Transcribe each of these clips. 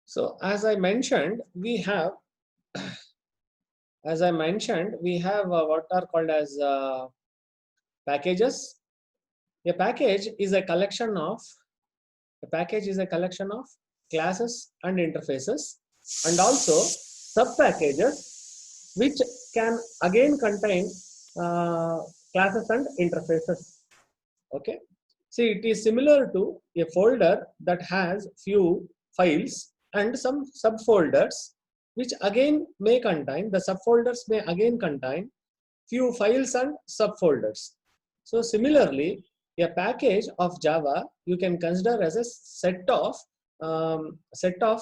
So as I mentioned, what are called as packages. A package is a collection of classes and interfaces, and also sub packages which can again contain uh, classes and interfaces. Okay. See, it is similar to a folder that has few files and some subfolders, which again may contain, the subfolders may again contain few files and subfolders. So similarly, a package of Java you can consider as a set of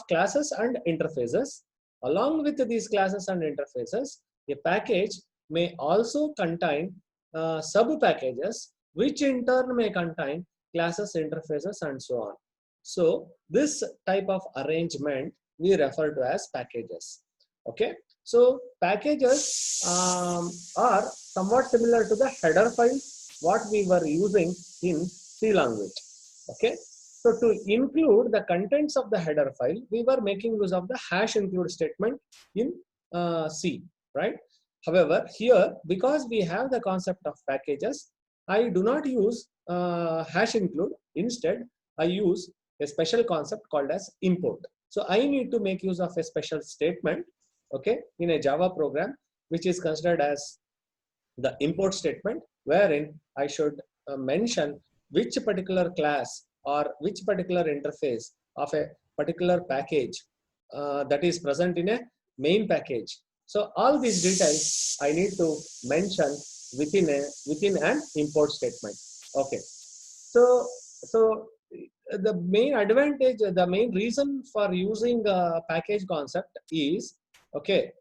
classes and interfaces. Along with these classes and interfaces, a package may also contain sub packages, which in turn may contain classes, interfaces, and so on. So this type of arrangement we refer to as packages. Okay. So packages are somewhat similar to the header files what we were using in C language. Okay. So to include the contents of the header file, we were making use of the hash include statement in C, right? However, here, because we have the concept of packages, I do not use hash include. Instead, I use a special concept called as import. So I need to make use of a special statement, okay, in a Java program, which is considered as the import statement, wherein I should mention which particular class or which particular interface of a particular package that is present in a main package. So all these details I need to mention within an import statement. Okay. So the main advantage, the main reason for using package concept is, okay,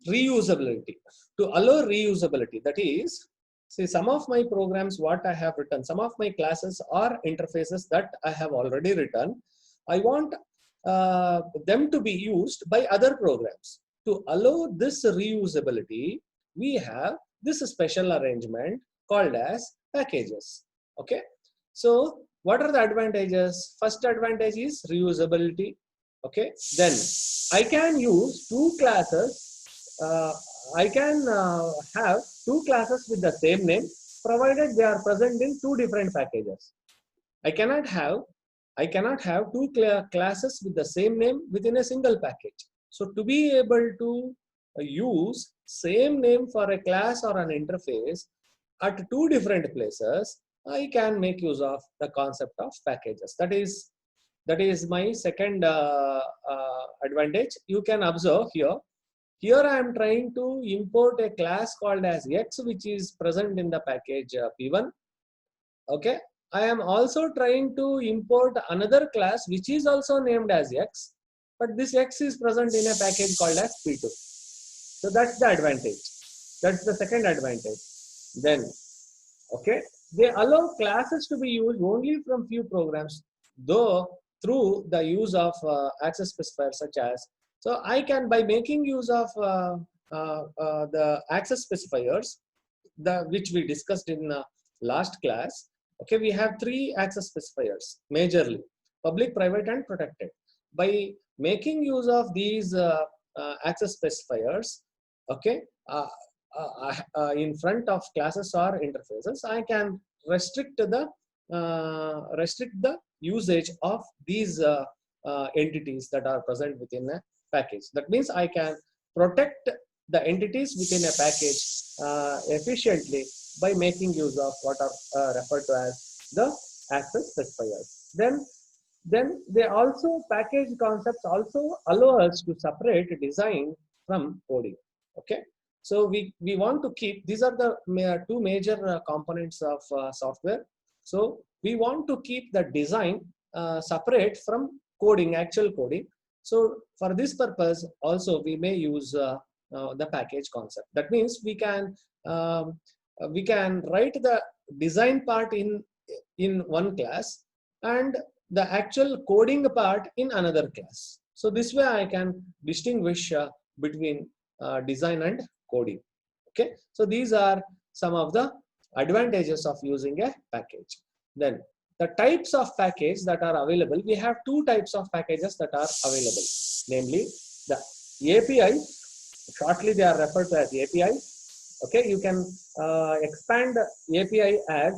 reusability. To allow reusability, that is, see, some of my programs what I have written, some of my classes or interfaces that I have already written, I want them to be used by other programs. To allow this reusability, we have this special arrangement called as packages. Okay. So what are the advantages? First advantage is reusability. Okay. Then I can use two classes. I can have two classes with the same name, provided they are present in two different packages. I cannot have two classes with the same name within a single package. So to be able to use same name for a class or an interface at two different places, I can make use of the concept of packages. That is my second advantage. You can observe here. Here I am trying to import a class called as X, which is present in the package P1. Okay. I am also trying to import another class which is also named as X, but this X is present in a package called as P2. So that's the advantage. That's the second advantage. Then, okay, they allow classes to be used only from few programs, though through the use of access specifiers such as, so I can, by making use of the access specifiers, which we discussed in last class. Okay, we have three access specifiers majorly: public, private, and protected. By making use of these access specifiers, okay, in front of classes or interfaces, I can restrict the usage of these entities that are present within a package. That means I can protect the entities within a package efficiently by making use of what are referred to as the access specifiers. Then they also, package concepts also allow us to separate design from coding. Okay. So we want to keep, these are the two major components of software. So we want to keep the design separate from coding, actual coding. So for this purpose also we may use the package concept. That means we can write the design part in one class and the actual coding part in another class. So this way I can distinguish between design and coding. Okay. So these are some of the advantages of using a package. Then the types of package that are available, we have two types of packages that are available, namely the APIs. Shortly, they are referred to as APIs. Okay, you can expand API as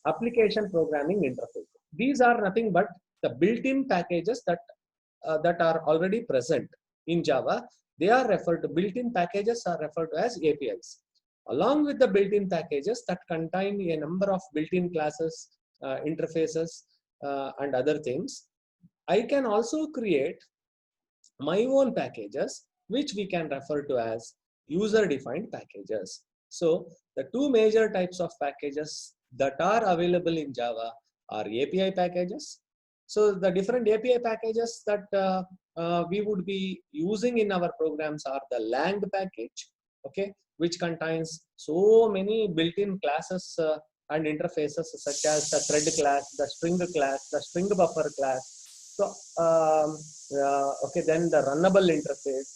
application programming interface. These are nothing but the built-in packages that are already present in Java. They are referred to, built-in packages are referred to as APIs. Along with the built-in packages that contain a number of built-in classes, interfaces, and other things, I can also create my own packages, which we can refer to as user-defined packages. So the two major types of packages that are available in Java are API packages. So the different API packages that we would be using in our programs are the lang package, okay, which contains so many built-in classes and interfaces such as the thread class, the string buffer class. So okay, then the runnable interface.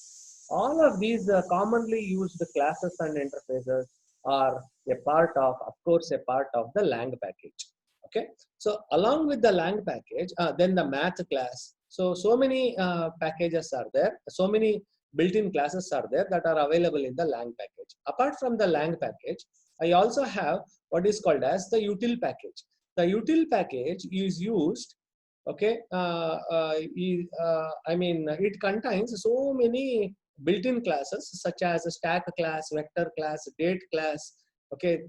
All of these commonly used classes and interfaces are a part of course, a part of the lang package. Okay, so along with the lang package, then the math class. So many packages are there. So many built-in classes are there that are available in the lang package. Apart from the lang package, I also have what is called as the util package. The util package is used, okay, I mean, it contains so many built-in classes such as a stack class, vector class, date class, okay.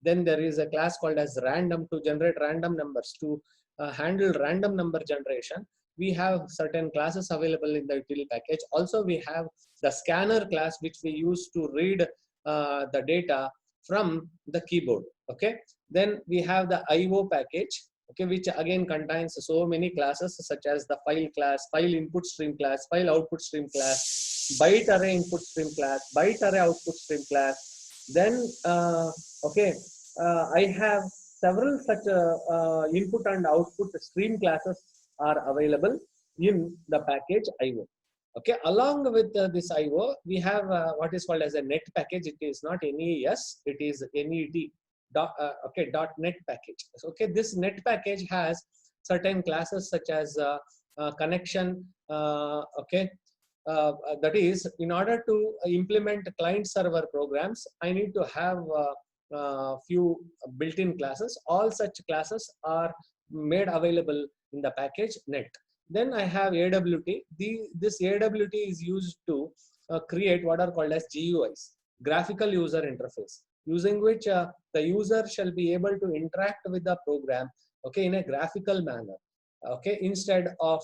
Then there is a class called as random to generate random numbers, to handle random number generation. We have certain classes available in the util package. Also, we have the scanner class, which we use to read the data from the keyboard. Okay. Then we have the IO package, okay, which again contains so many classes such as the file class, file input stream class, file output stream class, byte array input stream class, byte array output stream class. Then okay, I have several such input and output stream classes are available in the package IO. Okay, along with this IO, we have what is called as a net package. It is not NES, it is NET. Okay, .NET package. Okay, this net package has certain classes such as connection. Okay, that is, in order to implement client server programs, I need to have few built-in classes. All such classes are made available in the package net. Then I have AWT. This AWT is used to create what are called as GUIs, graphical user interface, using which the user shall be able to interact with the program, okay, in a graphical manner. Okay, instead of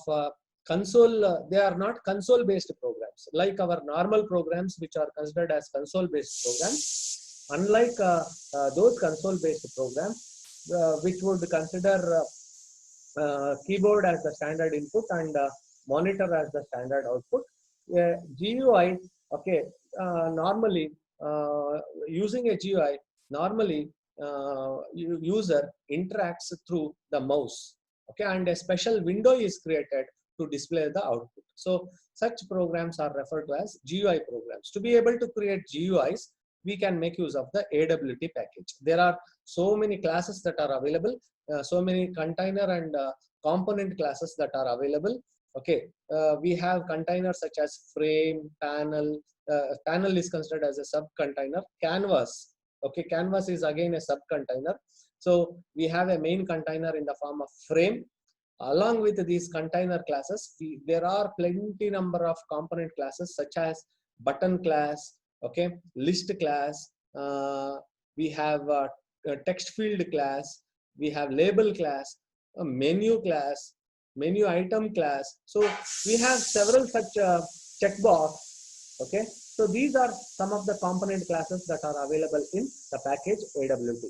console, they are not console based programs like our normal programs, which are considered as console based programs. Unlike those console based programs, which would consider keyboard as the standard input and monitor as the standard output, GUI, okay, normally using a GUI, normally user interacts through the mouse, okay, and a special window is created to display the output. So such programs are referred to as GUI programs. To be able to create GUIs, we can make use of the AWT package. There are so many classes that are available, so many container and component classes that are available. Okay, we have containers such as frame, panel. Panel is considered as a sub-container. Canvas, okay, canvas is again a sub-container. So we have a main container in the form of frame. Along with these container classes, there are plenty number of component classes such as button class, okay, list class. We have text field class. We have label class, a menu class, menu item class. So we have several such checkbox. Okay, so these are some of the component classes that are available in the package AWT.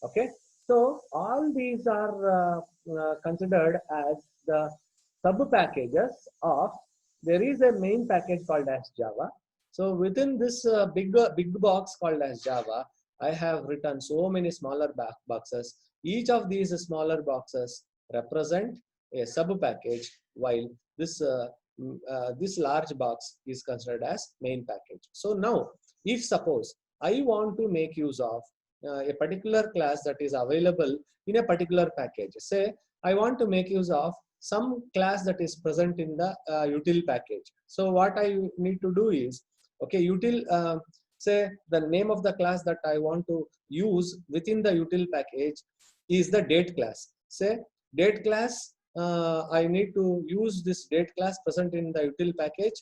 Okay, so all these are considered as the sub packages of, there is a main package called as Java. So within this big box called as Java, I have written so many smaller boxes. Each of these smaller boxes represent a sub package, while this this large box is considered as main package. So now, if suppose I want to make use of a particular class that is available in a particular package. Say I want to make use of some class that is present in the util package. So what I need to do is, okay, util, say the name of the class that I want to use within the util package is the date class. Say date class, I need to use this date class present in the util package,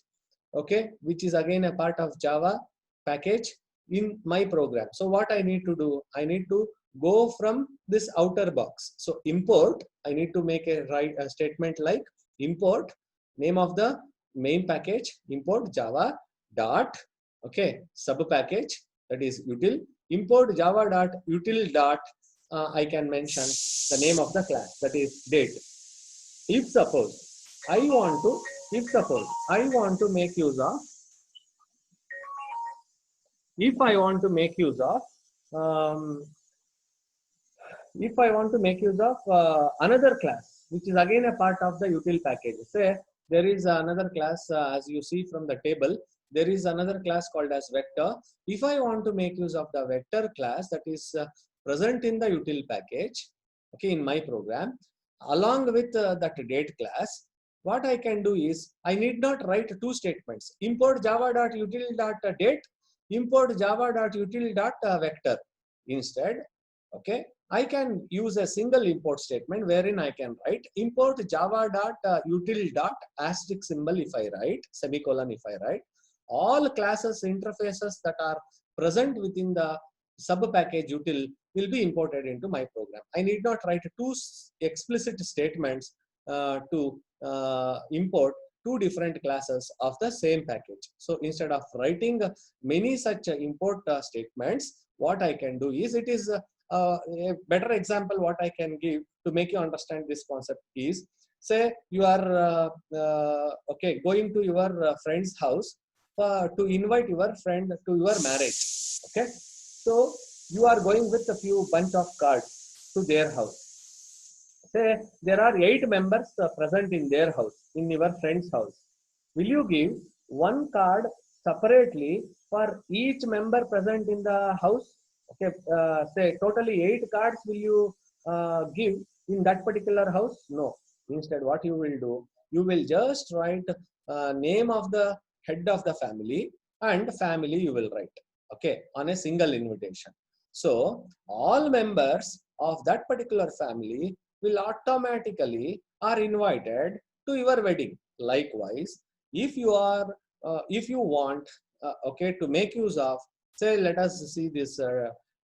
okay, which is again a part of Java package in my program. So what I need to do, I need to go from this outer box. So import, I need to make a statement like import name of the main package, import Java dot, okay, sub package, that is util, import Java dot util dot, I can mention the name of the class, that is date. If suppose I want to make use of, if I want to make use of another class, which is again a part of the util package. Say there is another class, as you see from the table, there is another class called as vector. If I want to make use of the vector class that is present in the util package, okay, in my program, along with that date class, what I can do is I need not write two statements: import java.util.date, import java.util.vector. Instead, okay, I can use a single import statement wherein I can write import java.util.asterisk symbol. If I write semicolon, if I write all classes interfaces that are present within the sub package util will be imported into my program. I need not write two explicit statements to import two different classes of the same package. So instead of writing many such import statements, what I can do is, it is a better example what I can give to make you understand this concept is, say you are okay, going to your friend's house to invite your friend to your marriage. Okay, so you are going with a few bunch of cards to their house. Say there are 8 members present in their house, in your friend's house. Will you give one card separately for each member present in the house? Okay, say totally 8 cards will you give in that particular house? No. Instead, what you will do, you will just write name of the head of the family and family you will write, okay, on a single invitation. So all members of that particular family will automatically are invited to your wedding. Likewise, if you are if you want okay, to make use of, say, let us see this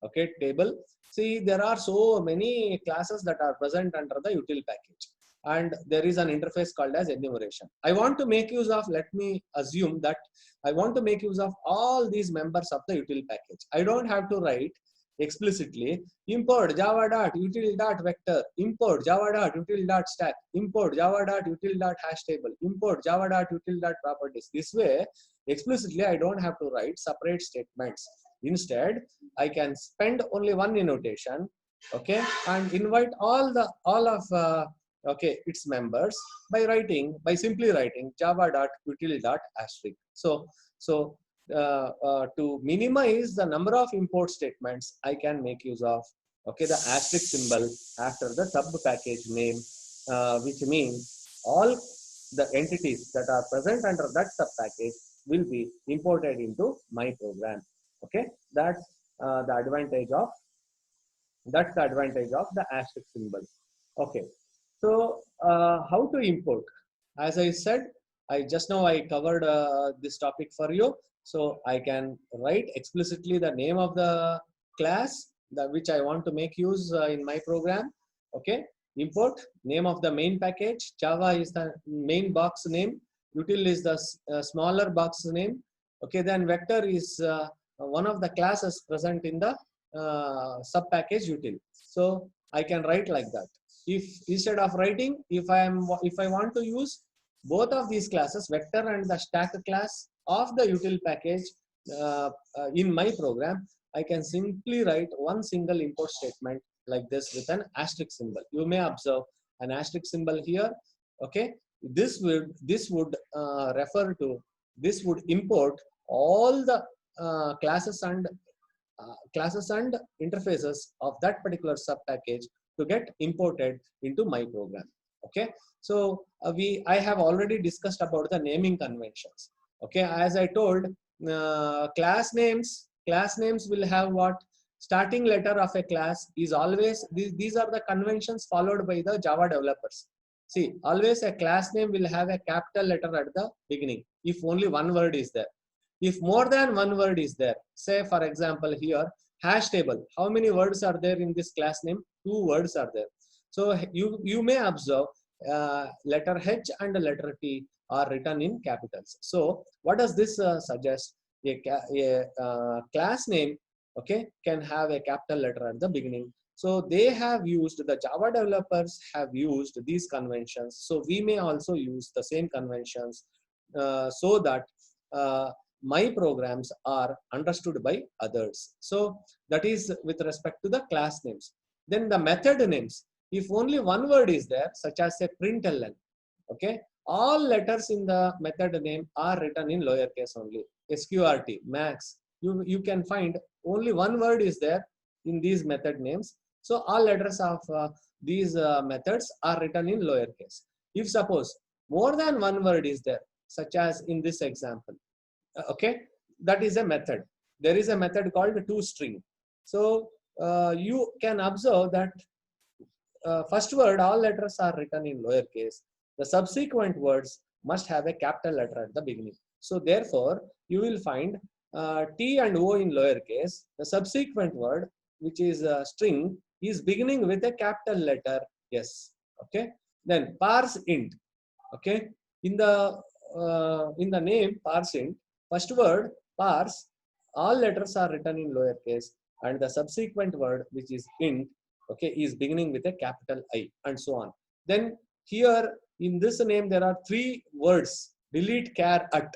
okay, table. See, there are so many classes that are present under the util package, and there is an interface called as enumeration. I want to make use of, let me assume that I want to make use of all these members of the util package. I don't have to write explicitly import java.util.vector, import java.util.stack, import java.util.hash table, import java.util.properties. This way, explicitly, I don't have to write separate statements. Instead, I can spend only one annotation, okay, and invite all of okay, its members by simply writing java.util.asterisk. So to minimize the number of import statements, I can make use of, okay, the asterisk symbol after the sub package name, which means all the entities that are present under that sub package will be imported into my program. Okay, that's the advantage of the asterisk symbol. Okay, so how to import? As I said, I covered this topic for you. So I can write explicitly the name of the class which I want to make use in my program. Okay, import name of the main package. Java is the main box name. Util is the smaller box name. Okay, then vector is one of the classes present in the sub package util. So I can write like that. If instead of writing, if I want to use both of these classes, vector and the stack class of the util package in my program, I can simply write one single import statement like this with an asterisk symbol. You may observe an asterisk symbol here. Okay, this would refer to, this would import all the classes and classes and interfaces of that particular sub package to get imported into my program. Okay, so I have already discussed about the naming conventions. Okay, as I told, class names will have what? Starting letter of a class is always, these are the conventions followed by the Java developers. See, always a class name will have a capital letter at the beginning if only one word is there. If more than one word is there, say for example here, hash table, how many words are there in this class name? 2 words are there. So you may observe letter H and letter T are written in capitals. So what does this suggest? A class name, okay, can have a capital letter at the beginning. So they have used, the Java developers have used these conventions. So we may also use the same conventions so that my programs are understood by others. So that is with respect to the class names. Then the method names, if only one word is there, such as a println, okay, all letters in the method name are written in lowercase only. Sqrt, max, you can find only one word is there in these method names. So all letters of these methods are written in lowercase. If suppose more than one word is there, such as in this example, okay, that is a method. There is a method called toString. So you can observe that first word, all letters are written in lowercase. The subsequent words must have a capital letter at the beginning. So therefore, you will find T and O in lowercase. The subsequent word, which is string, is beginning with a capital letter S. Okay. Then parse int. Okay. In the name parse int, first word parse, all letters are written in lowercase, and the subsequent word, which is int, okay, is beginning with a capital I, and so on. Then here in this name there are 3 words: delete, char, at.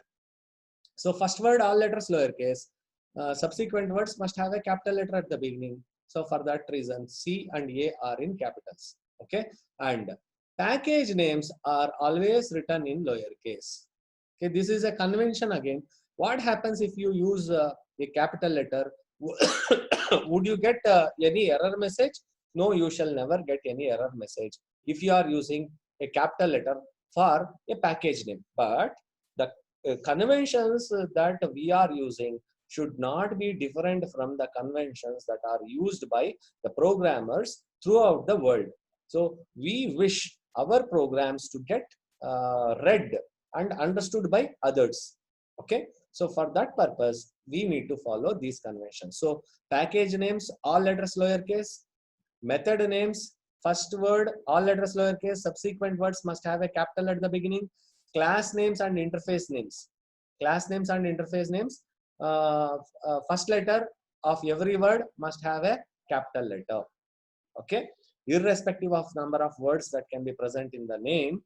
So first word all letters lowercase, subsequent words must have a capital letter at the beginning. So for that reason C and A are in capitals. Okay, and package names are always written in lowercase. Okay, this is a convention again. What happens if you use a capital letter? Would you get any error message? No, you shall never get any error message if you are using a capital letter for a package name. But the conventions that we are using should not be different from the conventions that are used by the programmers throughout the world. So we wish our programs to get read and understood by others. Okay, so for that purpose we need to follow these conventions. So package names all letters lowercase, method names first word all letters lowercase, subsequent words must have a capital at the beginning. Class names and interface names, first letter of every word must have a capital letter. Okay, irrespective of number of words that can be present in the name,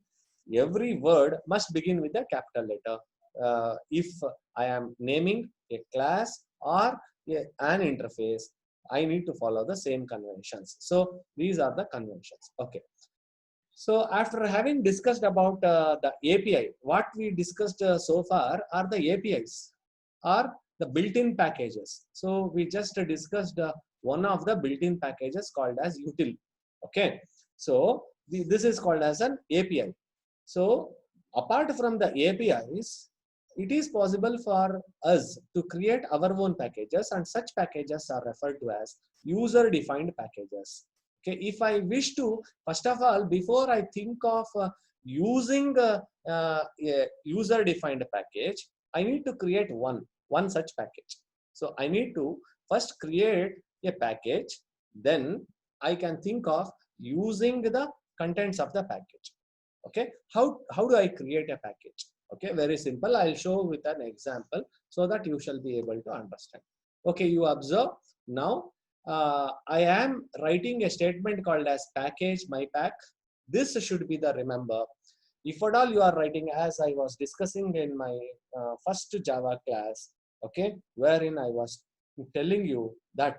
every word must begin with a capital letter. If I am naming a class or an interface, I need to follow the same conventions. So these are the conventions. Okay. So after having discussed about the API, what we discussed so far are the APIs, or the built-in packages. So we just discussed one of the built-in packages called as util. Okay. So this is called as an API. So apart from the APIs, it is possible for us to create our own packages, and such packages are referred to as user-defined packages. Okay, if I wish to, first of all, before I think of using a user-defined package, I need to create one such package. So I need to first create a package, then I can think of using the contents of the package. Okay, how do I create a package? Okay, very simple. I'll show with an example so that you shall be able to understand. Okay, you observe now. I am writing a statement called as package mypack. This should be the remember. If at all you are writing, as I was discussing in my first Java class, okay, wherein I was telling you that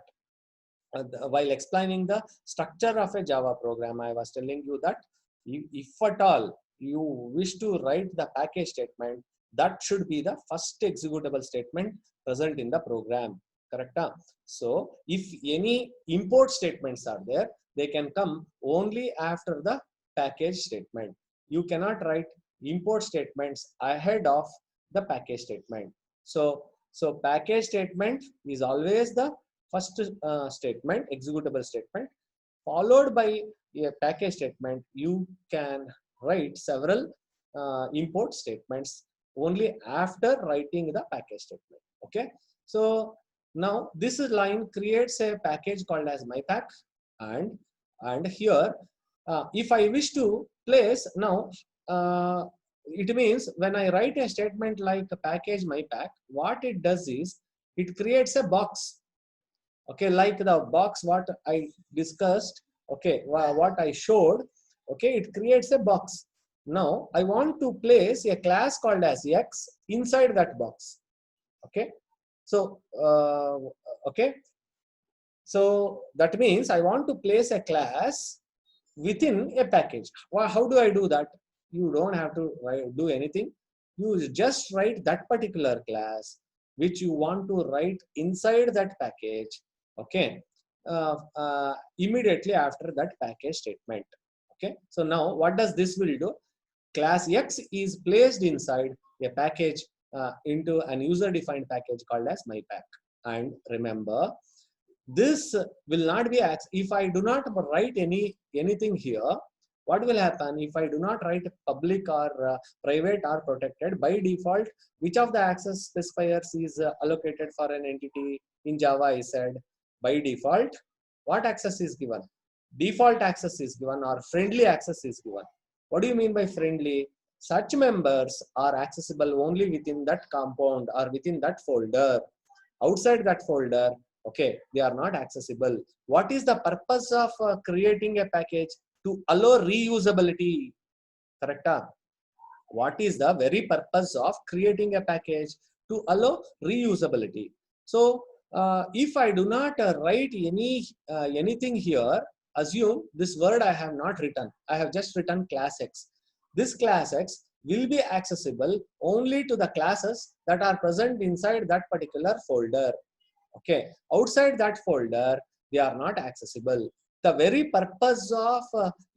while explaining the structure of a Java program, I was telling you that if at all you wish to write the package statement, that should be the first executable statement present in the program. correct? So if any import statements are there, they can come only after the package statement. You cannot write import statements ahead of the package statement. So package statement is always the first statement, executable statement, followed by a package statement. You can write several import statements only after writing the package statement. Okay, so now this line creates a package called as mypack, and here if I wish to place now, it means when I write a statement like a package mypack, what it does is it creates a box. Okay, like the box what I discussed, okay, what I showed. Okay, it creates a box. Now I want to place a class called as X inside that box. Okay, so okay, so that means I want to place a class within a package. Well, how do I do that? You don't have to do anything. You just write that particular class which you want to write inside that package. Okay, immediately after that package statement. Okay, so now what does this will do? Class X is placed inside a package into an user-defined package called as mypack. And remember, this will not be if I do not write anything here. What will happen if I do not write public or private or protected? By default, which of the access specifiers is allocated for an entity in Java? I said by default, what access is given? Default access is given, or friendly access is given. What do you mean by friendly? Such members are accessible only within that compound or within that folder. Outside that folder, okay, they are not accessible. What is the purpose of creating a package? To allow reusability, correct? What is the very purpose of creating a package? To allow reusability. So if I do not write anything here, assume this word I have not written. I have just written class X. This class X will be accessible only to the classes that are present inside that particular folder. Okay, outside that folder, they are not accessible. The very purpose of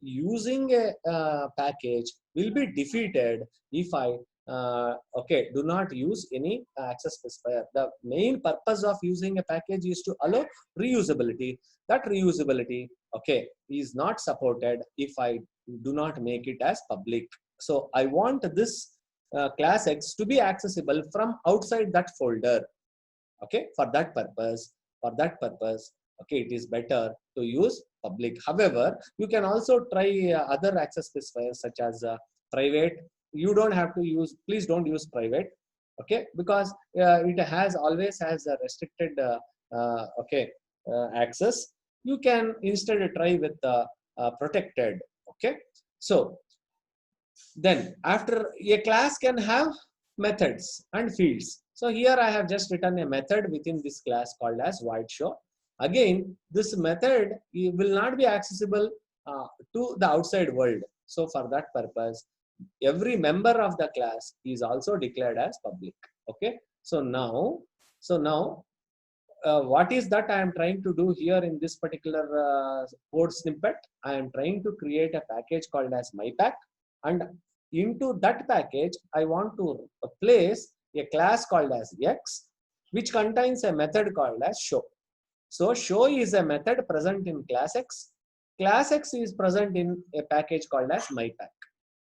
using a package will be defeated if I okay, do not use any access specifier. The main purpose of using a package is to allow reusability. That reusability, okay, is not supported if I do not make it as public. So I want this class X to be accessible from outside that folder. Okay, for that purpose, okay, it is better to use public. However, you can also try other access specifiers such as private. You don't have to use, please don't use private, okay, because it always has a restricted okay, access. You can instead try with protected. Okay, so then after, a class can have methods and fields. So here I have just written a method within this class called as void show. Again, this method will not be accessible to the outside world. So for that purpose, every member of the class is also declared as public. Okay. So now what is that I am trying to do here in this particular code snippet? I am trying to create a package called as mypack, and into that package I want to place a class called as X, which contains a method called as show. So show is a method present in class X. Class X is present in a package called as mypack.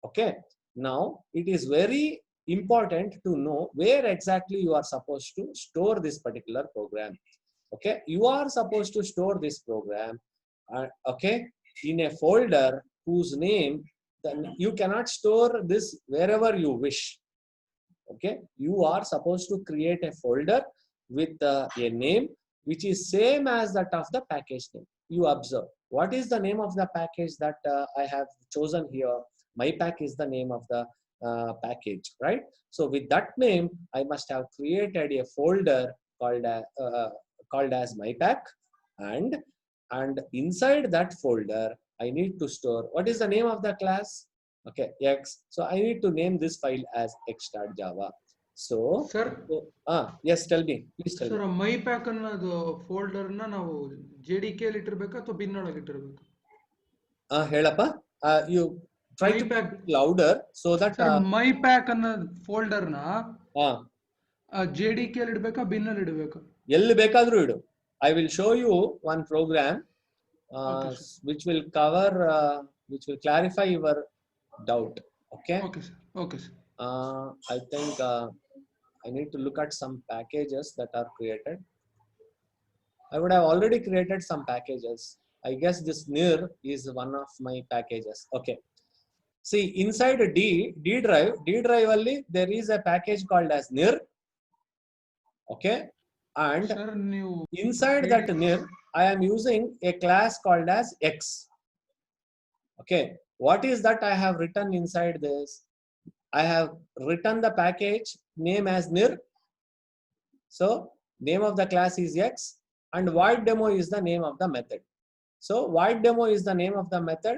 Okay. Now it is very important to know where exactly you are supposed to store this particular program. Okay, you are supposed to store this program okay, in a folder whose name, then you cannot store this wherever you wish. Okay, you are supposed to create a folder with a name which is same as that of the package name. You observe, what is the name of the package that I have chosen here? Mypack is the name of the package, right? So with that name, I must have created a folder called as mypack, and inside that folder I need to store, what is the name of the class? Okay, X. So I need to name this file as x.java. So Sir, yes, tell me, please tell me. Sir my pack ಅನ್ನೋದು ಫೋಲ್ಡರ್ನ ನಾವು JDK ಅಲ್ಲಿ ಇಟ್ಟಿರ್ಬೇಕಾ ಅಥವಾ bin ಒಳಗೆ ಇಟ್ಟಿರ್ಬೇಕಾ? ಹೇಳಪ್ಪ, you try My to pack. be louder so that sir my pack ಅನ್ನೋ ಫೋಲ್ಡರ್ನ JDK ಅಲ್ಲಿ ಇಡಬೇಕಾ bin ಅಲ್ಲಿ ಇಡಬೇಕಾ? ಎಲ್ಲಿ ಬೇಕಾದ್ರೂ ಇಡು. I will show you one program which will cover which will clarify your doubt. Okay sir. Okay sir. I think I need to look at some packages that are created. I would have already created some packages. I guess this NIR is one of my packages. Okay, see, inside D drive only there is a package called as NIR. Okay, and Sir, inside that NIR I am using a class called as X. Okay, what is that I have written inside this? I have written the package name as NIR. So name of the class is X, and void demo is the name of the method. So void demo is the name of the method,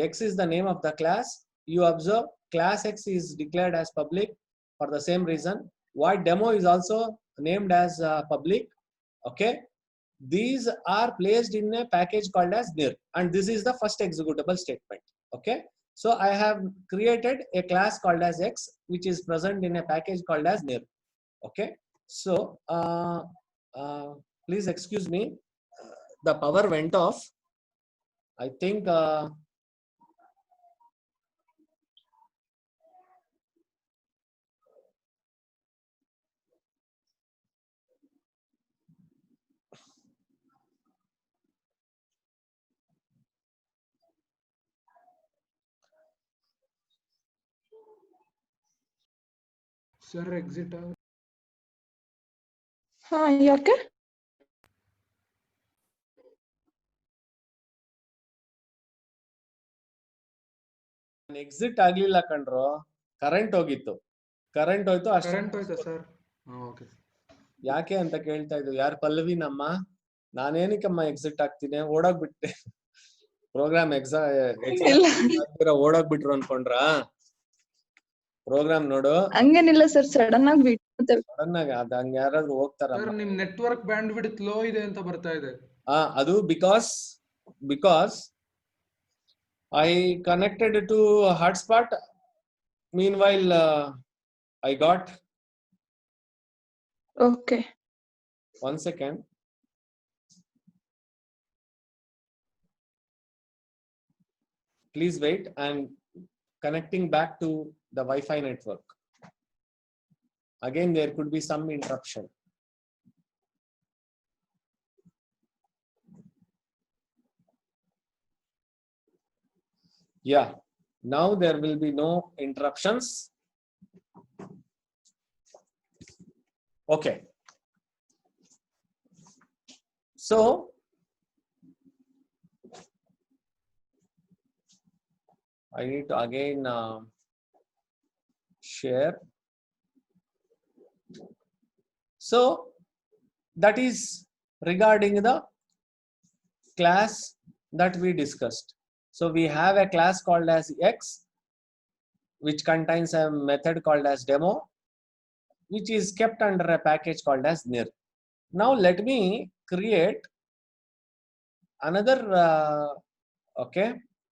X is the name of the class. You observe class X is declared as public for the same reason. Void demo is also named as public. Okay, these are placed in a package called as NIR, and this is the first executable statement. Okay, so I have created a class called as X which is present in a package called as NIR. Okay, so please excuse me, the power went off. I think Sir, exit. ಯಾಕೆ? Exit ಆಗ್ಲಿಲ್ಲ ಕಣ್ರೋ, current ಹೋಗಿತ್ತು. Current ಹೋಯ್ತು ಅಷ್ಟೇ. Current ಹೋಯ್ತಾ sir? Okay. ಯಾಕೆ ಅಂತ ಕೇಳ್ತಾ ಇದ್ದು ಯಾರು? ಪಲ್ಲವಿ ನಮ್ಮ. ನಾನೇನಕ್ಕಮ್ಮ ಎಕ್ಸಿಟ್ ಆಗ್ತೀನಿ? ಓಡೋಗ್ಬಿಟ್ಟೆ. ಪ್ರೋಗ್ರಾಮ್ ಓಡೋಗ್ಬಿಟ್ರು ಅನ್ಕೊಂಡ್ರಾ? ಪ್ರೋಗ್ರಾಮ್ ನೋಡು. ಹಂಗೇನಿಲ್ಲ ಸರ್, ಸಡನ್ ಆಗಿ ಸಡನ್ ಆಗಿ ಅದ ಹಂಗ ಯಾರಾದ್ರೂ ಹೋಗ್ತಾರ? ನಿಮ್ ನೆಟ್ವರ್ಕ್ ಬ್ಯಾಂಡ್ ವಿಡ್ತ್ ಲೋ ಇದೆ ಅಂತ ಬರ್ತಾ ಇದೆ. ಅದು because I connected to hotspot. Meanwhile, I got. Okay. 1 second. Please wait. I'm connecting back to the Wi-Fi network. Again, there could be some interruption. Yeah, now there will be no interruptions. Okay. So, I need to again share. So, that is regarding the class that we discussed. So we have a class called as X, which contains a method called as demo, which is kept under a package called as NIR. Now let me create another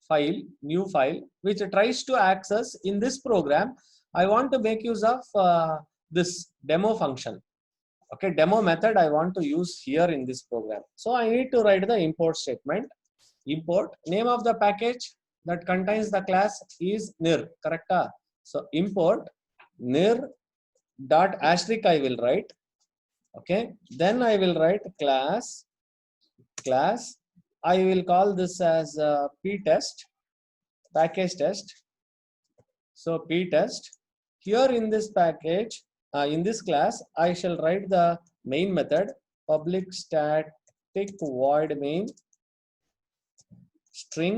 file, new file, which tries to access in this program. I want to make use of this demo function. Okay, demo method I want to use here in this program. So I need to write the import statement. Import name of the package that contains the class is NIR, correct? So import NIR dot asterisk I will write. Okay, then I will write class. I will call this as ptest, package test. So ptest. Here in this package, in this class, I shall write the main method public static void main string.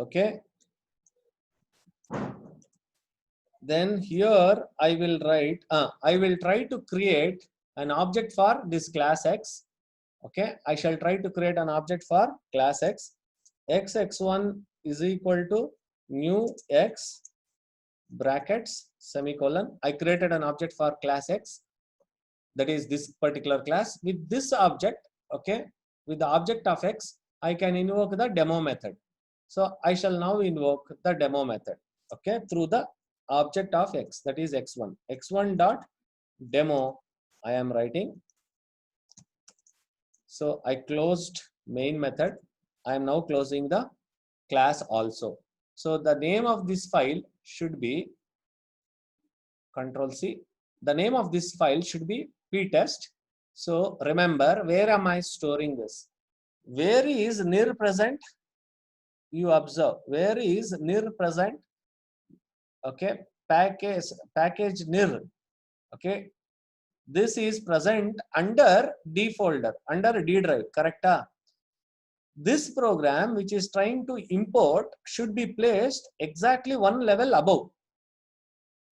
Okay, then here I will write I will try to create an object for this class X. Okay, I shall try to create an object for class X. X x1 is equal to new X brackets, semicolon. I created an object for class X, that is this particular class. With this object, okay, with the object of X, I can invoke the demo method. So I shall now invoke the demo method, okay, through the object of X, that is X1. X1 dot demo, I am writing. So I closed main method. I am now closing the class also. So the name of this file should be Control C. The name of this file should be ptest. So remember, where am I storing this? Where is nir present? You observe, where is nir present? Okay, package nir. Okay, this is present under D folder, under D drive, correct? This program which is trying to import should be placed exactly one level above.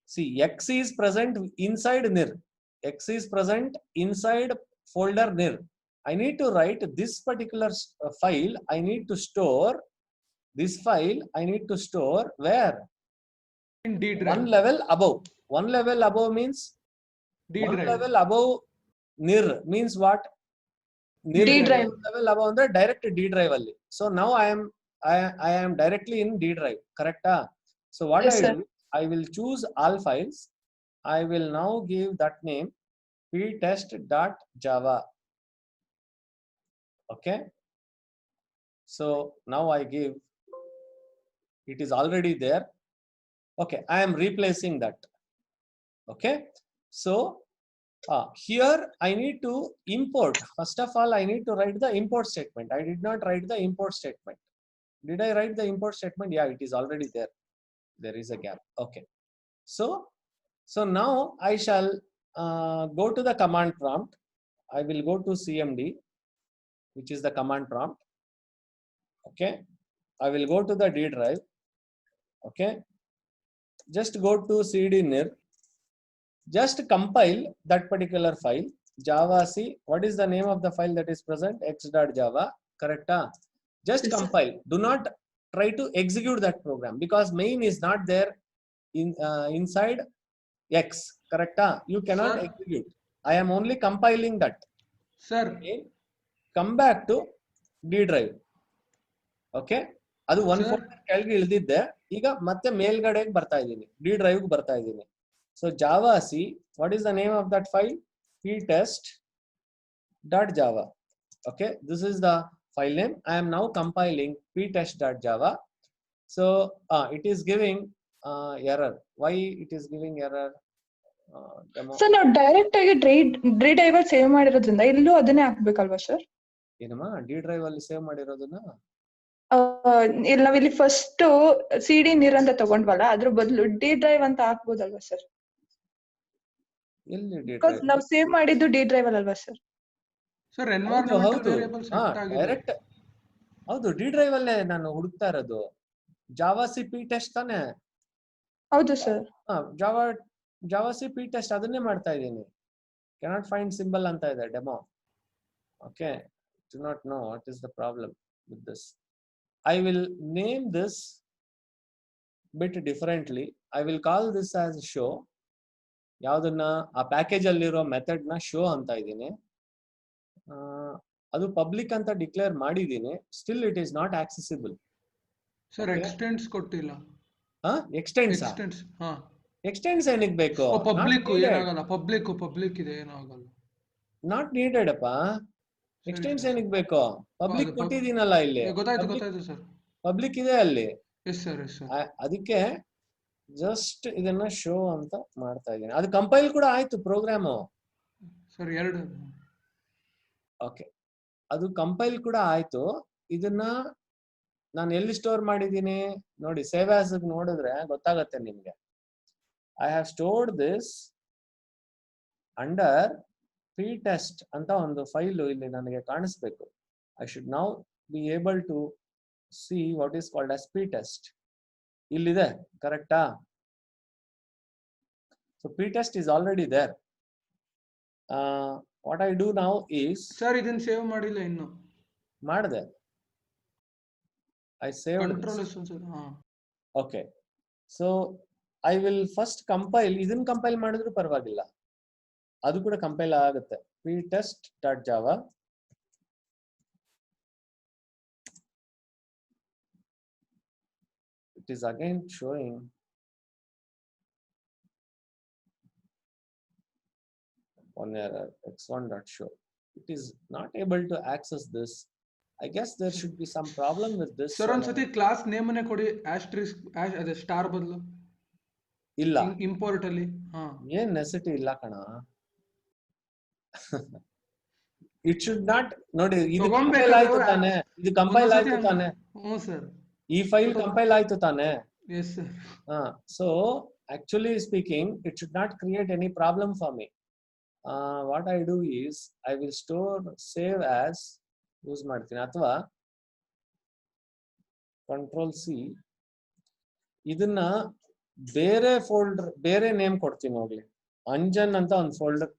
See, X is present inside nir. X is present inside folder nir. I need to write this particular file. I need to store this file. I need to store where? In D drive. One level above. One level above means D one drive. level above nir means what? Nir D drive. level above the direct D drive only. So now I am directly in D drive, correct? So what Yes, I sir. do, I will choose all files. I will now give that name ptest.java. Okay. So now I give, it is already there. Okay, I am replacing that. Okay. So here I need to import. First of all, I need to write the import statement. I did not write the import statement. Did I write the import statement? Yeah, it is already there. There is a gap. Okay. So now I shall go to the command prompt. I will go to CMD, which is the command prompt. Okay. I will go to the D drive. Okay. Just go to CD nir. Just compile that particular file. Java C. What is the name of the file that is present? X.java. Correct? Just Yes, sir. compile. Do not try to execute that program because main is not there in inside X. Correct? You cannot Sir. execute. I am only compiling that. Sir. Okay. Come back to D drive. Okay. ಅದು one Sir. Folder ಕೆಳಗೆ ಇಳಿದಿದ್ದೆ, ಈಗ ಮತ್ತೆ ಮೇಲ್ಗಡೆಗೆ ಬರ್ತಾ ಇದ್ದೀನಿ, D drive ಬರ್ತಾ ಇದ್ದೀನಿ. So Java C, what is the name of that file? ptest.java. okay, this is the file name. I am now compiling ptest.java. So it is giving error. Why it is giving error? Demo. Sir ನಾವು direct ಆಗಿ D drive save ಮಾಡಿರೋದ್ರಿಂದ ಇಲ್ಲೂ ಅದನ್ನೇ ಹಾಕ್ಬೇಕಲ್ವಾ sir? ಏನಮ್ಮ D drive ಅಲ್ಲಿ save ಮಾಡಿರೋದನ್ನ ಇಲ್ಲ ನಾವಿಲ್ಲಿ ಫಸ್ಟ್ ಸಿಡಿ ನೀರ್ ಅಂತ ತಗೊಂಡ್ವಲ್ಲ, ಅದ್ರ ಬದಲು ಡಿ ಡ್ರೈವ್ ಅಂತ ಹಾಕ್ಬೋದಲ್ವಾ ಸರ್? ಎಲ್ಲಿ ಡಿ ಬಿಕಾಸ್ ಡ್ರೈವ್? ನಾವು ಸೇವ್ ಮಾಡಿದ್ದು ಡಿ ಡ್ರೈವ್ ಅಲ್ವಾ ಸರ್? ಸರ್ ಎನ್ವೈರನ್ಮೆಂಟಲ್ ಹೌದು ವೇರಿಯಬಲ್ ಸೆಟ್ ಆಗಿದೆ. ಡೈರೆಕ್ಟ್ ಹೌದು, ಡಿ ಡ್ರೈವ್ ಅಲ್ಲೇ ನಾನು ಹುಡುಕ್ತಾ ಇರೋದು. ಜಾವಾ ಸಿ ಪಿ ಟೆಸ್ಟ್ ತಾನೆ? ಹೌದು sir. Java C P test ಅದನ್ನೇ ಮಾಡ್ತಾ ಇದ್ದೀನಿ. ಕೆನಾಟ್ ಫೈಂಡ್ ಸಿಂಬಲ್ ಅಂತ ಇದೆ demo. Okay, do not know what is the problem with this. I will name this bit differently. I will call this as show. ಯಾವ್ದನ್ನ, ಆ package ಅಲ್ಲಿರೋ method ನ show ಅಂತ ಇದ್ದೀನಿ. ಅದು ಪಬ್ಲಿಕ್ ಅಂತ ಡಿಕ್ಲೇರ್ ಮಾಡಿದ್ದೀನಿ. Still it is not accessible. Sir extends ಕೊಟ್ಟಿಲ್ಲ. ಎಕ್ಸ್ಟೆಂಡ್ಸ್ ಹಾ, ಎಕ್ಸ್ಟೆಂಡ್ಸ್ ಏನಕ್ಕೆ ಬೇಕು? ಪಬ್ಲಿಕ್ ಏನಾಗಲ್ಲ, ಪಬ್ಲಿಕ್ ಇದೆ ಏನಾಗಲ್ಲ. ನಾಟ್ ನೀಡೆಡ್ ಅಪ್ಪ. ಎಕ್ಸ್ಟೆಂಡ್ಸ್ ಏನಕ್ಕೆ ಬೇಕು? ಪಬ್ಲಿಕ್ ಕೊಟ್ಟಿದ್ದೀನಲ್ಲ ಇಲ್ಲಿ. ಗೊತ್ತಾಯ್ತು ಸರ್. ಪಬ್ಲಿಕ್ ಇದೆ ಅಲ್ಲಿ. Yes sir, yes sir. ಅದಕ್ಕೆ ಜಸ್ಟ್ ಇದನ್ನ ಶೋ ಅಂತ ಮಾಡ್ತಾ ಇದ್ದೀನಿ. ಅದು ಕಂಪೈಲ್ ಕೂಡ ಆಯ್ತು ಪ್ರೋಗ್ರಾಮು ಸರ್. ಎರಡು ಓಕೆ, ಅದು ಕಂಪೈಲ್ ಕೂಡ ಆಯ್ತು. ಇದನ್ನ ನಾನು ಎಲ್ಲಿ ಸ್ಟೋರ್ ಮಾಡಿದ್ದೀನಿ ನೋಡಿ, ಸೇವ್ ಆಸ್ ನೋಡಿದ್ರೆ ಗೊತ್ತಾಗತ್ತೆ ನಿಮ್ಗೆ. I have stored this under ptest ಅಂತ ಒಂದು ಫೈಲ್ ಇಲ್ಲಿ ನನಗೆ ಕಾಣಿಸ್ಬೇಕು. I should now be able to see what is called as ptest. ಇಲ್ಲಿದೆ, ಕರೆಕ್ಟಾ? So ptest is already there. What I do now is, sir ಇದನ್ನ ಸೇವ್ ಮಾಡಿಲ್ಲ ಇನ್ನು. ಮಾಡಿದೆ. I saved control this. Yes ಅನ್ಸುತ್ತೆ. ಹಾ, Okay, so I will first compile, ಇದನ್ನ compile ಮಾಡಿದ್ರು ಪರವಾಗಿಲ್ಲ, ಅದು ಕೂಡ ಕಂಪೈಲ್ ಆಗುತ್ತೆ. ptest.java it is again showing one error, x1.show. It is not able to access this. I guess there should be some problem with this. Sir ಒಂದ್ಸತಿ class name ನೇ ಕೊಡಿ, asterisk ಅದೇ ಸ್ಟಾರ್ ಬದಲು ಇಲ್ಲ, ಇಂಪೋರ್ಟ್ ಅಲ್ಲಿ. ಏನ್ necessity ಇಲ್ಲ ಕಣ. ಇಟ್ ಶುಡ್ ನಾಟ್ ನೋಡಿ, ಇದು ಕಂಪೈಲ್ ಆಯ್ತು ತಾನೆ, ಇದು ಕಂಪೈಲ್ ಆಯ್ತು ತಾನೆ. ಹ್ಞೂ ಸರ್, ಈ ಫೈಲ್ ಕಂಪೈಲ್ ಆಯ್ತು ತಾನೆ. Yes sir. So actually speaking, it should not create any problem for me. What I do is I will store save as use ಮಾಡ್ತೀನಿ, ಅಥವಾ ಕಂಟ್ರೋಲ್ ಸಿ, ಇದನ್ನ ಬೇರೆ ಫೋಲ್ಡರ್ ಬೇರೆ ನೇಮ್ ಕೊಡ್ತೀನಿ ಹೋಗ್ಲಿ, ಅಂಜನ್ ಅಂತ ಒಂದು ಫೋಲ್ಡರ್.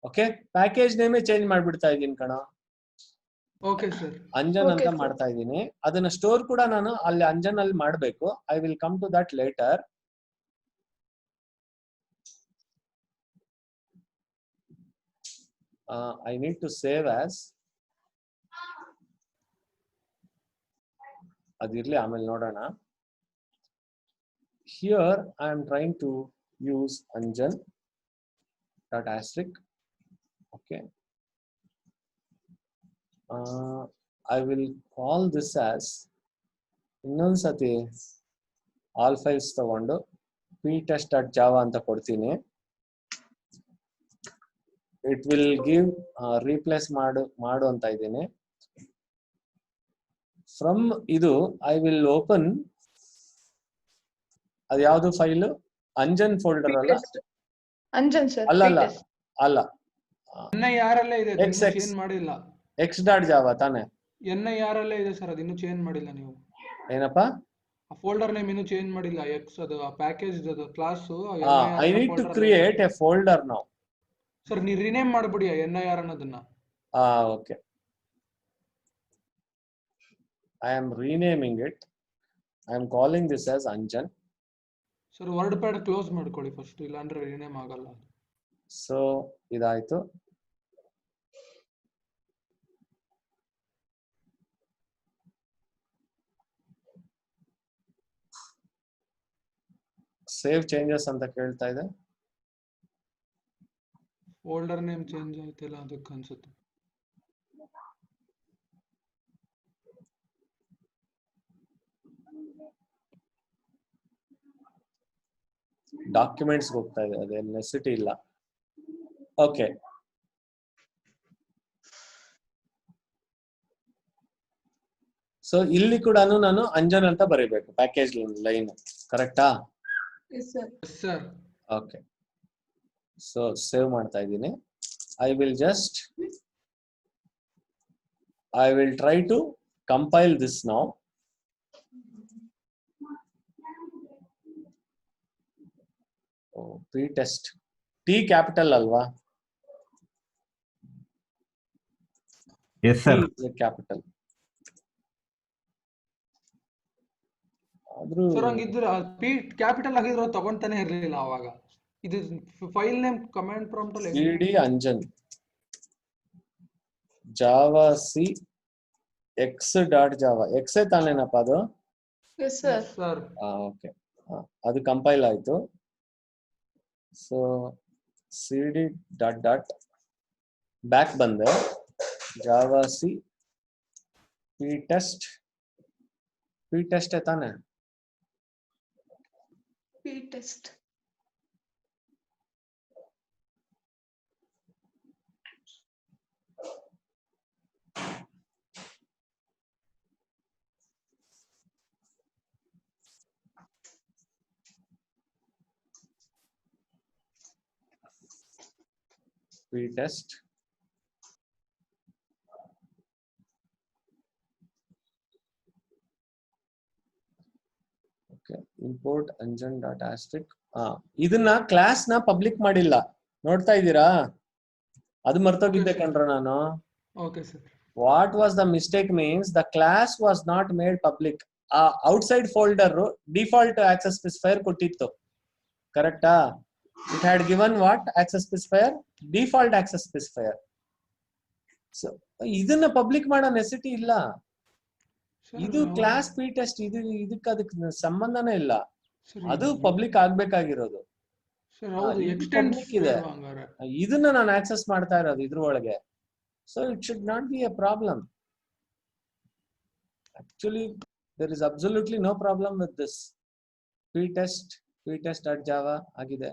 ಓಕೆ, ಪ್ಯಾಕೇಜ್ ನೇಮೇ ಚೇಂಜ್ ಮಾಡ್ಬಿಡ್ತಾ ಇದೀನಿ ಕಣ. ಓಕೆ ಸರ್, ಅಂಜನ್ ಅಂತ ಮಾಡ್ತಾ ಇದ್ದೀನಿ. ಅದನ್ನ ಸ್ಟೋರ್ ಕೂಡ ನಾನು ಅಲ್ಲಿ ಅಂಜನ್ ಅಲ್ಲಿ ಮಾಡಬೇಕು. I will come to that later. I need to save as, ಅದಿರ್ಲಿ ಆಮೇಲೆ ನೋಡೋಣ. Here I am trying to use anjan dot asterisk. Okay, I will call this as ಇನ್ನೊಂದ್ಸತಿ ಆಲ್ ಫೈಲ್ಸ್ ತಗೊಂಡು ptest.java ಅಂತ ಕೊಡ್ತೀನಿ. ಇಟ್ ವಿಲ್ ಗಿವ್ ರೀಪ್ಲೇಸ್ ಮಾಡು ಅಂತ ಇದ್ದೀನಿ. ಫ್ರಮ್ ಇದು ಐ ವಿಲ್ ಓಪನ್, ಅದು ಯಾವ್ದು ಫೈಲ್, ಅಂಜನ್ ಫೋಲ್ಡರ್ ಅಲ್ಲ, ಅಂಜನ್ ಸರ್, ಅಲ್ಲ ಅಲ್ಲ ಅಲ್ಲ, NIR ಅಲ್ಲೇ ಇದೆ, ಚೇಂಜ್ ಮಾಡಿಲ್ಲ. x.java ತಾನೆ, NIR ಅಲ್ಲೇ ಇದೆ ಸರ್, ಅದು ಇನ್ನೂ ಚೇಂಜ್ ಮಾಡಿಲ್ಲ ನೀವು. ಏನಪ್ಪ, ಆ ಫೋಲ್ಡರ್ ನೇಮ್ ಇನ್ನೂ ಚೇಂಜ್ ಮಾಡಿಲ್ಲ. ಎಕ್ಸ್ ಅದು ಪ್ಯಾಕೇಜ್ ಅದು class. I need to create a folder now. Sir ನೀವು ರಿನೇಮ್ ಮಾಡ್ಬಿಡಿ NIR ಅನ್ನೋದನ್ನ. Okay, I am renaming it. I am calling this as Anjan. Sir word pad close ಮಾಡ್ಕೊಳ್ಳಿ first, ಇಲ್ಲಾಂದ್ರೆ rename ಆಗಲ್ಲ. So ಇದಾಯ್ತು. Save changes ಅಂತ ಕೇಳ್ತಾ ಇದೆ. ಫೋಲ್ಡರ್ ನೇಮ್ ಚೇಂಜ್ ಆಯ್ತಿಲ್ಲ ಅದಕ್ಕೆ ಅನ್ಸುತ್ತೆ. ಡಾಕ್ಯುಮೆಂಟ್ಸ್ ಹೋಗ್ತಾ ಇದೆ, ಅದೇನು ನೆಸೆಸಿಟಿ ಇಲ್ಲ. ಓಕೆ, ಸೊ ಇಲ್ಲಿ ಕೂಡ ನಾನು ಅಂಜನ್ ಅಂತ ಬರೀಬೇಕು ಪ್ಯಾಕೇಜ್ ಲೈನ್, ಕರೆಕ್ಟಾ? ಸರ್ ಓಕೆ, ಸೊ ಸೇವ್ ಮಾಡ್ತಾ ಇದ್ದೀನಿ. I will try to compile this now. ptest, T capital ಅಲ್ವಾ? Yes sir. ಕ್ಯಾಪಿಟಲ್. ಸರ್ ಹಂಗಿದ್ರೆ P ಕ್ಯಾಪಿಟಲ್ ಆಗಿದ್ರು ತಗೊಂತಾನೆ ಇರಲಿಲ್ಲ ಅವಾಗ. ಇದು ಫೈಲ್ ನೇಮ್ ಕಮಾಂಡ್ ಪ್ರಾಂಪ್ಟ್ ಅಲ್ಲಿ cd anjan java c x.java x ತಾನೇನಪ್ಪ ಅದು? Yes sir. ಸರ್ ಓಕೆ, ಅದು ಕಂಪೈಲ್ ಆಯ್ತು. ಸೊ cd ಡಾಟ್ ಬ್ಯಾಕ್ ಬಂದೆ, java c ptest ತಾನೆ, ptest ptest. Okay, import Anjan dot asterisk. ಇದನ್ನ ಕ್ಲಾಸ್ ನ ಪಬ್ಲಿಕ್ ಮಾಡಿಲ್ಲ, ನೋಡ್ತಾ ಇದ್ದೀರಾ? ಅದು ಮರ್ತೋಗಿದ್ದೆ ಕಣ್ರ ನಾನು. Okay sir. What was the mistake means the class was not made public. Outside folder default access specifier ಕೊಟ್ಟಿತ್ತು. Correct? It had given what access specifier? Default access specifier. So ಇದನ್ನ public ಮಾಡೋ necessity ಇಲ್ಲ. ಇದು class P test, ಇದಕ್ಕೆ ಅದಕ್ಕೆ ಸಂಬಂಧನೇ ಇಲ್ಲ. ಅದು ಪಬ್ಲಿಕ್ ಆಗ್ಬೇಕಾಗಿರೋದು. ಪಬ್ಲಿಕ್ ಇದೆ, ಇದನ್ನ ನಾನು ಆಕ್ಸೆಸ್ ಮಾಡ್ತಾ ಇರೋದು ಇದ್ರ ಒಳಗೆ. So it should not be A problem. Actually, there is absolutely no problem with this. ptest.java agide,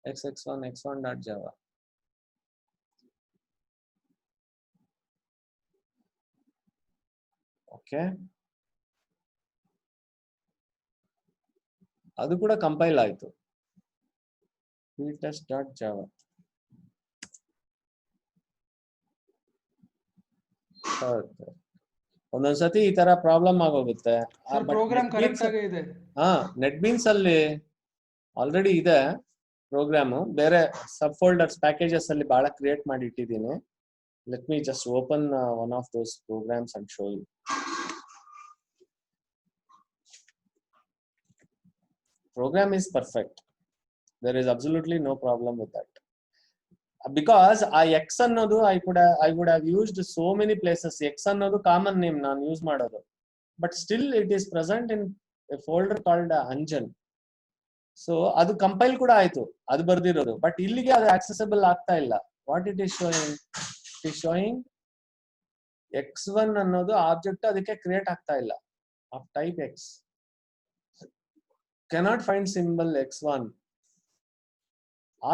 x1.java. Okay, adu kuda compile ಆಯ್ತು. ptest.java. ಒಂದೊಂದ್ಸತಿ ಈ ತರ ಪ್ರಾಬ್ಲಮ್ ಆಗೋಗುತ್ತೆ. ಪ್ರೋಗ್ರಾಮ್ ಕರೆಕ್ಟ್ ಆಗಿ ಇದೆ. ನೆಟ್ ಬೀನ್ಸ್ ಅಲ್ಲಿ ಆಲ್ರೆಡಿ ಇದೆ ಪ್ರೋಗ್ರಾಮ್. ಬೇರೆ ಸಬ್ ಫೋಲ್ಡರ್ಸ್ ಪ್ಯಾಕೇಜಸ್ ಅಲ್ಲಿ ಬಹಳ ಕ್ರಿಯೇಟ್ ಮಾಡಿ ಇಟ್ಟಿದ್ದೀನಿ. Let me just open one of those programs and show you. Program is perfect. There is absolutely no problem with that. Because X ಅನ್ನೋದು I would have used so many places. X ಅನ್ನೋದು common name ನಾನು use ಮಾಡೋದು. But still it is present in a folder called Anjan. So ಅದು compile ಕೂಡ ಆಯ್ತು, ಅದು ಬರ್ದಿರೋದು. But ಇಲ್ಲಿಗೆ ಅದು ಆಕ್ಸೆಸಿಬಲ್ ಆಗ್ತಾ ಇಲ್ಲ. What it is showing? It is showing X1 ಅನ್ನೋದು ಆಬ್ಜೆಕ್ಟ್ ಅದಕ್ಕೆ ಕ್ರಿಯೇಟ್ ಆಗ್ತಾ ಇಲ್ಲ of type X. Cannot find symbol X1.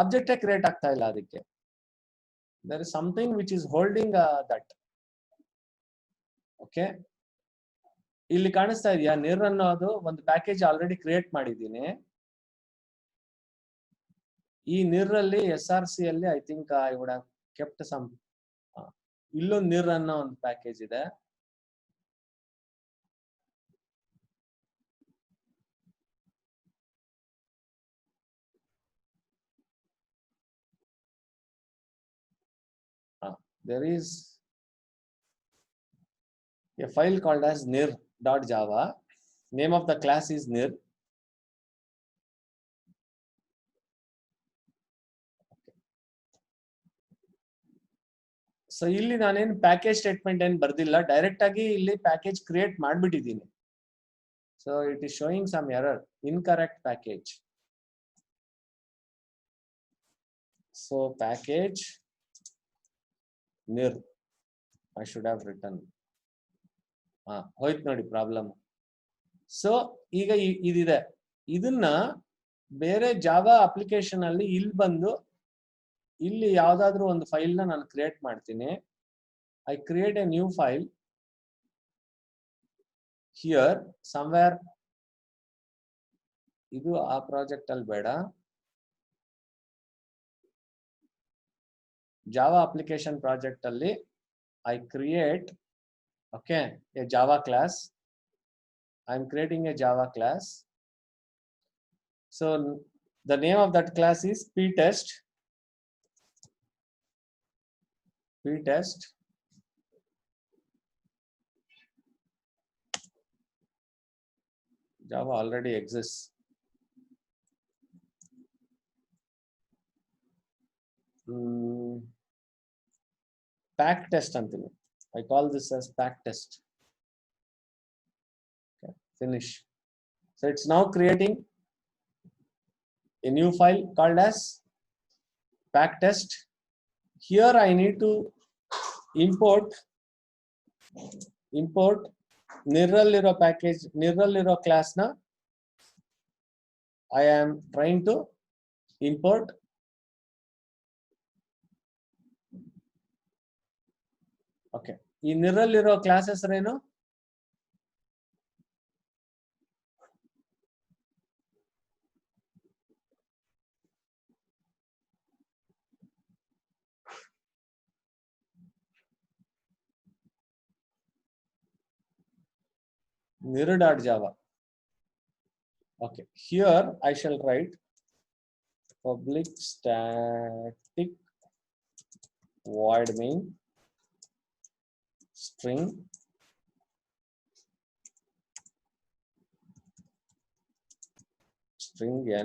Object create ಆಗ್ತಾ ಇಲ್ಲ ಅದಕ್ಕೆ. There is something which is holding that. Okay, ಇಲ್ಲಿ ಕಾಣಿಸ್ತಾ ಇದೆಯಾ? ನಿರ್ ಅನ್ನೋದು ಒಂದು ಪ್ಯಾಕೇಜ್ ಆಲ್ರೆಡಿ ಕ್ರಿಯೇಟ್ ಮಾಡಿದ್ದೀನಿ. ಈ ನಿರ್ ಅಲ್ಲಿ SRC ಅಲ್ಲಿ I think I would have kept some. ಇಲ್ಲೊಂದು ನಿರ್ ಅನ್ನೋ ಒಂದು ಪ್ಯಾಕೇಜ್ ಇದೆ. There is a file called as nir.java. Name of the class is nir. So ಇಲ್ಲಿ ನಾನೇನು ಪ್ಯಾಕೇಜ್ ಸ್ಟೇಟ್ಮೆಂಟ್ ಏನು ಬರ್ದಿಲ್ಲ, ಡೈರೆಕ್ಟ್ ಆಗಿ ಇಲ್ಲಿ ಪ್ಯಾಕೇಜ್ ಕ್ರಿಯೇಟ್ ಮಾಡ್ಬಿಟ್ಟಿದ್ದೀನಿ. So it is showing some error, incorrect package. So package nir I should have written. ಹೋಯ್ತು ನೋಡಿ problem. So ಈಗ ಇದಿದೆ, ಇದನ್ನ ಬೇರೆ ಜಾವಾ ಅಪ್ಲಿಕೇಶನ್ ಅಲ್ಲಿ ಇಲ್ಲಿ ಬಂದು ಇಲ್ಲಿ ಯಾವ್ದಾದ್ರು ಒಂದು ಫೈಲ್ ನ ನಾನು ಕ್ರಿಯೇಟ್ ಮಾಡ್ತೀನಿ. I create A new file here somewhere. ಇದು ಆ ಪ್ರಾಜೆಕ್ಟ್ ಅಲ್ಲಿ ಬೇಡ, Java application project alli I create, okay, a Java class. I am creating a Java class. So the name of that class is ptest. Java already exists. Pack test anthini. I call this as pack test. Okay, finish. So it's now creating a new file called as pack test. Here I need to import nirralliro package, nirralliro class na I am trying to import. Okay, ಈ ನಿರಲ್ಲಿರೋ class ಹೆಸರೇನು? nir.java. Okay, here I shall write public static void main string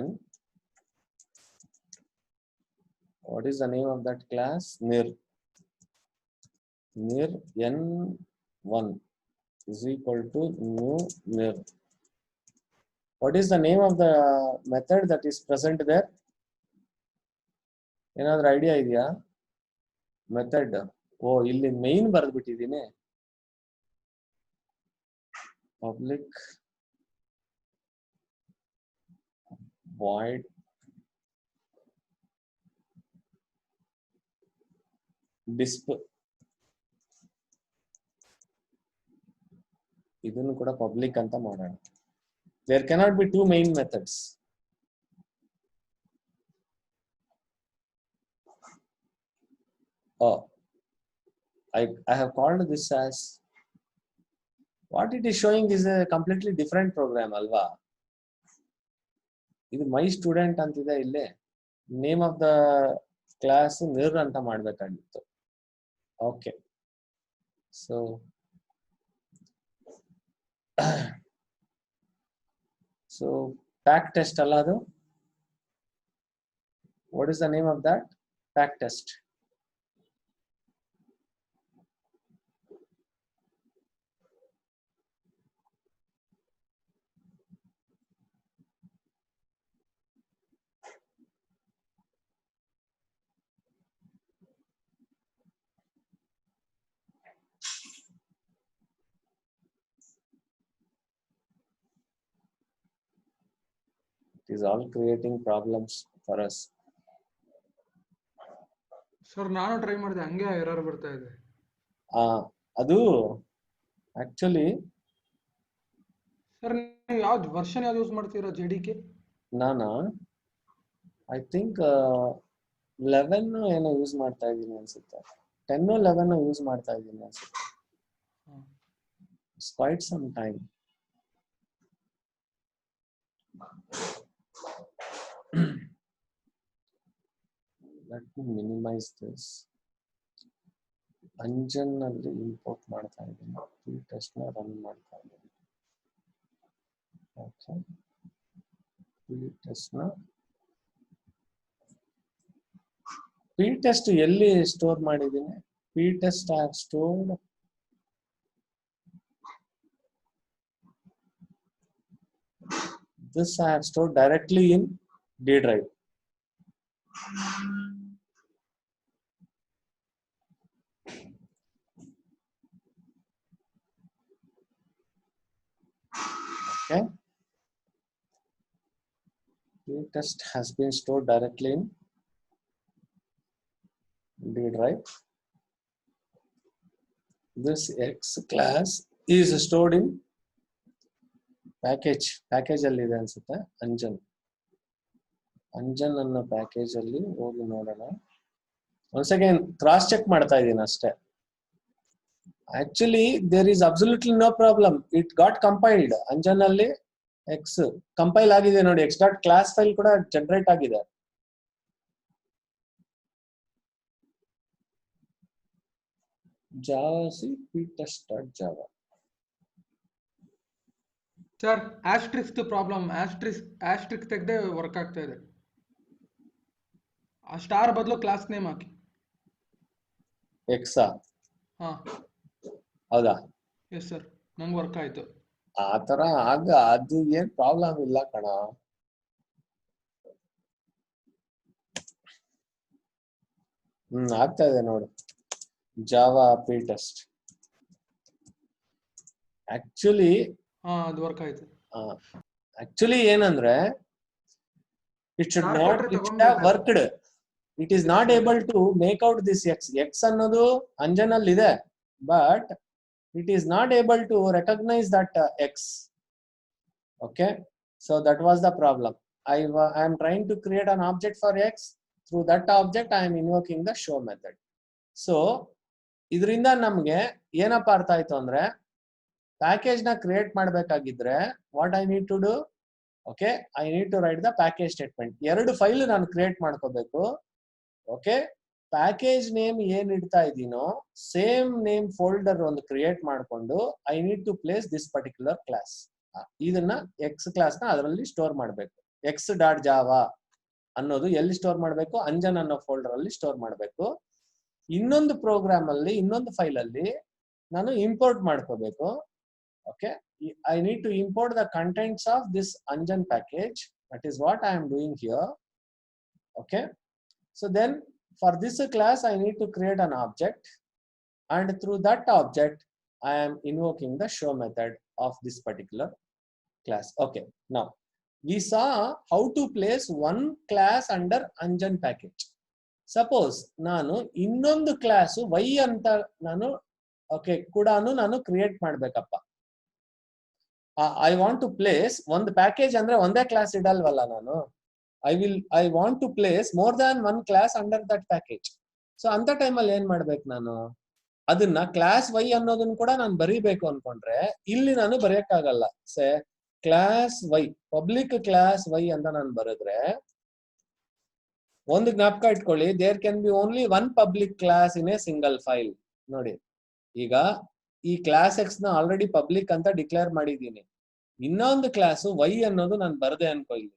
n What is the name of that class? Nir n1 is equal to new nir. What is the name of the method that is present there? ಏನಾದ್ರೂ idea ಇದೆಯಾ? Method ಇಲ್ಲಿ main ಬರೆದ್ಬಿಟ್ಟಿದ್ದೀನಿ. Public void disp ಇದನ್ನು ಕೂಡ public ಅಂತ ಮಾಡೋಣ. There cannot be two main methods. I have called this as, what it is showing is a completely different program alva. ಇದು my student ಅಂತಿದೆ. ಇಲ್ಲೇ ನೇಮ್ ಆಫ್ ದ ಕ್ಲಾಸ್ ನಿರ್ ಅಂತ ಮಾಡ್ಬೇಕಾಗಿತ್ತು. Okay, so pack test ಅಲ್ಲ ಅದು? What is the name of that? Pack test. It is all creating problems for us. Sir ನಾನು try ಮಾಡಿದೆ, ಹಂಗೆ ಎರರ್ ಬರ್ತಾ ಇದೆ. ಅದು ಆಕ್ಚುಲಿ ಸರ್ ನೀವು ಯಾವ್ದು ವರ್ಷನ್ ಯಾವ್ದು ಯೂಸ್ ಮಾಡ್ತೀರಾ JDK? ನಾನು ಐ ಥಿಂಕ್ 11 ಏನೋ ಯೂಸ್ ಮಾಡ್ತಾ ಇದ್ದೀನಿ ಅನ್ಸುತ್ತೆ. 10 11 ಯೂಸ್ ಮಾಡ್ತಾ ಇದ್ದೀನಿ ಅನ್ಸುತ್ತೆ. It's quite some time. Let me minimize this. Anjan ನಲ್ಲಿ ಇಂಪೋರ್ಟ್ ಮಾಡ್ತಾ ಇದ್ದೀನಿ. ಈ ಟೆಸ್ಟ್ ನ ರನ್ ಮಾಡ್ತಾ ಇದ್ದೀನಿ. ಓಕೆ, ಈ ಟೆಸ್ಟ್ ನ ಪಿ ಟೆಸ್ಟ್ ಎಲ್ಲಿ ಸ್ಟೋರ್ ಮಾಡಿದ್ದೀನಿ? P test I have stored this I have stored directly in D drive. Okay, the test has been stored directly in D drive. This X class is stored in package ಅಲ್ಲಿ ಇದೆ ಅನ್ಸುತ್ತೆ. ಅಂಜನ್ ಅನ್ನೋ package ಅಲ್ಲಿ ಹೋಗಿ ನೋಡೋಣ. Once again cross check ಮಾಡ್ತಾ ಇದ್ದೀನಿ ಅಷ್ಟೇ. Actually there is absolutely no problem. It got compiled. Anjan ಅಲ್ಲಿ ಎಕ್ಸ್ ಕಂಪೈಲ್ ಆಗಿದೆ ನೋಡಿ. ಎಕ್ಸ್ ಡಾಟ್ ಕ್ಲಾಸ್ ಫೈಲ್ ಕೂಡ ಜನರೇಟ್ ಆಗಿದೆ. Java C P test dot Java. Sir asterisks problem, asterisks ತೆಗೆದೇ ವರ್ಕ್ ಆಗ್ತಾ ಇದೆ. ಆ ಸ್ಟಾರ್ ಬದಲು ಕ್ಲಾಸ್ ನೇಮ್ ಹಾಕಿ. ಎಕ್ಸಾ? ಹಾ ಹೌದಾ? ಎಸ್ ಸರ್, ನಂಗೆ ವರ್ಕ್ ಆಯ್ತು. ಆತರ ಆಗ ಅದು ಏನ್ ಪ್ರಾಬ್ಲಮ್ ಇಲ್ಲ ಕಣ. ಆಗ್ತಾ ಇದೆ ನೋಡು. ಜಾವಾ ಪಿ ಟೆಸ್ಟ್ ಆಕ್ಚುಲಿ ಅದು ವರ್ಕ್ ಆಯ್ತು. ಆಕ್ಚುಲಿ ಏನಂದ್ರೆ it should not worked. It is not able to make out this x. X ಅನ್ನೋದು ಅಂಜನ್ ಅಲ್ಲಿ ಇದೆ, but it is not able to recognise that x. Okay, so that was the problem. I am trying to create an object for x. Through that object I am invoking the show method. So ಇದರಿಂದ ನಮಗೆ ಏನಪ್ಪ ಅರ್ಥ ಆಯ್ತು ಅಂದ್ರೆ, package ನ create ಮಾಡಬೇಕಾಗಿದ್ರೆ what I need to do? Okay, I need to write the package statement. ಎರಡು file ನಾನು ಕ್ರಿಯೇಟ್ ಮಾಡ್ಕೋಬೇಕು. ಓಕೆ, ಪ್ಯಾಕೇಜ್ ನೇಮ್ ಏನ್ ಇಡ್ತಾ ಇದ್ದೀನೋ ಸೇಮ್ ನೇಮ್ ಫೋಲ್ಡರ್ ಒಂದು ಕ್ರಿಯೇಟ್ ಮಾಡಿಕೊಂಡು I need to place this particular class. ಇದನ್ನ ಎಕ್ಸ್ ಕ್ಲಾಸ್ ನ ಅದರಲ್ಲಿ ಸ್ಟೋರ್ ಮಾಡಬೇಕು. ಎಕ್ಸ್ ಡಾಟ್ ಜಾವಾ ಅನ್ನೋದು ಎಲ್ಲಿ ಸ್ಟೋರ್ ಮಾಡಬೇಕು, ಅಂಜನ್ ಅನ್ನೋ ಫೋಲ್ಡರ್ ಅಲ್ಲಿ ಸ್ಟೋರ್ ಮಾಡಬೇಕು. ಇನ್ನೊಂದು ಪ್ರೋಗ್ರಾಮ್ ಅಲ್ಲಿ, ಇನ್ನೊಂದು ಫೈಲ್ ಅಲ್ಲಿ ನಾನು ಇಂಪೋರ್ಟ್ ಮಾಡ್ಕೋಬೇಕು. Okay, I need to import the contents of this Anjan package. That is what I am doing here. Okay, so then for this class I need to create an object, and through that object I am invoking the show method of this particular class. Okay, now we saw how to place one class under Anjan package. Suppose ನಾನು ಇನ್ನೊಂದು class y ಅಂತ ನಾನು okay ಕೂಡ ನಾನು create ಮಾಡ್ಬೇಕಪ್ಪ. I want to place ಒಂದು package ಅಂದ್ರೆ ಒಂದೇ ಕ್ಲಾಸ್ ಇಡಲ್ವಲ್ಲ ನಾನು. I want to place more than one class under that package. So ಅಂತ ಟೈಮಲ್ಲಿ ಏನ್ ಮಾಡ್ಬೇಕು ನಾನು, ಅದನ್ನ ಕ್ಲಾಸ್ y ಅನ್ನೋದನ್ನ ಕೂಡ ನಾನು ಬರೀಬೇಕು ಅನ್ಕೊಂಡ್ರೆ ಇಲ್ಲಿ ನಾನು ಬರೆಯಕ್ಕಾಗಲ್ಲ. Say class y, public class y ಅಂತ ನಾನು ಬರೆದ್ರೆ, ಒಂದು ಜ್ಞಾಪಕ ಇಟ್ಕೊಳ್ಳಿ, there can be only one public class in a single file. ನೋಡಿ, ಈಗ ಈ ಕ್ಲಾಸ್ ಎಕ್ಸ್ ನ ಆಲ್ರೆಡಿ ಪಬ್ಲಿಕ್ ಅಂತ ಡಿಕ್ಲೇರ್ ಮಾಡಿದ್ದೀನಿ. ಇನ್ನೊಂದು ಕ್ಲಾಸ್ ವೈ ಅನ್ನೋದು ನಾನು ಬರ್ದೆ ಅನ್ಕೋ, ಇಲ್ಲಿ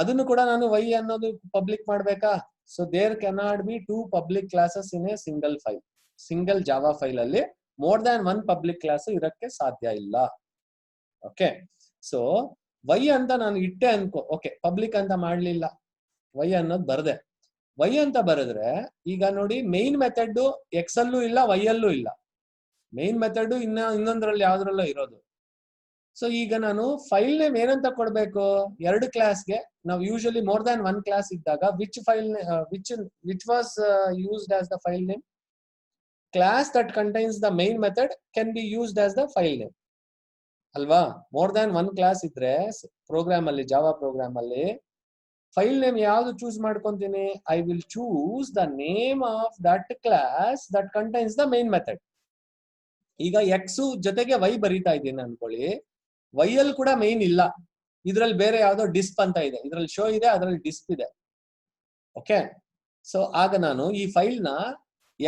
ಅದನ್ನು ಕೂಡ ನಾನು ವೈ ಅನ್ನೋದು ಪಬ್ಲಿಕ್ ಮಾಡ್ಬೇಕಾ? So there cannot be two public classes in a single file. Single Java file ಅಲ್ಲಿ more than one public class ಇರಕ್ಕೆ ಸಾಧ್ಯ ಇಲ್ಲ. ಓಕೆ, ಸೊ ವೈ ಅಂತ ನಾನು ಇಟ್ಟೆ ಅನ್ಕೋ, ಓಕೆ ಪಬ್ಲಿಕ್ ಅಂತ ಮಾಡ್ಲಿಲ್ಲ, ವೈ ಅನ್ನೋದು ಬರ್ದೆ. ವೈ ಅಂತ ಬರೆದ್ರೆ ಈಗ ನೋಡಿ, ಮೈನ್ ಮೆಥಡ್ ಎಕ್ಸ್ ಅಲ್ಲೂ ಇಲ್ಲ, ವೈ ಅಲ್ಲೂ ಇಲ್ಲ. ಮೈನ್ ಮೆಥಡ್ ಇನ್ನೊಂದ್ರಲ್ಲಿ ಯಾವ್ದ್ರಲ್ಲೋ ಇರೋದು. ಸೊ ಈಗ ನಾನು ಫೈಲ್ ನೇಮ್ ಏನಂತ ಕೊಡ್ಬೇಕು? ಎರಡು ಕ್ಲಾಸ್ಗೆ ನಾವು usually more than one class ಇದ್ದಾಗ which file which was used as the file name, class that contains the main method can be used as the file name ಅಲ್ವಾ? ಮೋರ್ ದ್ಯಾನ್ ಒನ್ ಕ್ಲಾಸ್ ಇದ್ರೆ program ಅಲ್ಲಿ, Java program ಅಲ್ಲಿ file name ಯಾವ್ದು choose ಮಾಡ್ಕೊಂತೀನಿ? I will choose the name of that class that contains the main method. ಈಗ x ಜೊತೆಗೆ y ಬರೀತಾ ಇದ್ದೀನಿ ಅನ್ಕೊಳ್ಳಿ, ವೈ ಅಲ್ಲಿ ಕೂಡ ಮೈನ್ ಇಲ್ಲ, ಇದ್ರಲ್ಲಿ ಬೇರೆ ಯಾವ್ದೋ ಡಿಸ್ಪ್ ಅಂತ ಇದೆ, ಇದ್ರಲ್ಲಿ ಶೋ ಇದೆ, ಅದ್ರಲ್ಲಿ ಡಿಸ್ಪ್ ಇದೆ. ಓಕೆ, ಸೊ ಆಗ ನಾನು ಈ ಫೈಲ್ ನ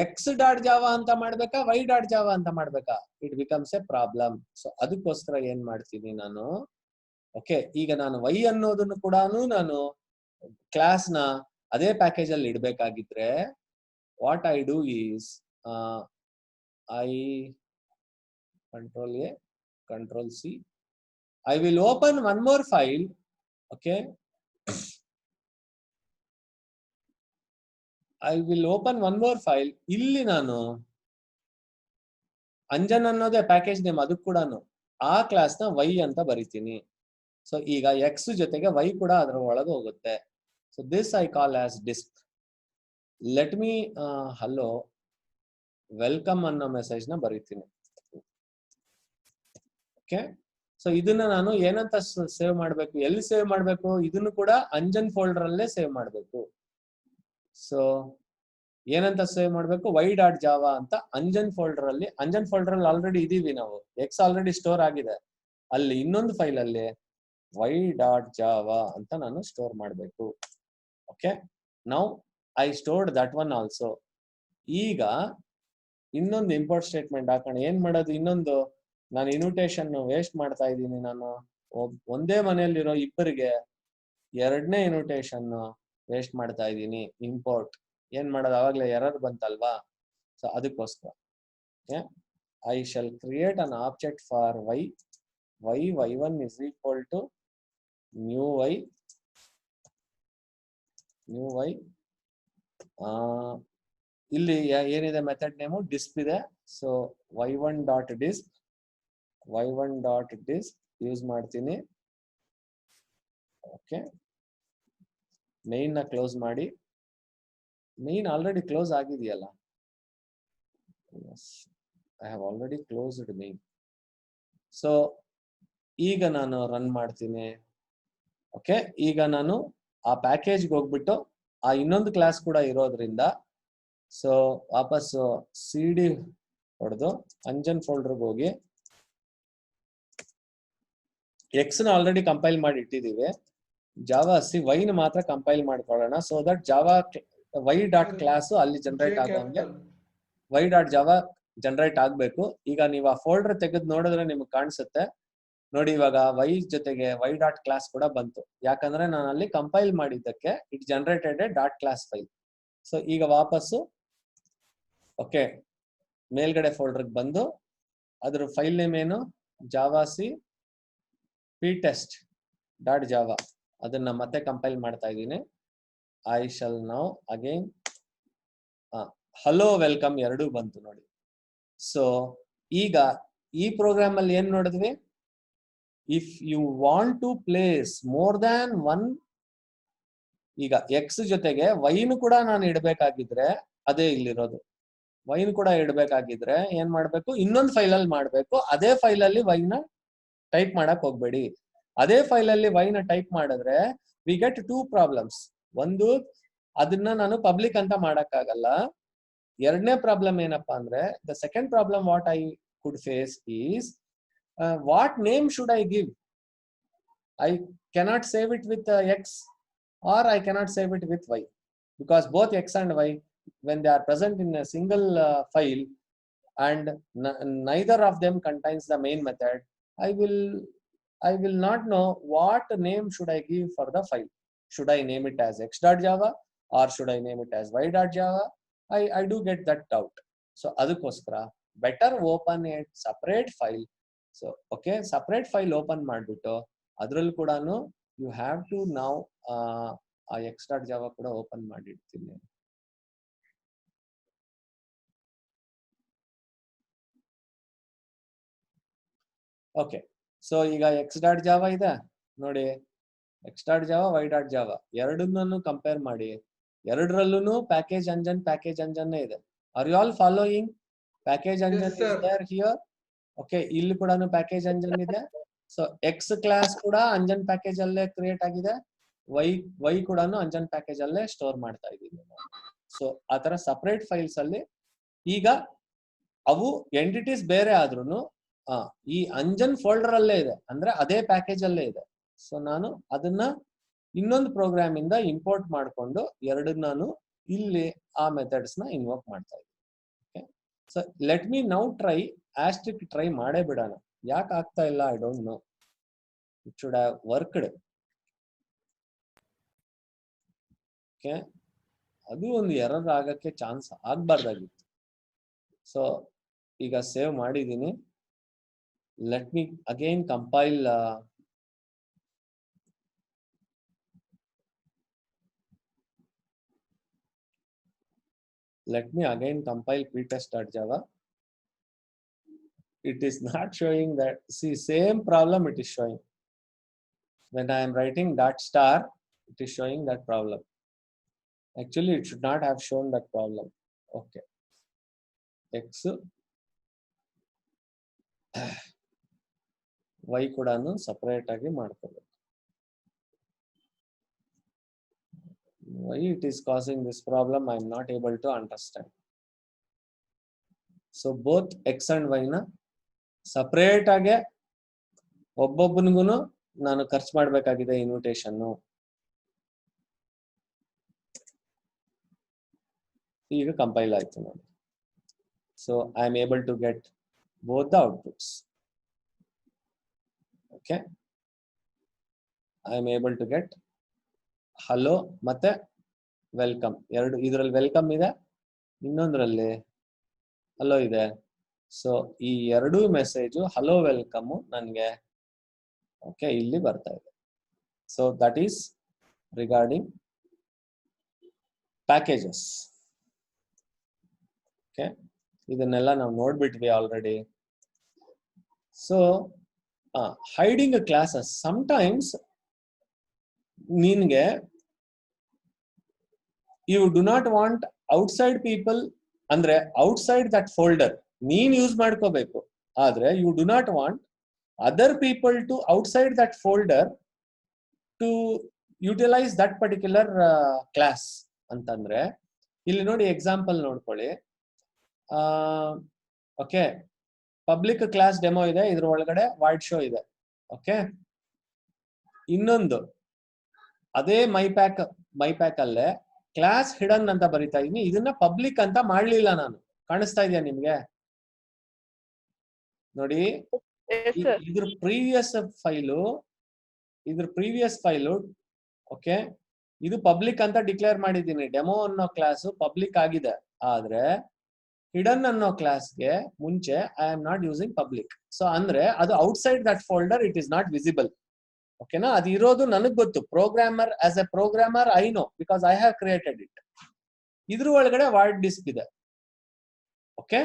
ಎಕ್ಸ್ ಡಾಟ್ ಜಾವಾ ಅಂತ ಮಾಡ್ಬೇಕಾ, ವೈ ಡಾಟ್ ಜಾವಾ ಅಂತ ಮಾಡ್ಬೇಕಾ? It becomes A problem. So ಅದಕ್ಕೋಸ್ಕರ ಏನ್ ಮಾಡ್ತೀನಿ ನಾನು, ಓಕೆ ಈಗ ನಾನು ವೈ ಅನ್ನೋದನ್ನು ಕೂಡ ನಾನು ಕ್ಲಾಸ್ ನ ಅದೇ ಪ್ಯಾಕೇಜ್ ಅಲ್ಲಿ ಇಡ್ಬೇಕಾಗಿದ್ರೆ what I do is I Control A, Control C. I will open one more file. Okay, I will open one more file. ಇಲ್ಲಿ ನಾನು ಅಂಜನ್ ಅನ್ನೋದೇ ಪ್ಯಾಕೇಜ್ ನೇಮ್, ಅದು ಕೂಡ ಆ ಕ್ಲಾಸ್ ನ ವೈ ಅಂತ ಬರಿತೀನಿ. ಸೊ ಈಗ ಎಕ್ಸ್ ಜೊತೆಗೆ ವೈ ಕೂಡ ಅದರ ಒಳಗೆ ಹೋಗುತ್ತೆ. So this I call as disp. Let me hello welcome ಅನ್ನೋ ಮೆಸೇಜ್ ನ ಬರೀತೀನಿ. ಓಕೆ, ಸೊ ಇದನ್ನ ನಾನು ಏನಂತ ಸೇವ್ ಮಾಡ್ಬೇಕು, ಎಲ್ಲಿ ಸೇವ್ ಮಾಡ್ಬೇಕು? ಇದನ್ನು ಕೂಡ ಅಂಜನ್ ಫೋಲ್ಡರ್ ಅಲ್ಲೇ ಸೇವ್ ಮಾಡ್ಬೇಕು. ಸೊ ಏನಂತ ಸೇವ್ ಮಾಡ್ಬೇಕು? ವೈ ಡಾಟ್ ಜಾವಾ ಅಂತ ಅಂಜನ್ ಫೋಲ್ಡರ್ ಅಲ್ಲಿ. ಅಂಜನ್ ಫೋಲ್ಡರ್ ಅಲ್ಲಿ ಆಲ್ರೆಡಿ ಇದೀವಿ ನಾವು, ಎಕ್ಸ್ ಆಲ್ರೆಡಿ ಸ್ಟೋರ್ ಆಗಿದೆ. ಅಲ್ಲಿ ಇನ್ನೊಂದು ಫೈಲ್ ಅಲ್ಲಿ ವೈ ಡಾಟ್ ಜಾವಾ ಅಂತ ನಾನು ಸ್ಟೋರ್ ಮಾಡ್ಬೇಕು. Okay, now I stored that one also. ಈಗ ಇನ್ನೊಂದು ಇಂಪೋರ್ಟ್ ಸ್ಟೇಟ್ಮೆಂಟ್ ಹಾಕೋಣ. ಏನ್ ಮಾಡೋದು? ಇನ್ನೊಂದು ನಾನು ಇನ್ವಿಟೇಷನ್ ವೇಸ್ಟ್ ಮಾಡ್ತಾ ಇದ್ದೀನಿ. ನಾನು ಒಂದೇ ಮನೆಯಲ್ಲಿರೋ ಇಬ್ಬರಿಗೆ ಎರಡನೇ ಇನ್ವಿಟೇಷನ್ ವೇಸ್ಟ್ ಮಾಡ್ತಾ ಇದ್ದೀನಿ. ಇಂಪೋರ್ಟ್ ಏನ್ ಮಾಡೋದು? ಅವಾಗ್ಲೇ ಎರರ್ ಬಂತಲ್ವಾ? ಸೊ ಅದಕ್ಕೋಸ್ಕರ I shall create an object for y. y1 is equal to new y. ಇಲ್ಲಿ ಏನಿದೆ ಮೆಥಡ್ ನೇಮು? ಡಿಸ್ಪ್ ಇದೆ. So y1 dot disp use ಮಾಡ್ತೀನಿ. ಓಕೆ, ಮೇನ್ ನ ಕ್ಲೋಸ್ ಮಾಡಿ. ಮೇನ್ ಆಲ್ರೆಡಿ ಕ್ಲೋಸ್ ಆಗಿದೆಯಲ್ಲ? I have already closed main. So ಈಗ ನಾನು run ಮಾಡ್ತೀನಿ. ಓಕೆ, ಈಗ ನಾನು ಆ ಪ್ಯಾಕೇಜ್ಗೆ ಹೋಗ್ಬಿಟ್ಟು ಆ ಇನ್ನೊಂದು ಕ್ಲಾಸ್ ಕೂಡ ಇರೋದ್ರಿಂದ ಸೊ ವಾಪಸ್ CD ಹೊಡೆದು ಅಂಜನ್ ಫೋಲ್ಡರ್ಗೆ ಹೋಗಿ ಎಕ್ಸ್ ನ ಆಲ್ರೆಡಿ ಕಂಪೈಲ್ ಮಾಡಿ ಇಟ್ಟಿದ್ದೀವಿ. ಜಾವಾ ವೈ ನ ಮಾತ್ರ ಕಂಪೈಲ್ ಮಾಡ್ಕೊಳ್ಳೋಣ. So that Java y dot class ಅಲ್ಲಿ ಜನರೇಟ್ ಆಗೋಂಗೆ ವೈ ಡಾಟ್ ಜಾವಾ ಜನರೇಟ್ ಆಗ್ಬೇಕು. ಈಗ ನೀವು ಆ ಫೋಲ್ಡರ್ ತೆಗೆದು ನೋಡಿದ್ರೆ ನಿಮ್ಗೆ ಕಾಣಿಸುತ್ತೆ ನೋಡಿ ಇವಾಗ y ಜೊತೆಗೆ y ಡಾಟ್ ಕ್ಲಾಸ್ ಕೂಡ ಬಂತು, ಯಾಕಂದ್ರೆ ನಾನು ಅಲ್ಲಿ ಕಂಪೈಲ್ ಮಾಡಿದ್ದಕ್ಕೆ it generated A dot class file. So ಈಗ ವಾಪಸ್ಸು ಓಕೆ ಮೇಲ್ಗಡೆ ಫೋಲ್ಡರ್ಗೆ ಬಂದು ಅದ್ರ ಫೈಲ್ ನೇಮ್ ಏನು ಜಾವಾc ptest.java, ಅದನ್ನ ಮತ್ತೆ ಕಂಪೈಲ್ ಮಾಡ್ತಾ ಇದ್ದೀನಿ. I shall now again hello welcome ಎರಡೂ ಬಂತು ನೋಡಿ. ಸೊ ಈಗ ಈ ಪ್ರೋಗ್ರಾಮ್ ಅಲ್ಲಿ ಏನ್ ನೋಡಿದ್ವಿ, if you want to place more than one, ಈಗ ಎಕ್ಸ್ ಜೊತೆಗೆ ವೈನು ಕೂಡ ನಾನು ಇಡಬೇಕಾಗಿದ್ರೆ ಅದೇ ಇಲ್ಲಿರೋದು, ವೈನ್ ಕೂಡ ಇಡಬೇಕಾಗಿದ್ರೆ ಏನ್ ಮಾಡ್ಬೇಕು, ಇನ್ನೊಂದು ಫೈಲಲ್ಲಿ ಮಾಡ್ಬೇಕು. ಅದೇ ಫೈಲಲ್ಲಿ ವೈನ ಟೈಪ್ ಮಾಡಕ್ ಹೋಗ್ಬೇಡಿ. ಅದೇ ಫೈಲಲ್ಲಿ ವೈನ ಟೈಪ್ ಮಾಡಿದ್ರೆ ವಿ ಗೆಟ್ ಟೂ ಪ್ರಾಬ್ಲಮ್ಸ್. ಒಂದು, ಅದನ್ನ ನಾನು ಪಬ್ಲಿಕ್ ಅಂತ ಮಾಡಕ್ಕಾಗಲ್ಲ. ಎರಡನೇ ಪ್ರಾಬ್ಲಮ್ ಏನಪ್ಪಾ ಅಂದ್ರೆ, the second problem what I could face is what name should I give. I cannot save it with x or I cannot save it with y, because both x and y, when they are present in a single file and neither of them contains the main method, I will not know what name should I give for the file. Should I name it as x.java or should I name it as y.java? I do get that doubt. So adukoskara better open a separate file. So okay, separate file open ಮಾಡ್ಬಿಟ್ಟು ಅದ್ರಲ್ಲಿ ಕೂಡಾನು you have to now ಆ x.java ಕೂಡ open ಮಾಡಿಡ್ತೀನಿ. Okay, so ಈಗ x.java ಇದೆ ನೋಡಿ, x.java y.java ಎರಡನ್ನೂ compare ಮಾಡಿ, ಎರಡರಲ್ಲೂ ಪ್ಯಾಕೇಜ್ ಅಂಜನ್ ಇದೆ. Are you all following? Package Anjan is there here. Okay, ಇಲ್ಲಿ ಕೂಡ ಪ್ಯಾಕೇಜ್ ಅಂಜನ್ ಇದೆ. ಸೊ ಎಕ್ಸ್ ಕ್ಲಾಸ್ ಕೂಡ ಅಂಜನ್ ಪ್ಯಾಕೇಜ್ ಅಲ್ಲೇ ಕ್ರಿಯೇಟ್ ಆಗಿದೆ, ವೈ ಕೂಡ ಅಂಜನ್ ಪ್ಯಾಕೇಜ್ ಅಲ್ಲೇ ಸ್ಟೋರ್ ಮಾಡ್ತಾ ಇದ್ದೀವಿ. ಸೊ ಆತರ ಸಪರೇಟ್ ಫೈಲ್ಸ್ ಅಲ್ಲಿ ಈಗ ಅವು ಎಂಟಿಟೀಸ್ ಬೇರೆ ಆದ್ರೂ ಈ ಅಂಜನ್ ಫೋಲ್ಡರ್ ಅಲ್ಲೇ ಇದೆ, ಅಂದ್ರೆ ಅದೇ ಪ್ಯಾಕೇಜ್ ಅಲ್ಲೇ ಇದೆ. ಸೊ ನಾನು ಅದನ್ನ ಇನ್ನೊಂದು ಪ್ರೋಗ್ರಾಮ್ ಇಂದ ಇಂಪೋರ್ಟ್ ಮಾಡಿಕೊಂಡು ಎರಡನ್ನೂ ಇಲ್ಲಿ ಆ ಮೆಥಡ್ಸ್ ನ ಇನ್ವೋಕ್ ಮಾಡ್ತಾ ಇದ್ದೀನಿ. Okay, so let me now try asterisk try ಮಾಡೇ ಬಿಡೋಣ. ಯಾಕೆ ಆಗ್ತಾ ಇಲ್ಲ I don't know, it should have worked. Okay, ಅದು ಒಂದು ಎರರ್ ಆಗಕ್ಕೆ ಚಾನ್ಸ್ ಆಗ್ಬಾರ್ದಾಗಿತ್ತು. ಸೊ ಈಗ ಸೇವ್ ಮಾಡಿದ್ದೀನಿ. Let me again compile ptest.java. It is not showing that. See, same problem it is showing. When I am writing .star, it is showing that problem. Actually, it should not have shown that problem. Okay. X, Y ಕೂಡಾನು separate ಆಗಿ ಮಾಡ್ಕೋಬೇಕು. Why it is causing this problem, I am not able to understand. So both x and y na separate ಆಗಿ ಒಬ್ಬೊಬ್ಬನಿಗೂ ನಾನು ಖರ್ಚು ಮಾಡಬೇಕಾಗಿದೆ invitation. ಈಗ compile ಆಯ್ತು ನೋಡಿ. So I am able to get both the outputs. Okay, I am able to get hello ಮತ್ತೆ welcome ಎರಡು. ಇದರಲ್ಲಿ ವೆಲ್ಕಮ್ ಇದೆ, ಇನ್ನೊಂದರಲ್ಲಿ ಹಲೋ ಇದೆ. ಸೊ ಈ ಎರಡೂ ಮೆಸೇಜು ಹಲೋ ವೆಲ್ಕಮ್ ನನಗೆ ಓಕೆ ಇಲ್ಲಿ ಬರ್ತಾ ಇದೆ. So that is regarding packages. Okay, ಇದನ್ನೆಲ್ಲ ನಾವು ನೋಡ್ಬಿಟ್ವಿ already. So hiding classes, sometimes ನಿನ್ಗೆ you do not want outside people, ಅಂದ್ರೆ ಔಟ್ಸೈಡ್ ದಟ್ ಫೋಲ್ಡರ್ ನೀನ್ ಯೂಸ್ ಮಾಡ್ಕೋಬೇಕು, ಆದ್ರೆ you do not want other people to outside that folder to utilise that particular class ಅಂತಂದ್ರೆ, ಇಲ್ಲಿ ನೋಡಿ ಎಕ್ಸಾಂಪಲ್ ನೋಡ್ಕೊಳ್ಳಿ. Okay, public class demo ಇದೆ, ಇದ್ರ ಒಳಗಡೆ ವಾಯ್ಡ್ ಶೋ ಇದೆ. ಓಕೆ, ಇನ್ನೊಂದು ಅದೇ ಮೈ ಪ್ಯಾಕ್ ಅಲ್ಲೇ ಕ್ಲಾಸ್ ಹಿಡನ್ ಅಂತ ಬರಿತಾ ಇದೀನಿ. ಇದನ್ನ ಪಬ್ಲಿಕ್ ಅಂತ ಮಾಡ್ಲಿಲ್ಲ ನಾನು. ಕಾಣಿಸ್ತಾ ಇದೆಯಾ ನಿಮ್ಗೆ? ನೋಡಿ, Yes, sir. ಇದ್ರ ಪ್ರೀವಿಯಸ್ ಫೈಲು ಓಕೆ, ಇದು ಪಬ್ಲಿಕ್ ಅಂತ ಡಿಕ್ಲೇರ್ ಮಾಡಿದ್ದೀನಿ. ಡೆಮೋ ಅನ್ನೋ ಕ್ಲಾಸ್ ಪಬ್ಲಿಕ್ ಆಗಿದೆ, ಆದ್ರೆ ಹಿಡನ್ ಅನ್ನೋ ಕ್ಲಾಸ್ಗೆ ಮುಂಚೆ I am not using public. So ಅಂದ್ರೆ ಅದು outside that folder, it is not visible. ಓಕೆನಾ? ಅದು ಇರೋದು ನನಗ್ ಗೊತ್ತು. Programmer as A programmer I know, because I have created it. ಇದ್ರ ಒಳಗಡೆ ವಾರ್ಡ್ ಡಿಸ್ಕ್ ಇದೆ. ಓಕೆ,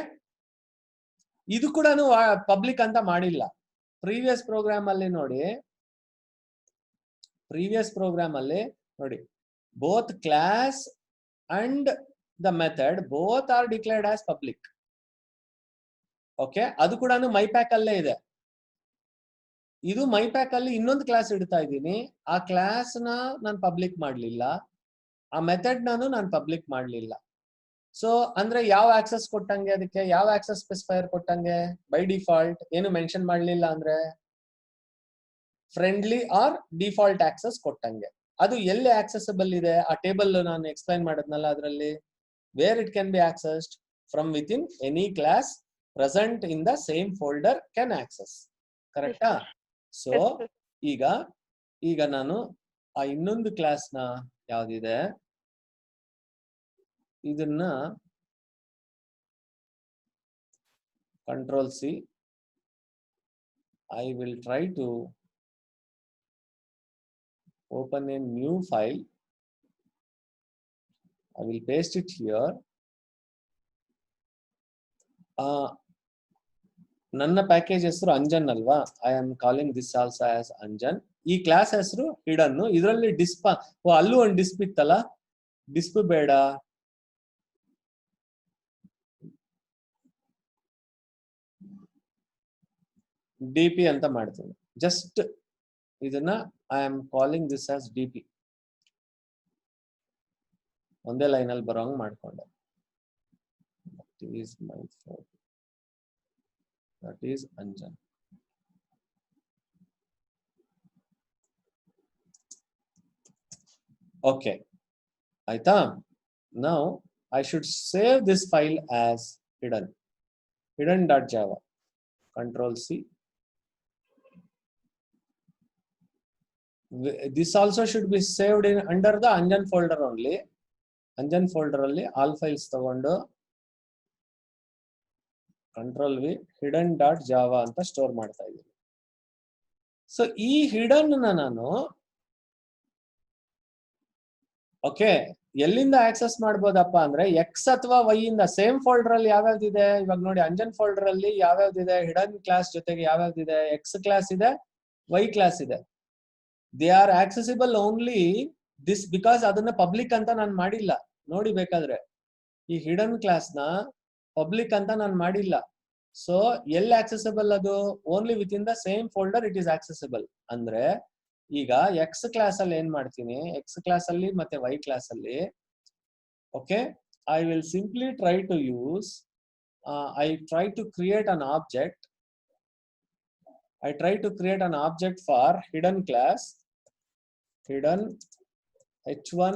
ಇದು ಕೂಡ ಪಬ್ಲಿಕ್ ಅಂತ ಮಾಡಿಲ್ಲ. ಪ್ರೀವಿಯಸ್ ಪ್ರೋಗ್ರಾಮ್ ಅಲ್ಲಿ ನೋಡಿ, both class and the method both are declared as public. Okay, ಅದು ಕೂಡ ಮೈಪ್ಯಾಕ್ ಅಲ್ಲೇ ಇದೆ. ಇದು ಮೈಪ್ಯಾಕ್ ಅಲ್ಲಿ ಇನ್ನೊಂದು ಕ್ಲಾಸ್ ಇಡ್ತಾ ಇದ್ದೀನಿ. ಆ ಕ್ಲಾಸ್ ನಾನು ಪಬ್ಲಿಕ್ ಮಾಡ್ಲಿಲ್ಲ, ಆ ಮೆಥಡ್ ನಾನು ಪಬ್ಲಿಕ್ ಮಾಡ್ಲಿಲ್ಲ. ಸೊ ಅಂದ್ರೆ ಯಾವ ಆಕ್ಸೆಸ್ ಕೊಟ್ಟಂಗೆ, ಅದಕ್ಕೆ ಯಾವ ಆಕ್ಸೆಸ್ ಸ್ಪೆಸಿಫೈಯರ್ ಕೊಟ್ಟಂಗೆ? ಬೈ ಡಿಫಾಲ್ಟ್ ಏನು ಮೆನ್ಷನ್ ಮಾಡ್ಲಿಲ್ಲ ಅಂದ್ರೆ ಫ್ರೆಂಡ್ಲಿ ಆರ್ ಡಿಫಾಲ್ಟ್ ಆಕ್ಸೆಸ್ ಕೊಟ್ಟಂಗೆ. ಅದು ಎಲ್ಲಿ ಆಕ್ಸೆಸಬಲ್ ಇದೆ? ಆ ಟೇಬಲ್ ನಾನು ಎಕ್ಸ್ಪ್ಲೈನ್ ಮಾಡಿದ್ನಲ್ಲ, ಅದರಲ್ಲಿ where it can be assessed from with in any class present in the same folder can access. ಕರೆಕ್ಟಾ? ಸೊ ಈಗ ನಾನು ಆ ಇನ್ನೊಂದು ಕ್ಲಾಸ್ ನ ಯಾವ್ದಿದೆ ಇದನ್ನ Control C. I will try to open a new file. I will paste it here. ನನ್ನ package ಹೆಸರು ಅಂಜನ್ ಅಲ್ವಾ? I am calling this also as Anjan. ಈ ಕ್ಲಾಸ್ ಹೆಸರು ಹಿಡನ್. ಇದರಲ್ಲಿ ಅಲ್ಲೂ ಒಂದು ಡಿಸ್ಪ್ ಇತ್ತಲ್ಲ, ಡಿಸ್ಪ್ ಬೇಡ, ಡಿಪಿ ಅಂತ ಮಾಡ್ತೀನಿ. ಜಸ್ಟ್ ಇದನ್ನ I am calling this as DP. ಒಂದೇ ಲೈನ್ ಅಲ್ಲಿ ಬರೋಂಗ್ ಮಾಡ್ಕೊಂಡೆ. That is Anjan. Okay. Aita. Now I should save this file as hidden.java. Control C. This also should be saved in under the Anjan folder only. Anjan folder alli all files tagondu Control V hidden.java ಅಂತ store ಮಾಡ್ತಾ ಇದ್ದೀನಿ. So ಈ hidden ನಾನು okay ಎಲ್ಲಿಂದ access ಮಾಡ್ಬೋದಪ್ಪ ಅಂದ್ರೆ X ಅಥವಾ Y ಇಂದ. Same folder ಅಲ್ಲಿ ಯಾವ್ಯಾವ್ದಿದೆ ಇವಾಗ ನೋಡಿ, ಅಂಜನ್ ಫೋಲ್ಡರ್ ಅಲ್ಲಿ ಯಾವ್ಯಾವ್ದಿದೆ, ಹಿಡನ್ ಕ್ಲಾಸ್ ಜೊತೆಗೆ ಯಾವ್ಯಾವ್ದಿದೆ, ಎಕ್ಸ್ ಕ್ಲಾಸ್ ಇದೆ, ವೈ ಕ್ಲಾಸ್ ಇದೆ. They are accessible only this, because ಅದನ್ನ ಪಬ್ಲಿಕ್ ಅಂತ ನಾನು ಮಾಡಿಲ್ಲ. ನೋಡಿ ಬೇಕಾದ್ರೆ ಈ ಹಿಡನ್ ಕ್ಲಾಸ್ ನ ಪಬ್ಲಿಕ್ ಅಂತ ನಾನು ಮಾಡಿಲ್ಲ. ಸೊ ಎಲ್ಲಿ ಆಕ್ಸೆಸಿಬಲ್ ಅದು? Only with in the same folder it is accessible. ಅಂದ್ರೆ ಈಗ ಎಕ್ಸ್ ಕ್ಲಾಸ್ ಅಲ್ಲಿ ಏನ್ ಮಾಡ್ತೀನಿ, ಎಕ್ಸ್ ಕ್ಲಾಸ್ ಅಲ್ಲಿ ಮತ್ತೆ ವೈ ಕ್ಲಾಸ್ ಅಲ್ಲಿ okay, I will simply try to use I try to create an object for hidden class. Hidden h1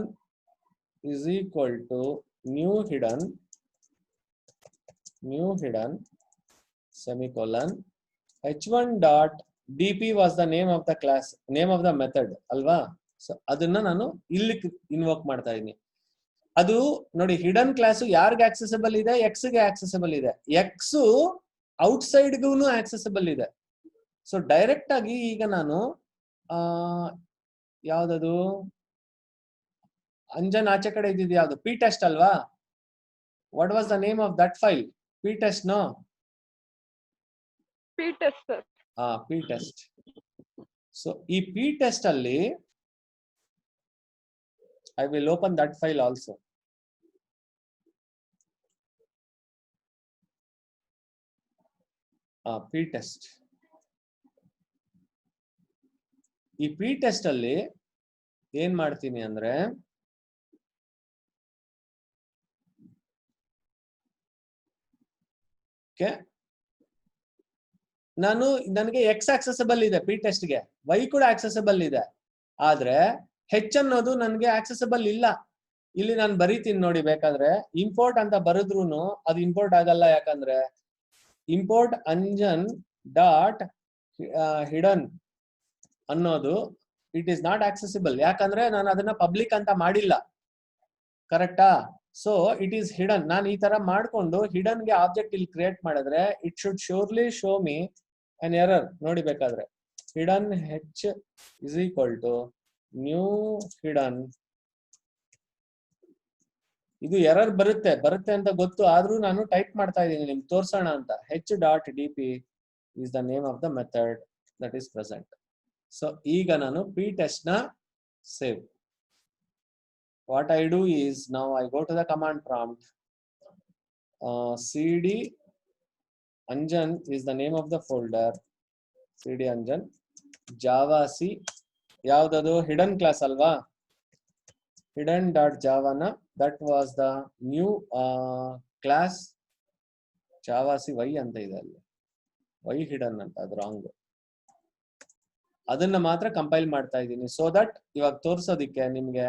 is equal to new hidden semicolon h1 dot dp was the name of the class, name of the method alva. So adunna nanu illi invoke ಮಾಡ್ತಾ ಇದೀನಿ. ಅದು ನೋಡಿ hidden class ಯಾರಿಗೆ accessible ಇದೆ? X ಗೆ accessible ಇದೆ. X outside ಗೂನು accessible ಇದೆ. ಸೊ ಡೈರೆಕ್ಟ್ ಆಗಿ ಈಗ ನಾನು ಯಾವ್ದದು ಅಂಜನ್ ಆಚೆ ಕಡೆ ಇದ್ದಿದ್ದು ಯಾವ್ದು? ಪಿ ಟೆಸ್ಟ್ ಅಲ್ವಾ? What was the name of that file? P test no? P test sir. P test. So ಈ ಪಿ ಟೆಸ್ಟ್ ಅಲ್ಲಿ I will open that file also. P test. ಈ P test ಅಲ್ಲಿ ಏನ್ ಮಾಡ್ತೀನಿ ಅಂದ್ರೆ ನನಗೆ ಎಕ್ಸ್ ಆಕ್ಸೆಸಿಬಲ್ ಇದೆ P test ಗೆ, ವೈ ಕೂಡ ಆಕ್ಸೆಸಿಬಲ್ ಇದೆ, ಆದ್ರೆ ಹೆಚ್ ಅನ್ನೋದು ನನ್ಗೆ ಆಕ್ಸೆಸಿಬಲ್ ಇಲ್ಲ. ಇಲ್ಲಿ ನಾನು ಬರೀತೀನಿ ನೋಡಿ, ಬೇಕಾದ್ರೆ ಇಂಪೋರ್ಟ್ ಅಂತ ಬರೆದ್ರುನು ಅದು ಇಂಪೋರ್ಟ್ ಆಗಲ್ಲ. ಯಾಕಂದ್ರೆ ಇಂಪೋರ್ಟ್ ಅಂಜನ್ ಡಾಟ್ ಹಿಡನ್ ಅನ್ನೋದು ಇಟ್ ಈಸ್ ನಾಟ್ ಆಕ್ಸೆಸಿಬಲ್. ಯಾಕಂದ್ರೆ ನಾನು ಅದನ್ನ ಪಬ್ಲಿಕ್ ಅಂತ ಮಾಡಿಲ್ಲ, ಕರೆಕ್ಟಾ? So it is hidden. ನಾನು ಈ ತರ ಮಾಡ್ಕೊಂಡು ಹಿಡನ್ ಗೆ ಆಬ್ಜೆಕ್ಟ್ ಇಲ್ಲಿ ಕ್ರಿಯೇಟ್ ಮಾಡಿದ್ರೆ it should surely show me an error. ನೋಡಿ ಬೇಕಾದ್ರೆ hidden H is equal to new hidden. ಇದು ಎರರ್ ಬರುತ್ತೆ ಅಂತ ಗೊತ್ತು, ಆದ್ರೂ ನಾನು ಟೈಪ್ ಮಾಡ್ತಾ ಇದ್ದೀನಿ ನಿಮ್ಗೆ ತೋರ್ಸೋಣ ಅಂತ. H dot D P is the name of the method that is present. So ಈಗ ನಾನು p test ನ save. What I do is now I go to the command prompt. cd anjan is the name of the folder. cd anjan java c ಯಾವ್ದದು hidden class ಅಲ್ವಾ? hidden.java ನ that was the new class java c y ಅಂತ ಇದೆ ಅಲ್ಲಿ. Y hidden ಅಂತ, ಅದು wrong. ಅದನ್ನ ಮಾತ್ರ ಕಂಪೈಲ್ ಮಾಡ್ತಾ ಇದ್ದೀನಿ ಸೋ ದಟ್ ಇವಾಗ ತೋರ್ಸೋದಿಕ್ಕೆ ನಿಮ್ಗೆ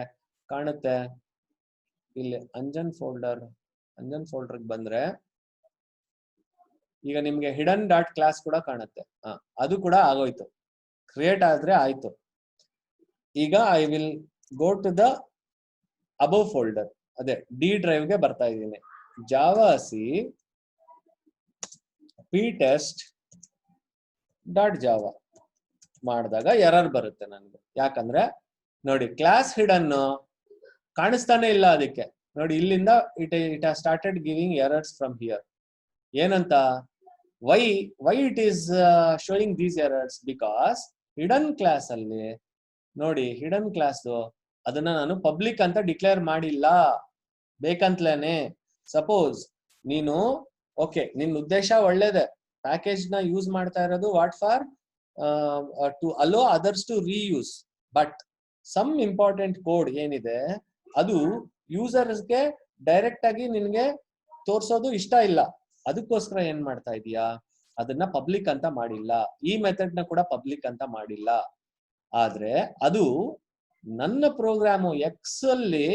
ಕಾಣುತ್ತೆ. ಇಲ್ಲಿ ಅಂಜನ್ ಫೋಲ್ಡರ್ಗೆ ಬಂದ್ರೆ ಈಗ ನಿಮ್ಗೆ ಹಿಡನ್ ಡಾಟ್ ಕ್ಲಾಸ್ ಕೂಡ ಕಾಣುತ್ತೆ. ಅದು ಕೂಡ ಆಗೋಯ್ತು, ಕ್ರಿಯೇಟ್ ಆದ್ರೆ ಆಯ್ತು. ಈಗ I will go to the above folder, ಅದೇ ಡಿ ಡ್ರೈವ್ ಗೆ ಬರ್ತಾ ಇದ್ದೀನಿ. Java C P test dot Java ಮಾಡಿದಾಗ ಎರರ್ ಬರುತ್ತೆ ನನಗೆ. ಯಾಕಂದ್ರೆ ನೋಡಿ ಕ್ಲಾಸ್ ಹಿಡನ್ ಕಾಣಿಸ್ತಾನೆ ಇಲ್ಲ ಅದಕ್ಕೆ. ನೋಡಿ ಇಲ್ಲಿಂದ it has started giving errors from here. ಏನಂತ? Why it is showing these errors? Because hidden class ಅಲ್ಲಿ ನೋಡಿ, ಹಿಡನ್ ಕ್ಲಾಸ್ ಅದನ್ನ ನಾನು ಪಬ್ಲಿಕ್ ಅಂತ ಡಿಕ್ಲೇರ್ ಮಾಡಿಲ್ಲ ಬೇಕಂತಲೇನೆ. ಸಪೋಸ್ ನೀನು ಓಕೆ, ನಿನ್ ಉದ್ದೇಶ ಒಳ್ಳೇದೆ, ಪ್ಯಾಕೇಜ್ ನ ಯೂಸ್ ಮಾಡ್ತಾ ಇರೋದು what for to allow others to reuse. But some important code ಏನಿದೆ ಅದು ಯೂಸರ್ಸ್ಗೆ ಡೈರೆಕ್ಟ್ ಆಗಿ ನಿನ್ಗೆ ತೋರ್ಸೋದು ಇಷ್ಟ ಇಲ್ಲ. ಅದಕ್ಕೋಸ್ಕರ ಏನ್ ಮಾಡ್ತಾ ಇದೀಯಾ, ಅದನ್ನ ಪಬ್ಲಿಕ್ ಅಂತ ಮಾಡಿಲ್ಲ. ಈ ಮೆಥಡ್ ನ ಕೂಡ ಪಬ್ಲಿಕ್ ಅಂತ ಮಾಡಿಲ್ಲ. ಆದ್ರೆ ಅದು ನನ್ನ ಪ್ರೋಗ್ರಾಮು ಎಕ್ಸ್ ಅಲ್ಲಿ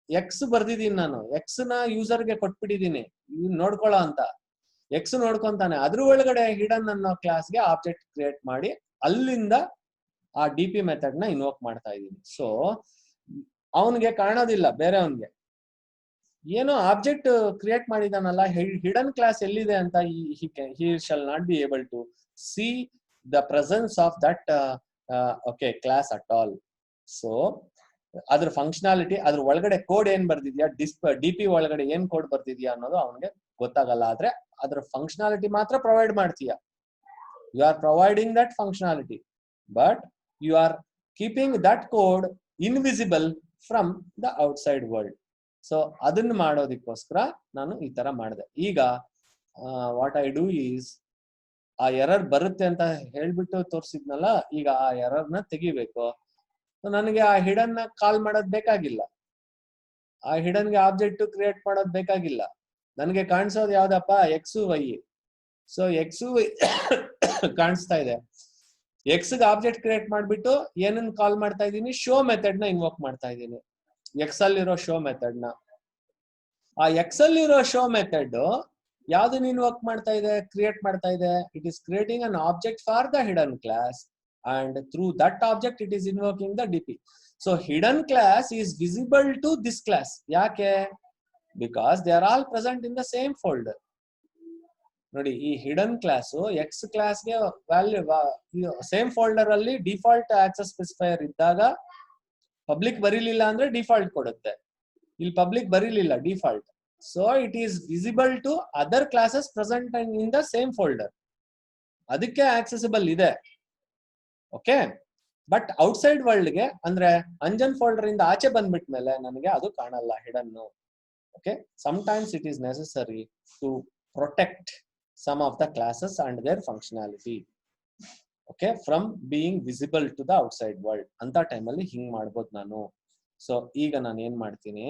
ಎಕ್ಸ್ ಬರ್ದಿದ್ದೀನಿ ನಾನು, ಎಕ್ಸ್ ನ ಯೂಸರ್ಗೆ ಕೊಟ್ಬಿಟ್ಟಿದ್ದೀನಿ ನೋಡ್ಕೊಳ್ಳೋ ಅಂತ. ಎಕ್ಸ್ ನೋಡ್ಕೊಂತಾನೆ, ಅದ್ರ ಒಳಗಡೆ ಹಿಡನ್ ಅನ್ನೋ ಕ್ಲಾಸ್ಗೆ ಆಬ್ಜೆಕ್ಟ್ ಕ್ರಿಯೇಟ್ ಮಾಡಿ ಅಲ್ಲಿಂದ ಆ ಡಿ ಪಿ ಮೆಥಡ್ ನ ಇನ್ವೋಕ್ ಮಾಡ್ತಾ ಇದ್ದೀನಿ. ಸೊ ಅವನ್ಗೆ ಕಾಣೋದಿಲ್ಲ, ಬೇರೆ ಅವನ್ಗೆ ಏನೋ ಆಬ್ಜೆಕ್ಟ್ ಕ್ರಿಯೇಟ್ ಮಾಡಿದಾನಲ್ಲ, ಹಿಡನ್ ಕ್ಲಾಸ್ ಎಲ್ಲಿದೆ ಅಂತ he shall not be able to see the presence of that okay class at all. So ಅದ್ರ ಫಂಕ್ಷನಾಲಿಟಿ, ಅದ್ರ ಒಳಗಡೆ ಕೋಡ್ ಏನ್ ಬರ್ದಿದ್ಯಾ, ಡಿ ಪಿ ಒಳಗಡೆ ಏನ್ ಕೋಡ್ ಬರ್ದಿದ್ಯಾ ಅನ್ನೋದು ಅವನ್ಗೆ ಗೊತ್ತಾಗಲ್ಲ. ಆದ್ರೆ ಅದ್ರ ಫಂಕ್ಷನಾಲಿಟಿ ಮಾತ್ರ ಪ್ರೊವೈಡ್ ಮಾಡ್ತೀಯ. You are providing that functionality, but you are keeping that code invisible from the outside world. So ಅದನ್ನ ಮಾಡೋದಕ್ಕೋಸ್ಕರ ನಾನು ಈ ತರ ಮಾಡಿದೆ. ಈಗ ವಾಟ್ ಐ ಡೂ ಈಸ್, ಆ ಎರರ್ ಬರುತ್ತೆ ಅಂತ ಹೇಳ್ಬಿಟ್ಟು ತೋರಿಸಿದ್ನಲ್ಲ, ಈಗ ಆ ಎರರ್ ನ ತೆಗಿಬೇಕು. ನನಗೆ ಆ ಹಿಡನ್ ನ ಕಾಲ್ ಮಾಡೋದ್ ಬೇಕಾಗಿಲ್ಲ, ಆ ಹಿಡನ್ ಗೆ ಆಬ್ಜೆಕ್ಟ್ ಕ್ರಿಯೇಟ್ ಮಾಡೋದ್ ಬೇಕಾಗಿಲ್ಲ. ನನಗೆ ಕಾಣಿಸೋದು ಯಾವ್ದಪ್ಪ, x y. So x y ಕಾಣಿಸ್ತಾ ಇದೆ. ಎಕ್ಸ್ ಗೆ ಆಬ್ಜೆಕ್ಟ್ ಕ್ರಿಯೇಟ್ ಮಾಡ್ಬಿಟ್ಟು ಏನನ್ನ ಕಾಲ್ ಮಾಡ್ತಾ ಇದ್ದೀನಿ, ಶೋ ಮೆಥಡ್ ನ ಇನ್ವೋಕ್ ಮಾಡ್ತಾ ಇದ್ದೀನಿ. ಎಕ್ಸ್ ಅಲ್ಲಿರೋ ಶೋ ಮೆಥಡ್ ನ, ಆ ಎಕ್ಸ್ ಅಲ್ಲಿರೋ ಶೋ ಮೆಥಡ್ ಯಾವ್ದನ್ನ ಇನ್ವೋಕ್ ಮಾಡ್ತಾ ಇದೆ, ಕ್ರಿಯೇಟ್ ಮಾಡ್ತಾ ಇದೆ. It is creating an object for the hidden class, and through that object it is invoking the dp. So hidden class is visible to this class. Yake? Because they are all present in the same folder. ನೋಡಿ, ಈ hidden class X class ಗೆ value same folder ಅಲ್ಲಿ default access specifier ಇದ್ದಾಗ public ಬರೀಲಿಲ್ಲ ಅಂದ್ರೆ default ಕೊಡುತ್ತೆ. ಇಲ್ಲಿ public ಬರೀಲಿಲ್ಲ, default. So it is visible to other classes present in the same folder. ಅದಕ್ಕೆ ಆಕ್ಸೆಸಿಬಲ್ ಇದೆ. ಓಕೆ, ಬಟ್ ಔಟ್ಸೈಡ್ ವರ್ಲ್ಡ್ ಗೆ ಅಂದ್ರೆ ಅಂಜನ್ ಫೋಲ್ಡರ್ ಇಂದ ಆಚೆ ಬಂದ್ಬಿಟ್ಮೇಲೆ ನನಗೆ ಅದು ಕಾಣಲ್ಲ hidden. Okay, sometimes it is necessary to protect some of the classes and their functionality, okay, from being visible to the outside world. anta time alli hing ಮಾಡಬಹುದು ನಾನು. So ಈಗ ನಾನು ಏನ್ ಮಾಡ್ತೀನಿ,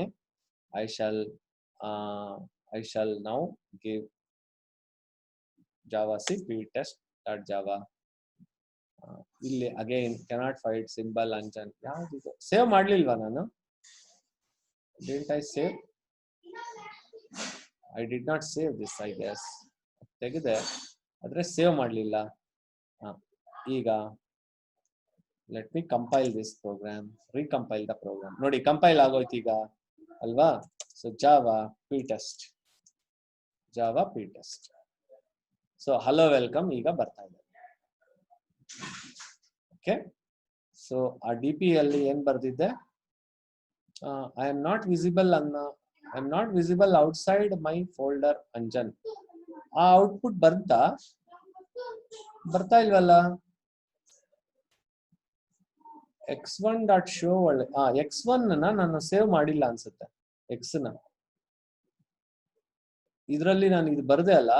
I shall now give java c ptest.java. ಇಲ್ಲಿ again cannot find symbol Anjan. ಯಾವ್ದು save ಮಾಡ್ಲಿಲ್ವಾ ನಾನು? Didn't I save? I did not save this, I guess. ತೆಗೆದೆ, ಆದ್ರೆ ಸೇವ್ ಮಾಡ್ಲಿಲ್ಲ. ಈಗ let me compile this program, recompile the program. ನೋಡಿ compile ಆಗೋಯ್ತು ಈಗ ಅಲ್ವಾ? So Java P test, Java P test. So hello welcome ಈಗ ಬರ್ತಾ ಇದೆ. ಓಕೆ, ಸೊ ಆ ಡಿ ಪಿ ಅಲ್ಲಿ ಏನ್ ಬರ್ದಿದ್ದೆ? I am not visible I am not visible outside my folder Anjan. ಆ ಔಟ್ಪುಟ್ ಬರ್ತಾ ಇಲ್ವಲ್ಲ? x1.show ಒಳ್ಳೆ x1 ನಾನು ಸೇವ್ ಮಾಡಿಲ್ಲ ಅನ್ಸುತ್ತೆ. x ನ ಇದರಲ್ಲಿ ನಾನು ಇದು ಬರ್ದೆ ಅಲ್ಲ,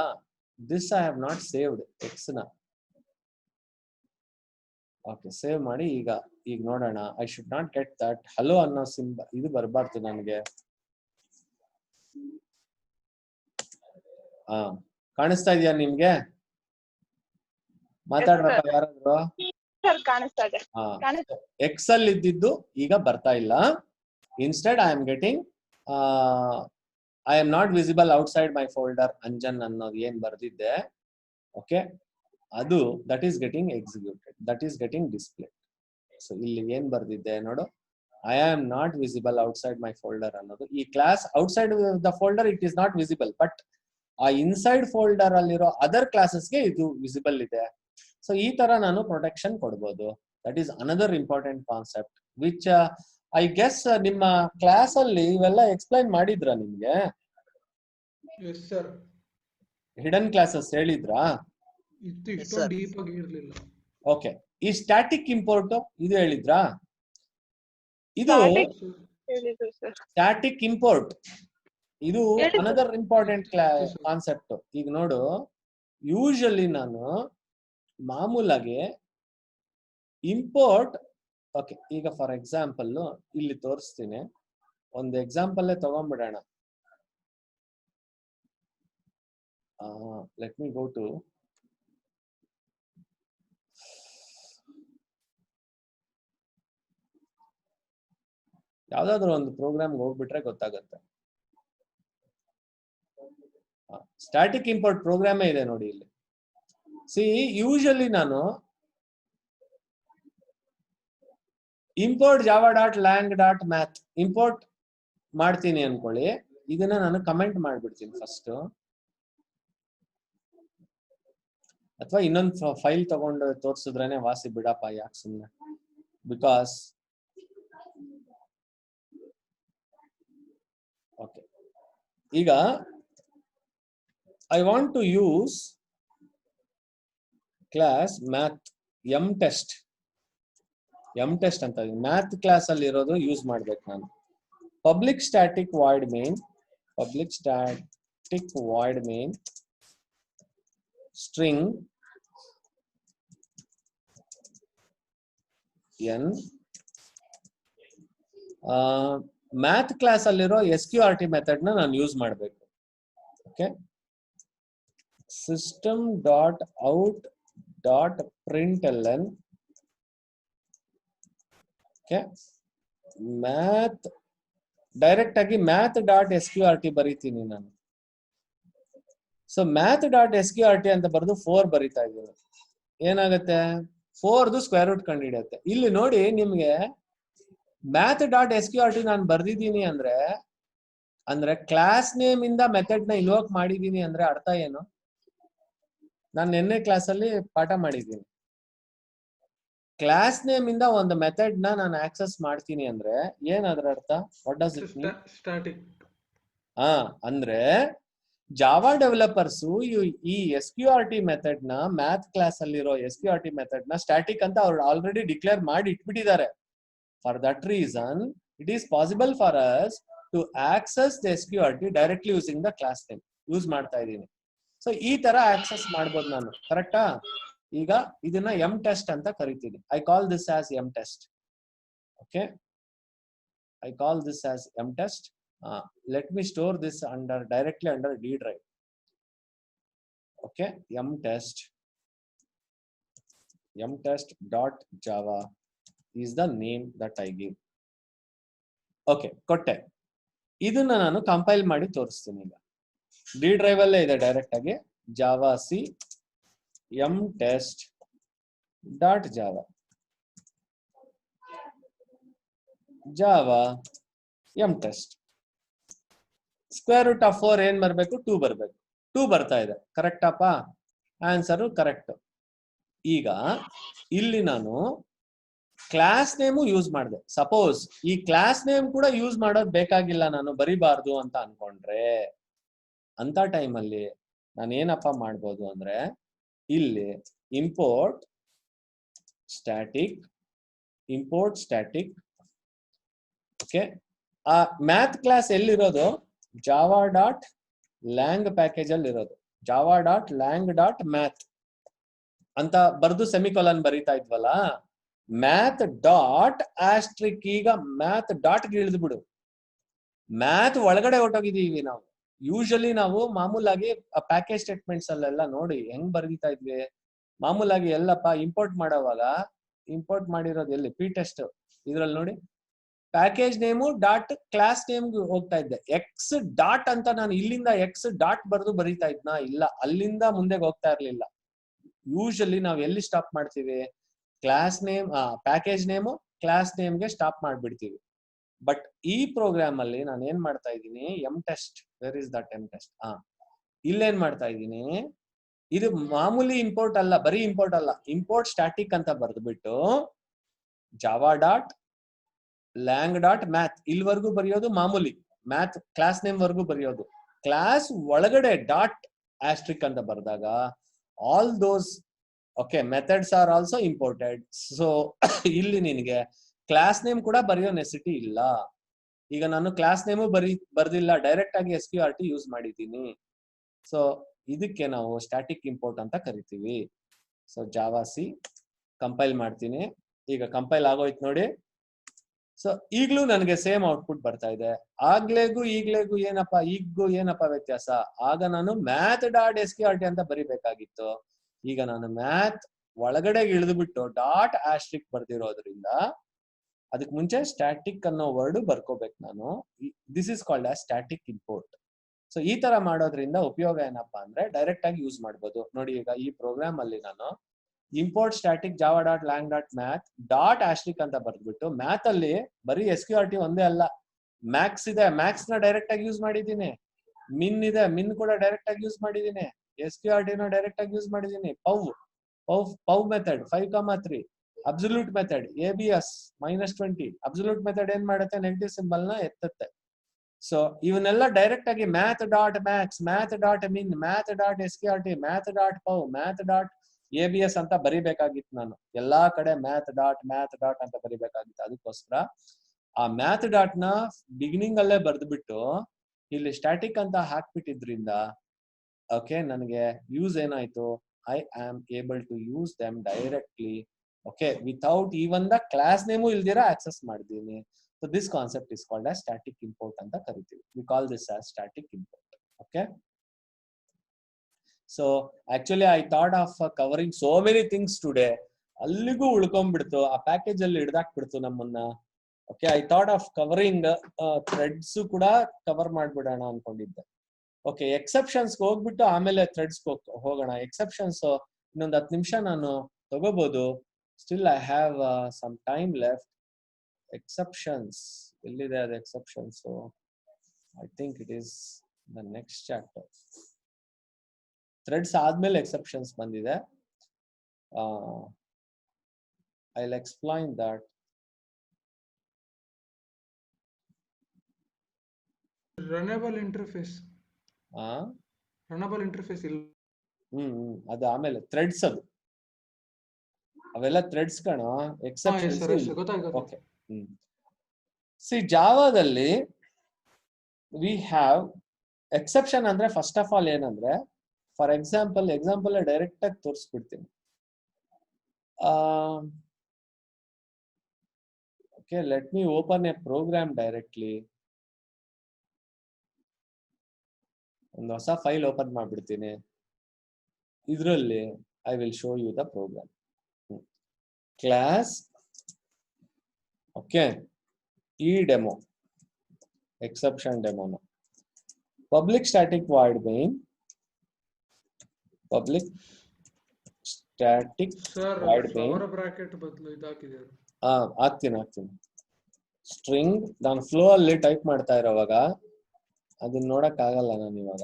this I have not saved x ನ. ಓಕೆ, ಸೇವ್ ಮಾಡಿ ಈಗ ನೋಡೋಣ. I should not get that hello ಅನ್ನೋ ಇದು ಬರಬಾರ್ದು ನನಗೆ. ಕಾಣಿಸ್ತಾ ಇದೆಯಾ ನಿಮ್ಗೆ? ಮಾತಾಡ್ರಪ್ಪ ಯಾರಾದ್ರು. ಕಾಣಿಸ್ತಾ ಇದೆ. ಎಕ್ಸ್ ಅಲ್ಲಿ ಇದ್ದಿದ್ದು ಈಗ ಬರ್ತಾ ಇಲ್ಲ. Instead I am getting I am not visible outside my folder Anjan ಅನ್ನೋದು ಏನ್ ಬರ್ದಿದ್ದೆ. ಓಕೆ, ಅದು that is getting executed, that is getting display. So ಇಲ್ಲಿ ಏನ್ ಬರ್ದಿದ್ದೆ ನೋಡು, I am not visible outside my folder ಅನ್ನೋದು. ಈ class outside the folder it is not visible, but ಆ inside folder ಅಲ್ಲಿರೋ ಅದರ್ ಕ್ಲಾಸಸ್ಗೆ ಇದು ವಿಸಿಬಲ್ ಇದೆ. ಸೊ ಈ ತರ ನಾನು ಪ್ರೊಟೆಕ್ಷನ್ ಕೊಡ್ಬೋದು. That is another important concept which I guess ನಿಮ್ಮ ಕ್ಲಾಸ್ ಅಲ್ಲಿ ಇವೆಲ್ಲ ಎಕ್ಸ್ಪ್ಲೈನ್ ಮಾಡಿದ್ರ ನಿಮ್ಗೆ? Yes sir. ಹಿಡನ್ ಕ್ಲಾಸಸ್ ಹೇಳಿದ್ರಾ? ಇಷ್ಟೊಂದು ಡೀಪ್ ಆಗಿ ಇರಲಿಲ್ಲ. ಓಕೆ, ಈ ಸ್ಟ್ಯಾಟಿಕ್ ಇಂಪೋರ್ಟ್ ಇದು ಹೇಳಿದ್ರಾ? ಇದು ಸ್ಟ್ಯಾಟಿಕ್ ಇಂಪೋರ್ಟ್ ಇದು ಅನದರ್ ಇಂಪಾರ್ಟೆಂಟ್ ಕಾನ್ಸೆಪ್ಟ್. ಈಗ ನೋಡು, ಯೂಶಲಿ ನಾನು ಮಾಮೂಲಾಗಿ ಇಂಪೋರ್ಟ್, ಓಕೆ ಈಗ ಫಾರ್ ಎಕ್ಸಾಂಪಲ್ ಇಲ್ಲಿ ತೋರಿಸ್ತೀನಿ. ಒಂದು ಎಕ್ಸಾಂಪಲ್ ತಗೊಂಡ್ಬಿಡೋಣ. ಲೆಟ್ ಮಿ ಗೋ ಟು ಯಾವ್ದಾದ್ರು ಒಂದು ಪ್ರೋಗ್ರಾಮ್ಗೆ ಹೋಗ್ಬಿಟ್ರೆ ಗೊತ್ತಾಗುತ್ತೆ. ಸ್ಟ್ಯಾಟಿಕ್ ಇಂಪೋರ್ಟ್ ಪ್ರೋಗ್ರಾಮೇ ಇದೆ ನೋಡಿ ಇಲ್ಲಿ. ಸಿ ಯೂಶಲಿ ನಾನು import Java dot lang dot math import ಮಾಡ್ತೀನಿ ಅನ್ಕೊಳ್ಳಿ. ಇದನ್ನ ನಾನು ಕಮೆಂಟ್ ಮಾಡ್ಬಿಡ್ತೀನಿ ಫಸ್ಟ್, ಅಥವಾ ಇನ್ನೊಂದು ಫೈಲ್ ತಗೊಂಡು ತೋರ್ಸಿದ್ರೇನೆ ವಾಸಿ ಬಿಡಪ್ಪ, ಯಾಕೆ ಸುಮ್ಮನೆ. ಬಿಕಾಸ್ ಓಕೆ, ಈಗ I want to use class math mtest ಅಂತ math class ಅಲ್ಲಿ ಇರೋದು ಯೂಸ್ ಮಾಡ್ಬೇಕು ನಾನು. public static void main string n math class ಅಲ್ಲಿರೋ sqrt ಮೆಥಡ್ ನ ನಾನು ಯೂಸ್ ಮಾಡಬೇಕು. Okay, system.out.println okay, math direct ಆಗಿ math.sqrt ಬರೀತೀನಿ ನಾನು. ಸೊ math.sqrt ಅಂತ ಬರೆದು 4 ಬರೀತಾ ಇದ್ದೀನಿ. ಏನಾಗುತ್ತೆ? 4ದು ಸ್ಕ್ವೇರ್ ರೂಟ್ ಕಂಡುಹಿಡಿಯುತ್ತೆ. ಇಲ್ಲಿ ನೋಡಿ ನಿಮ್ಗೆ math.sqrt ನಾನು ಬರ್ದಿದ್ದೀನಿ ಅಂದ್ರೆ ಕ್ಲಾಸ್ ನೇಮ್ ಇಂದ ಮೆಥಡ್ ನ ಇನ್ವೋಕ್ ಮಾಡಿದೀನಿ ಅಂದ್ರೆ ಅರ್ಥ ಏನು? ನಾನು ನಿನ್ನೆ ಕ್ಲಾಸ್ ಅಲ್ಲಿ ಪಾಠ ಮಾಡಿದ್ದೀನಿ. ಕ್ಲಾಸ್ ನೇಮ್ ಇಂದ ಒಂದು ಮೆಥಡ್ ನ ನಾನು ಆಕ್ಸೆಸ್ ಮಾಡ್ತೀನಿ ಅಂದ್ರೆ ಏನ್ ಅದರ ಅರ್ಥ? What does it mean? Static. ಅಂದ್ರೆ ಜಾವಾ ಡೆವಲಪರ್ಸ್ ಈ SQRT ಮೆಥಡ್ ನ ಮ್ಯಾಥ್ ಕ್ಲಾಸ್ ಅಲ್ಲಿರೋ SQRT ಮೆಥಡ್ ನ ಸ್ಟ್ಯಾಟಿಕ್ ಅಂತ ಅವ್ರು ಆಲ್ರೆಡಿ ಡಿಕ್ಲೇರ್ ಮಾಡಿ ಇಟ್ಬಿಟ್ಟಿದ್ದಾರೆ. For that reason it is possible for us to access the SQRT directly using the class name use ಮಾಡ್ತಾ ಇದ್ದೀನಿ. ಸೊ ಈ ತರ ಆಕ್ಸೆಸ್ ಮಾಡ್ಬೋದು ನಾನು, ಕರೆಕ್ಟಾ? ಈಗ ಇದನ್ನ ಎಂ ಟೆಸ್ಟ್ ಅಂತ ಕರಿತೀನಿ. I call this as M test. Okay, I call this as M test. Let me store this directly under D drive. Okay, M test dot Java is the name that I give. Okay, ಕೊಟ್ಟೆ. ಇದನ್ನ ನಾನು compile ಮಾಡಿ ತೋರಿಸ್ತೀನಿ. ಈಗ D drive ಅಲ್ಲೇ ಇದೆ direct ಆಗಿ Java C M test dot Java Java M test square root of 4 ಏನ್ ಬರ್ಬೇಕು 2 ಬರ್ಬೇಕು 2 ಬರ್ತಾ ಇದೆ ಕರೆಕ್ಟಪ್ಪ ಆನ್ಸರ್ ಕರೆಕ್ಟ್ ಈಗ ಇಲ್ಲಿ ನಾನು ಕ್ಲಾಸ್ ನೇಮು ಯೂಸ್ ಮಾಡಿದೆ ಸಪೋಸ್ ಈ ಕ್ಲಾಸ್ ನೇಮ್ ಕೂಡ ಯೂಸ್ ಮಾಡೋದು ಬೇಕಾಗಿಲ್ಲ ನಾನು ಬರಿಬಾರ್ದು ಅಂತ ಅನ್ಕೊಂಡ್ರೆ ಅಂತ ಟೈಮಲ್ಲಿ ನಾನು ಏನಪ್ಪ ಮಾಡ್ಬೋದು ಅಂದ್ರೆ ಇಲ್ಲಿ ಇಂಪೋರ್ಟ್ ಸ್ಟ್ಯಾಟಿಕ್ ಓಕೆ ಆ ಮ್ಯಾಥ್ ಕ್ಲಾಸ್ ಎಲ್ಲಿರೋದು ಜಾವಾ ಡಾಟ್ ಲ್ಯಾಂಗ್ ಪ್ಯಾಕೇಜ್ ಅಲ್ಲಿ ಇರೋದು Java dot lang dot math ಅಂತ ಬರ್ದು ಸೆಮಿಕೊಲನ್ ಬರೀತಾ ಇದ್ವಲ್ಲ ಮ್ಯಾಥ್ ಡಾಟ್ ಆಸ್ಟ್ರಿಕ್ ಈಗ ಮ್ಯಾಥ್ ಡಾಟ್ ಇಳಿದು ಬಿಡು ಮ್ಯಾಥ್ ಒಳಗಡೆ ಹೊಟ್ಟೋಗಿದೀವಿ ನಾವು ಯೂಶಲಿ ನಾವು ಮಾಮೂಲಾಗಿ ಪ್ಯಾಕೇಜ್ ಸ್ಟೇಟ್ಮೆಂಟ್ಸ್ ಅಲ್ಲೆಲ್ಲ ನೋಡಿ ಹೆಂಗ್ ಬರೀತಾ ಇದ್ವಿ ಮಾಮೂಲಾಗಿ ಎಲ್ಲಪ್ಪ ಇಂಪೋರ್ಟ್ ಮಾಡೋವಾಗ ಇಂಪೋರ್ಟ್ ಮಾಡಿರೋದು ಎಲ್ಲಿ ಪಿ ಟೆಸ್ಟ್ ಇದ್ರಲ್ಲಿ ನೋಡಿ ಪ್ಯಾಕೇಜ್ ನೇಮು ಡಾಟ್ ಕ್ಲಾಸ್ ನೇಮ್ಗೆ ಹೋಗ್ತಾ ಇದ್ದೆ ಎಕ್ಸ್ ಡಾಟ್ ಅಂತ ನಾನು ಇಲ್ಲಿಂದ ಎಕ್ಸ್ ಡಾಟ್ ಬರ್ದು ಬರೀತಾ ಇದ್ನಾ ಇಲ್ಲ ಅಲ್ಲಿಂದ ಮುಂದೆಗೆ ಹೋಗ್ತಾ ಇರ್ಲಿಲ್ಲ ಯೂಶಲಿ ನಾವು ಎಲ್ಲಿ ಸ್ಟಾಪ್ ಮಾಡ್ತೀವಿ class name package name class ನೇಮ್ಗೆ ಸ್ಟಾಪ್ ಮಾಡ್ಬಿಡ್ತೀವಿ ಬಟ್ ಈ ಪ್ರೋಗ್ರಾಮ್ ಅಲ್ಲಿ ನಾನು ಏನ್ ಮಾಡ್ತಾ ಇದ್ದೀನಿ M test where is that M test ಇಲ್ಲೇನ್ ಮಾಡ್ತಾ ಇದ್ದೀನಿ ಇದು ಮಾಮೂಲಿ ಇಂಪೋರ್ಟ್ ಅಲ್ಲ ಬರೀ ಇಂಪೋರ್ಟ್ ಅಲ್ಲ ಇಂಪೋರ್ಟ್ ಸ್ಟ್ಯಾಟಿಕ್ ಅಂತ ಬರ್ದ್ಬಿಟ್ಟು Java dot lang dot math ಇಲ್ವರೆಗೂ ಬರೆಯೋದು ಮಾಮೂಲಿ ಮ್ಯಾಥ್ ಕ್ಲಾಸ್ ನೇಮ್ ವರ್ಗೂ ಬರೆಯೋದು ಕ್ಲಾಸ್ ಒಳಗಡೆ ಡಾಟ್ ಆಸ್ಟ್ರಿಕ್ ಅಂತ ಬರ್ದಾಗ all those okay methods are also imported so ಇಲ್ಲಿ ನಿನಗೆ ಕ್ಲಾಸ್ ನೇಮ್ ಕೂಡ ಬರೆಯೋ ನೆಸಿಟಿ ಇಲ್ಲ ಈಗ ನಾನು ಕ್ಲಾಸ್ ನೇಮು ಬರ್ದಿಲ್ಲ ಡೈರೆಕ್ಟ್ ಆಗಿ SQRT ಯೂಸ್ ಮಾಡಿದ್ದೀನಿ ಸೊ ಇದಕ್ಕೆ ನಾವು ಸ್ಟ್ಯಾಟಿಕ್ ಇಂಪೋರ್ಟ್ ಅಂತ ಕರಿತೀವಿ ಸೊ ಜಾವಾ ಸಿ ಕಂಪೈಲ್ ಮಾಡ್ತೀನಿ ಈಗ ಕಂಪೈಲ್ ಆಗೋಯ್ತು ನೋಡಿ ಸೊ ಈಗ್ಲೂ ನನಗೆ ಸೇಮ್ ಔಟ್ಪುಟ್ ಬರ್ತಾ ಇದೆ ಆಗ್ಲೇಗೂ ಈಗ್ಲೇಗೂ ಏನಪ್ಪ ವ್ಯತ್ಯಾಸ ಆಗ ನಾನು ಮ್ಯಾಥ್ ಡಾಟ್ SQRT ಅಂತ ಬರಿಬೇಕಾಗಿತ್ತು ಈಗ ನಾನು ಮ್ಯಾಥ್ ಒಳಗಡೆ ಇಳಿದು ಬಿಟ್ಟು ಡಾಟ್ ಆಸ್ಟ್ರಿಕ್ ಬರ್ದಿರೋದ್ರಿಂದ ಅದಕ್ಕೆ ಮುಂಚೆ ಸ್ಟ್ಯಾಟಿಕ್ ಅನ್ನೋ ವರ್ಡ್ ಬರ್ಕೋಬೇಕು ನಾನು this is called as static import so ಈ ತರ ಮಾಡೋದ್ರಿಂದ ಉಪಯೋಗ ಏನಪ್ಪಾ ಅಂದ್ರೆ ಡೈರೆಕ್ಟ್ ಆಗಿ ಯೂಸ್ ಮಾಡ್ಬೋದು ನೋಡಿ ಈಗ ಈ ಪ್ರೋಗ್ರಾಮ್ ಅಲ್ಲಿ ನಾನು import static Java dot lang dot math dot asterisk ಅಂತ ಬರ್ದ್ಬಿಟ್ಟು ಮ್ಯಾಥ್ ಅಲ್ಲಿ ಬರೀ SQRT ಒಂದೇ ಅಲ್ಲ ಮ್ಯಾಕ್ಸ್ ಇದೆ ಮ್ಯಾಕ್ಸ್ ನ ಡೈರೆಕ್ಟ್ ಆಗಿ ಯೂಸ್ ಮಾಡಿದ್ದೀನಿ ಮಿನ್ ಇದೆ ಮಿನ್ ಕೂಡ ಡೈರೆಕ್ಟ್ ಆಗಿ ಯೂಸ್ ಮಾಡಿದ್ದೀನಿ SQRT ನ ಡೈರೆಕ್ಟ್ ಆಗಿ ಯೂಸ್ ಮಾಡಿದ್ದೀನಿ pow method 5,3 absolute method ABS -20 absolute method ಏನ್ ಮಾಡುತ್ತೆ ನೆಗೆಟಿವ್ ಸಿಂಬಲ್ ನ ಎತ್ತುತ್ತೆ ಸೊ ಇವನ್ನೆಲ್ಲ ಡೈರೆಕ್ಟ್ ಆಗಿ math dot max math dot min math dot SQRT math dot pow math dot ABS ಅಂತ ಬರಿಬೇಕಾಗಿತ್ತು ನಾನು ಎಲ್ಲಾ ಕಡೆ ಮ್ಯಾಥ್ ಡಾಟ್ ಅಂತ ಬರಿಬೇಕಾಗಿತ್ತು ಅದಕ್ಕೋಸ್ಕರ ಆ ಮ್ಯಾಥ್ ಡಾಟ್ ನ ಬಿಗಿನಿಂಗ್ ಅಲ್ಲೇ ಬರ್ದ್ಬಿಟ್ಟು ಇಲ್ಲಿ ಸ್ಟ್ಯಾಟಿಕ್ ಅಂತ ಹಾಕ್ಬಿಟ್ಟಿದ್ರಿಂದ ಓಕೆ ನನಗೆ ಯೂಸ್ ಏನಾಯ್ತು I am able to use them directly okay without even the class name ಇಲ್ದಿರ ಆಕ್ಸೆಸ್ ಮಾಡಿದೀನಿ so this concept is called as static import ಅಂತ ಕರಿತೀವಿ we call this as static import okay so actually I thought of covering so many things today ಅಲ್ಲಿಗೂ ಉಳ್ಕೊಂಡ್ಬಿಡ್ತು ಆ package ಅಲ್ಲಿ ಹಿಡ್ದಾಕ್ಬಿಡ್ತು ನಮ್ಮನ್ನ okay I thought of covering threads ಕೂಡ cover ಮಾಡ್ಬಿಡೋಣ ಅನ್ಕೊಂಡಿದ್ದೆ ಓಕೆ ಎಕ್ಸೆಪ್ಷನ್ಸ್ ಹೋಗ್ಬಿಟ್ಟು ಆಮೇಲೆ ಥ್ರೆಡ್ಸ್ ಹೋಗೋಣ ಎಕ್ಸೆಪ್ಷನ್ಸ್ ಇನ್ನೊಂದು 10 ನಿಮಿಷ ನಾನು ತಗೋಬಹುದು still I have some time left exceptions ಎಲ್ಲಿದೆ ಅದು exceptions I think it is the next chapter threads ಆದ್ಮೇಲೆ ಎಕ್ಸೆಪ್ಷನ್ಸ್ ಬಂದಿದೆ I will explain that runnable interface ಇಲ್ಲ ಅದು ಆಮೇಲೆ ಥ್ರೆಡ್ಸ್ ಅದು ಅವೆಲ್ಲ ಥ್ರೆಡ್ಸ್ ಕಣ ಎಕ್ಸೆಪ್ಷನ್ಸ್ ಓಕೆ ಸಿ ಜಾವಾದಲ್ಲಿ ವಿ ಹ್ಯಾವ್ ಎಕ್ಸೆಪ್ಷನ್ ಅಂದ್ರೆ ಫಸ್ಟ್ ಆಫ್ ಆಲ್ ಏನಂದ್ರೆ ಫಾರ್ ಎಕ್ಸಾಂಪಲ್ ಡೈರೆಕ್ಟ್ ಆಗಿ ತೋರಿಸ್ಬಿಡ್ತೀನಿ okay let me open a program directly ಒಂದು ಹೊಸ ಫೈಲ್ ಓಪನ್ ಮಾಡ್ಬಿಡ್ತೀನಿ ಇದರಲ್ಲಿ I will show you the program class okay ಈ ಡೆಮೋ ಎಕ್ಸೆಪ್ಷನ್ ಡೆಮೋನ public static void main public static sir void main flower bracket ಬದಲು ಇದಾಕಿದ್ದಾರೆ. ಹಾಕ್ತೀನಿ ಸ್ಟ್ರಿಂಗ್ ನಾನು ಫ್ಲೋ ಅಲ್ಲಿ ಟೈಪ್ ಮಾಡ್ತಾ ಇರೋವಾಗ ಅದನ್ನ ನೋಡಕ್ ಆಗಲ್ಲ ನಾನು ಇವಾಗ.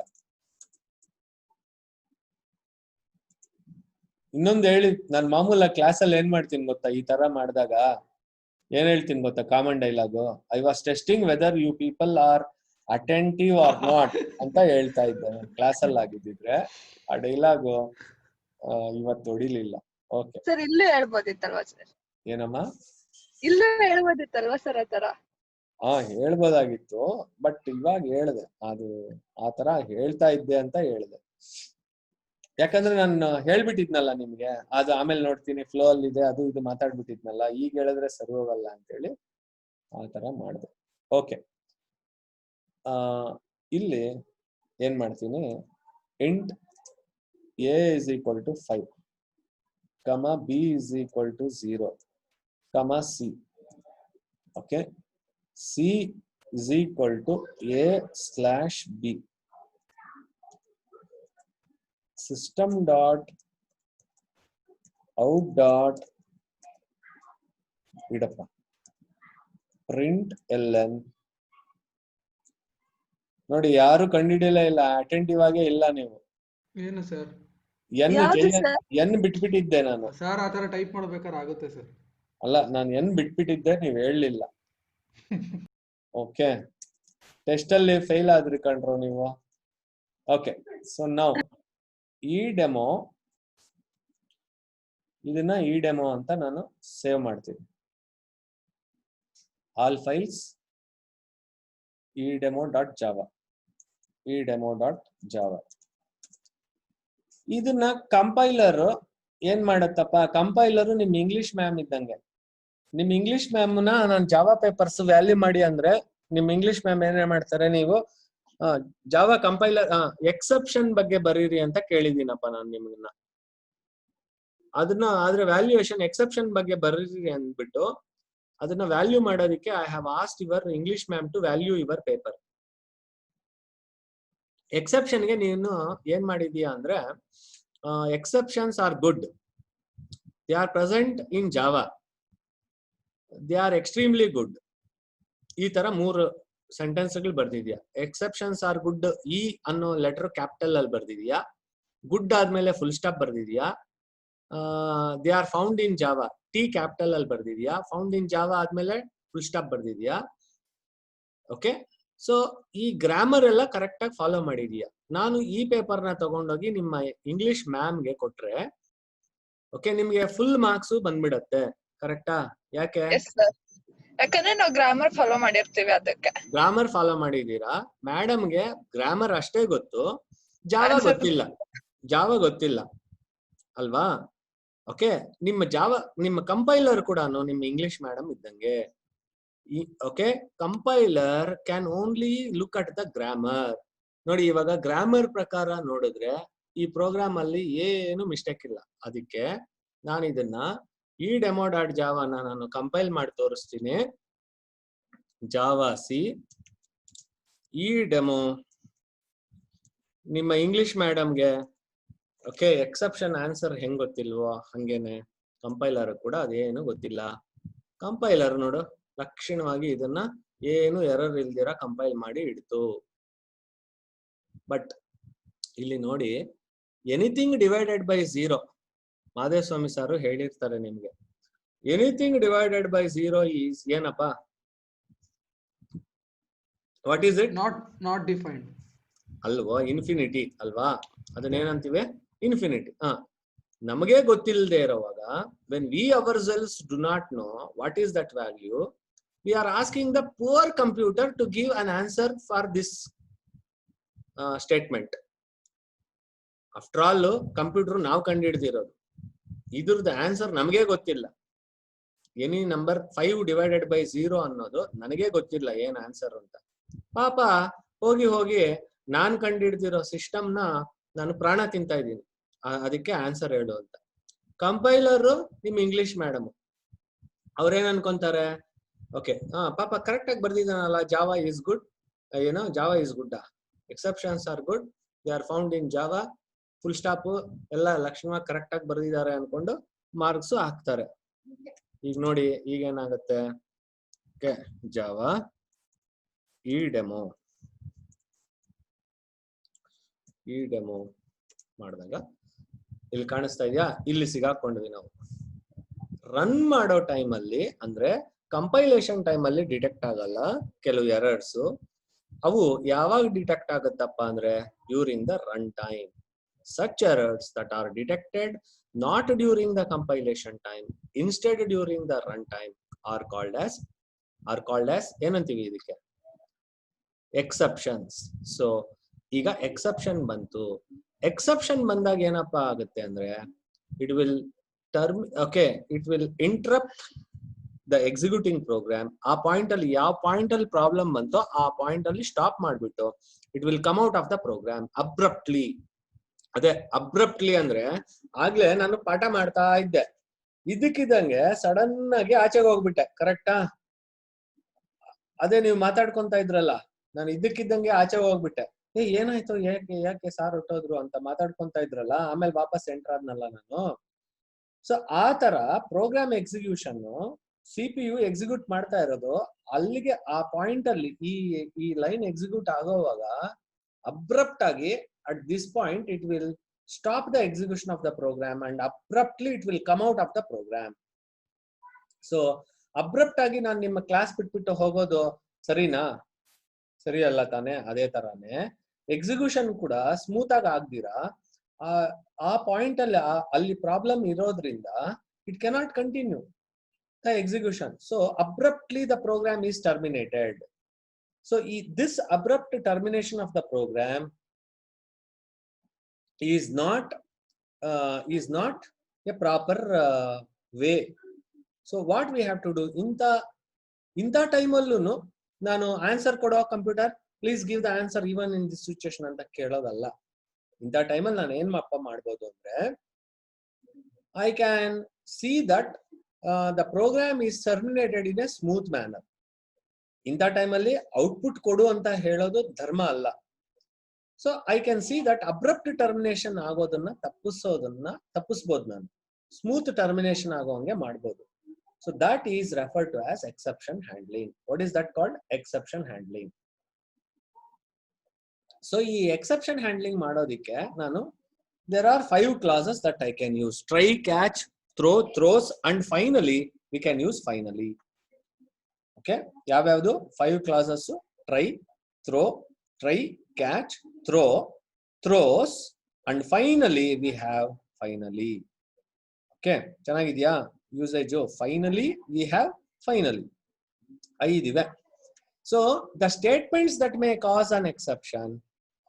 ಇನ್ನೊಂದು ಹೇಳಿ, ನಾನು ಮಾಮೂಲ ಕ್ಲಾಸ್ ಅಲ್ಲಿ ಏನ್ ಮಾಡ್ತೀನಿ ಗೊತ್ತಾ, ಈ ತರ ಮಾಡಿದಾಗ ಏನ್ ಹೇಳ್ತೀನಿ ಗೊತ್ತಾ, common dialogue, I was testing whether you people are attentive or not ಅಂತ ಹೇಳ್ತಾ ಇದ್ದೆ ಕ್ಲಾಸ್ ಅಲ್ಲಿ ಆಗಿದ್ದಿದ್ರೆ. ಆ ಡೈಲಾಗು ಇವತ್ತು ಹೊಡಿಲಿಲ್ಲ. ಓಕೆ ಸರ್ ಇಲ್ಲೂ ಹೇಳ್ಬೋದಿತ್ತಲ್ವಾ ಸರ್? ಏನಮ್ಮ? ಇಲ್ಲೂ ಹೇಳ್ಬೋದಿತ್ತಲ್ವಾ ಸರ್ ಆತರ? ಹೇಳ್ಬೋದಾಗಿತ್ತು, ಬಟ್ ಇವಾಗ ಹೇಳ್ದೆ, ಅದು ಆತರ ಹೇಳ್ತಾ ಇದ್ದೆ ಅಂತ ಹೇಳ್ದೆ. ಯಾಕಂದ್ರೆ ನಾನು ಹೇಳ್ಬಿಟ್ಟಿದ್ನಲ್ಲ ನಿಮ್ಗೆ, ಅದು ಆಮೇಲೆ ನೋಡ್ತೀನಿ ಫ್ಲೋ ಅಲ್ಲಿ ಇದೆ ಅದು ಇದು ಮಾತಾಡ್ಬಿಟ್ಟಿದ್ನಲ್ಲ, ಈಗ ಹೇಳಿದ್ರೆ ಸರಿ ಹೋಗಲ್ಲ ಅಂತೇಳಿ ಆ ತರ ಮಾಡಿದೆ. ಓಕೆ, ಇಲ್ಲಿ ಏನ್ ಮಾಡ್ತೀನಿ, int a is equal to 5, comma b is equal to 0, comma c. Okay, c is equal to a/b. System dot out dot idappa print ln. ನೋಡಿ ಯಾರು ಕಂಡಿಡಿಯಲ್ಲ, ಇಲ್ಲ ಅಟೆಂಟಿವ್ ಆಗೇ ಇಲ್ಲ ನೀವು. ಏನು ಸರ್? ಎನ್ ಬಿಟ್ಬಿಟ್ಟಿದ್ದೆ ನಾನು. ಸರ್ ಆತರ ಟೈಪ್ ಮಾಡ್ಬೇಕಾದ್ರೆ ಆಗುತ್ತೆ ಸರ್. ಅಲ್ಲ, ನಾನು ಎನ್ ಬಿಟ್ಬಿಟ್ಟಿದ್ದೆ, ನೀವು ಹೇಳಲಿಲ್ಲ. ಓಕೆ, ಟೆಸ್ಟ್ ಅಲ್ಲಿ ಫೇಲ್ ಆದ್ರಿ ಕಂಡ್ರು ನೀವು. ಓಕೆ, ಸೊ ನಾವು ಈ ಡೆಮೋ, ಇದನ್ನ ಈ ಡೆಮೋ ಅಂತ ನಾನು ಸೇವ್ ಮಾಡ್ತೀನಿ. All files edemo.java, edemo.java. ಇದನ್ನ ಕಂಪೈಲರ್ ಏನ್ ಮಾಡತ್ತಪ್ಪ, ಕಂಪೈಲರ್ ನಿಮ್ ಇಂಗ್ಲಿಷ್ ಮ್ಯಾಮ್ ಇದ್ದಂಗೆ. ನಿಮ್ ಇಂಗ್ಲಿಷ್ ಮ್ಯಾಮ್ ನ ನಾನು ಜಾವಾ ಪೇಪರ್ಸ್ ವ್ಯಾಲ್ಯೂ ಮಾಡಿ ಅಂದ್ರೆ ನಿಮ್ ಇಂಗ್ಲಿಷ್ ಮ್ಯಾಮ್ ಏನೇ ಮಾಡ್ತಾರೆ, ನೀವು ಜಾವಾ ಕಂಪೈಲರ್ ಎಕ್ಸೆಪ್ಷನ್ ಬಗ್ಗೆ ಬರೀರಿ ಅಂತ ಕೇಳಿದೀನಪ್ಪ ನಾನು ನಿಮ್ಗನ್ನ. ಅದನ್ನ ಆದ್ರೆ ವ್ಯಾಲ್ಯೂಯೇಷನ್ ಎಕ್ಸೆಪ್ಷನ್ ಬಗ್ಗೆ ಬರೀರಿ ಅಂದ್ಬಿಟ್ಟು ಅದನ್ನ ವ್ಯಾಲ್ಯೂ ಮಾಡೋದಕ್ಕೆ I have asked your English ma'am to value your paper. ಎಕ್ಸೆಪ್ಷನ್ಗೆ ನೀನು ಏನ್ ಮಾಡಿದೀಯಾ ಅಂದ್ರೆ, exceptions are good, they are present in Java, they are extremely good. ಈ ತರ 3 ಸೆಂಟೆನ್ಸ್ಗಳು ಬರ್ದಿದ್ಯಾ. ಎಕ್ಸೆಪ್ಷನ್ಸ್ ಆರ್ ಗುಡ್, ಇ ಅನ್ನೋ ಲೆಟರ್ ಕ್ಯಾಪಿಟಲ್ ಅಲ್ಲಿ ಬರ್ದಿದ್ಯಾ. ಗುಡ್ ಆದ್ಮೇಲೆ ಫುಲ್ ಸ್ಟಾಪ್ ಬರ್ದಿದ್ಯಾ. They are found in Java, T capital ಅಲ್ಲಿ ಬರ್ದಿದ್ಯಾ. ಫೌಂಡ್ ಇನ್ ಜಾವಾ ಆದ್ಮೇಲೆ ಫುಲ್ ಸ್ಟಾಪ್ ಬರ್ದಿದ್ಯಾ. ಓಕೆ, ಸೊ ಈ ಗ್ರಾಮರ್ ಎಲ್ಲ ಕರೆಕ್ಟ್ ಆಗಿ ಫಾಲೋ ಮಾಡಿದೀಯಾ. ನಾನು ಈ ಪೇಪರ್ ನ ತಗೊಂಡೋಗಿ ನಿಮ್ಮ ಇಂಗ್ಲಿಷ್ ಮ್ಯಾಮ್ಗೆ ಕೊಟ್ರೆ, ಓಕೆ, ನಿಮ್ಗೆ ಫುಲ್ ಮಾರ್ಕ್ಸ್ ಬಂದ್ಬಿಡತ್ತೆ. ಕರೆಕ್ಟಾ? ಯಾಕೆ? ಯಾಕಂದ್ರೆ ನಾವು ಗ್ರಾಮರ್ ಫಾಲೋ ಮಾಡಿರ್ತೀವಿ, ಅದಕ್ಕೆ. ಗ್ರಾಮರ್ ಫಾಲೋ ಮಾಡಿದೀರಾ. ಮೇಡಮ್ಗೆ ಗ್ರಾಮರ್ ಅಷ್ಟೇ ಗೊತ್ತು, ಜಾವಾ ಗೊತ್ತಿಲ್ಲ ಅಲ್ವಾ? ಓಕೆ, ನಿಮ್ಮ ಕಂಪೈಲರ್ ಕೂಡ ನಿಮ್ಮ ಇಂಗ್ಲಿಷ್ ಮೇಡಮ್ ಇದ್ದಂಗೆ. Okay, compiler can only look at the grammar. ನೋಡಿ, ಇವಾಗ ಗ್ರಾಮರ್ ಪ್ರಕಾರ ನೋಡಿದ್ರೆ ಈ ಪ್ರೋಗ್ರಾಮ್ ಅಲ್ಲಿ ಏನು ಮಿಸ್ಟೇಕ್ ಇಲ್ಲ. ಅದಕ್ಕೆ ನಾನು ಇದನ್ನ ಈ ಡೆಮೋ.ಜಾವಾನ ನಾನು ಕಂಪೈಲ್ ಮಾಡಿ ತೋರಿಸ್ತೀನಿ. ಜಾವಾ ಸಿ ಈ ಡೆಮೋ ನಿಮ್ಮ ಇಂಗ್ಲಿಷ್ ಮೇಡಮ್ಗೆ, ಓಕೆ, ಎಕ್ಸೆಪ್ಷನ್ ಆನ್ಸರ್ ಹೆಂಗ್ ಗೊತ್ತಿಲ್ವೋ ಹಂಗೇನೆ ಕಂಪೈಲರ್ ಕೂಡ ಅದೇನು ಗೊತ್ತಿಲ್ಲ. ಕಂಪೈಲರ್ ನೋಡು ಲಕ್ಷಣವಾಗಿ ಇದನ್ನ ಏನು ಎರರ್ ಇಲ್ದಿರ ಕಂಪೈಲ್ ಮಾಡಿ ಇಡ್ತು. ಬಟ್ ಇಲ್ಲಿ ನೋಡಿ, anything divided by 0, Madeswamy sir ಹೇಳಿರ್ತಾರೆ ನಿಮ್ಗೆ. ಎನಿಥಿಂಗ್ ಡಿವೈಡೆಡ್ ಬೈ 0 ಈಸ್ ಏನಪ್ಪ? What is it? Not defined ಅಲ್ವಾ? ಇನ್ಫಿನಿಟಿ ಅಲ್ವಾ? ಅದನ್ನೇನಂತೀವಿ? ಇನ್ಫಿನಿಟಿ. ನಮಗೆ ಗೊತ್ತಿಲ್ಲದೆ ಇರೋವಾಗ, when we ourselves do not know what is that value, we are asking the poor computer to give an answer for this statement. After all computer ನಾವು ಕಂಡುಹಿಡ್ದಿರೋದು, ಇದ್ರದ್ದು answer ನಮಗೆ ಗೊತ್ತಿಲ್ಲ. ಎನಿ ನಂಬರ್ 5 ಡಿವೈಡೆಡ್ ಬೈ 0 ಅನ್ನೋದು ನನಗೆ ಗೊತ್ತಿಲ್ಲ ಏನ್ answer ಅಂತ. ಪಾಪ ಹೋಗಿ ನಾನ್ ಕಂಡುಹಿಡ್ದಿರೋ ಸಿಸ್ಟಮ್ನ ನಾನು ಪ್ರಾಣ ತಿಂತಾ ಇದ್ದೀನಿ, ಅದಕ್ಕೆ ಆನ್ಸರ್ ಹೇಳು ಅಂತ. ಕಂಪೈಲರ್ ನಿಮ್ ಇಂಗ್ಲಿಷ್ ಮೇಡಮ್ ಅವ್ರೇನ್ ಅನ್ಕೊಂತಾರೆ, ಓಕೆ, ಪಾಪ ಕರೆಕ್ಟ್ ಆಗಿ ಬರ್ದಿದ್ದಾನಲ್ಲ, Java is good, Java is good, exceptions are good, they are found in Java, full stop ಎಲ್ಲ ಲಕ್ಷಣವಾಗಿ ಕರೆಕ್ಟ್ ಆಗಿ ಬರ್ದಿದ್ದಾರೆ ಅನ್ಕೊಂಡು ಮಾರ್ಕ್ಸ್ ಹಾಕ್ತಾರೆ. ಈಗ ನೋಡಿ ಈಗ ಏನಾಗುತ್ತೆ, ಓಕೆ ಜಾವಾ ಈ ಡೆಮೋ ಮಾಡಿದಾಗ ಇಲ್ಲಿ ಕಾಣಿಸ್ತಾ ಇದೆಯಾ, ಇಲ್ಲಿ ಸಿಗಾಕೊಂಡ್ವಿ ನಾವು. ರನ್ ಮಾಡೋ ಟೈಮಲ್ಲಿ ಅಂದ್ರೆ ಕಂಪೈಲೇಷನ್ ಟೈಮಲ್ಲಿ ಡಿಟೆಕ್ಟ್ ಆಗಲ್ಲ ಕೆಲವು ಎರರ್ಸ್. ಅವು ಯಾವಾಗ ಡಿಟೆಕ್ಟ್ ಆಗುತ್ತಪ್ಪ ಅಂದ್ರೆ during the run time. Such errors that are detected not during the compilation time, instead during the runtime, are called as ಏನಂತೀವಿ ಇದಕ್ಕೆ, exceptions. So ಈಗ ಎಕ್ಸೆಪ್ಷನ್ ಬಂತು. ಎಕ್ಸೆಪ್ಷನ್ ಬಂದಾಗ ಏನಪ್ಪಾ ಆಗುತ್ತೆ ಅಂದ್ರೆ it will interrupt the executing program. ಆ point ಅಲ್ಲಿ ಯಾವ ಪಾಯಿಂಟ್ ಅಲ್ಲಿ ಪ್ರಾಬ್ಲಮ್ ಬಂತೋ ಆ ಪಾಯಿಂಟ್ ಅಲ್ಲಿ ಸ್ಟಾಪ್ ಮಾಡ್ಬಿಟ್ಟು it will come out of the program abruptly. ಅದೇ ಅಬ್ರಪ್ಟ್ಲಿ ಅಂದ್ರೆ ಆಗ್ಲೇ ನಾನು ಪಾಠ ಮಾಡ್ತಾ ಇದ್ದೆ, ಇದಕ್ಕಿದ್ದಂಗೆ ಸಡನ್ ಆಗಿ ಆಚೆಗೆ ಹೋಗ್ಬಿಟ್ಟೆ, ಕರೆಕ್ಟಾ? ಅದೇ ನೀವು ಮಾತಾಡ್ಕೊಂತ ಇದ್ರಲ್ಲ, ನಾನು ಇದಕ್ಕಿದ್ದಂಗೆ ಆಚೆಗೆ ಹೋಗ್ಬಿಟ್ಟೆ, ಏನಾಯ್ತು, ಯಾಕೆ ಸಾರ್ ಹೊಟ್ಟೋದ್ರು ಅಂತ ಮಾತಾಡ್ಕೊಂತ ಇದ್ರಲ್ಲ, ಆಮೇಲೆ ವಾಪಸ್ ಎಂಟರ್ ಆದ್ನಲ್ಲ ನಾನು. ಸೊ ಆ ತರ ಪ್ರೋಗ್ರಾಮ್ ಎಕ್ಸಿಕ್ಯೂಷನ್ CPU ಎಕ್ಸಿಕ್ಯೂಟ್ ಮಾಡ್ತಾ ಇರೋದು ಅಲ್ಲಿಗೆ ಆ ಪಾಯಿಂಟ್ ಅಲ್ಲಿ ಈ ಲೈನ್ ಎಕ್ಸಿಕ್ಯೂಟ್ ಆಗೋವಾಗ ಅಬ್ರಪ್ಟ್ ಆಗಿ at this point it will stop the execution of the program and abruptly it will come out of the program. So abrupt ಆಗಿ ನಾನು ನಿಮ್ಮ ಕ್ಲಾಸ್ ಬಿಟ್ಬಿಟ್ಟು ಹೋಗೋದು ಸರಿನಾ? ಸರಿ ಅಲ್ಲ ತಾನೆ? ಅದೇ ತರಾನೇ ಎಕ್ಸಿಕ್ಯೂಷನ್ ಕೂಡ ಸ್ಮೂತ್ ಆಗಿ ಆಗ್ದಿರಾ ಆ ಪಾಯಿಂಟ್ ಅಲ್ಲಿ ಪ್ರಾಬ್ಲಮ್ ಇರೋದ್ರಿಂದ it cannot continue the execution. So abruptly the program is terminated. So this abrupt termination of the program is not a proper way. So what we have to do, ಇಂಥ ಟೈಮಲ್ಲೂ ನಾನು answer ಕೊಡೋ computer please give the answer even in this situation ಅಂತ ಕೇಳೋದಲ್ಲ. ಇಂಥ ಟೈಮಲ್ಲಿ ನಾನು ಏನ್ ಮಾಡ್ಬೋದು ಅಂದ್ರೆ I can see that the program is terminated in a smooth manner. ಇಂಥ ಟೈಮಲ್ಲಿ ಔಟ್ಪುಟ್ ಕೊಡು ಅಂತ ಹೇಳೋದು ಧರ್ಮ ಅಲ್ಲ. So I can see that abrupt termination ಆಗೋದನ್ನ ತಪ್ಪಿಸ್ಬೋದು, ನಾನು ಸ್ಮೂತ್ ಟರ್ಮಿನೇಷನ್ ಆಗೋಂಗೆ ಮಾಡ್ಬೋದು. So that is referred to as exception handling. What is that called? Exception handling. So ಈ ಎಕ್ಸೆಪ್ಷನ್ ಹ್ಯಾಂಡ್ಲಿಂಗ್ ಮಾಡೋದಿಕ್ಕೆ ನಾನು there are 5 clauses that I can use: try, catch, throw, throws, and finally we can use finally. Okay, ಯಾವ್ಯಾವುದು 5 clauses? try, throw, try, catch, throw, throws, and finally we have finally. Okay, ಚೆನ್ನಾಗಿದ್ಯಾ usage? finally we have finally. 5 ಇವೆ. So the statements that may cause an exception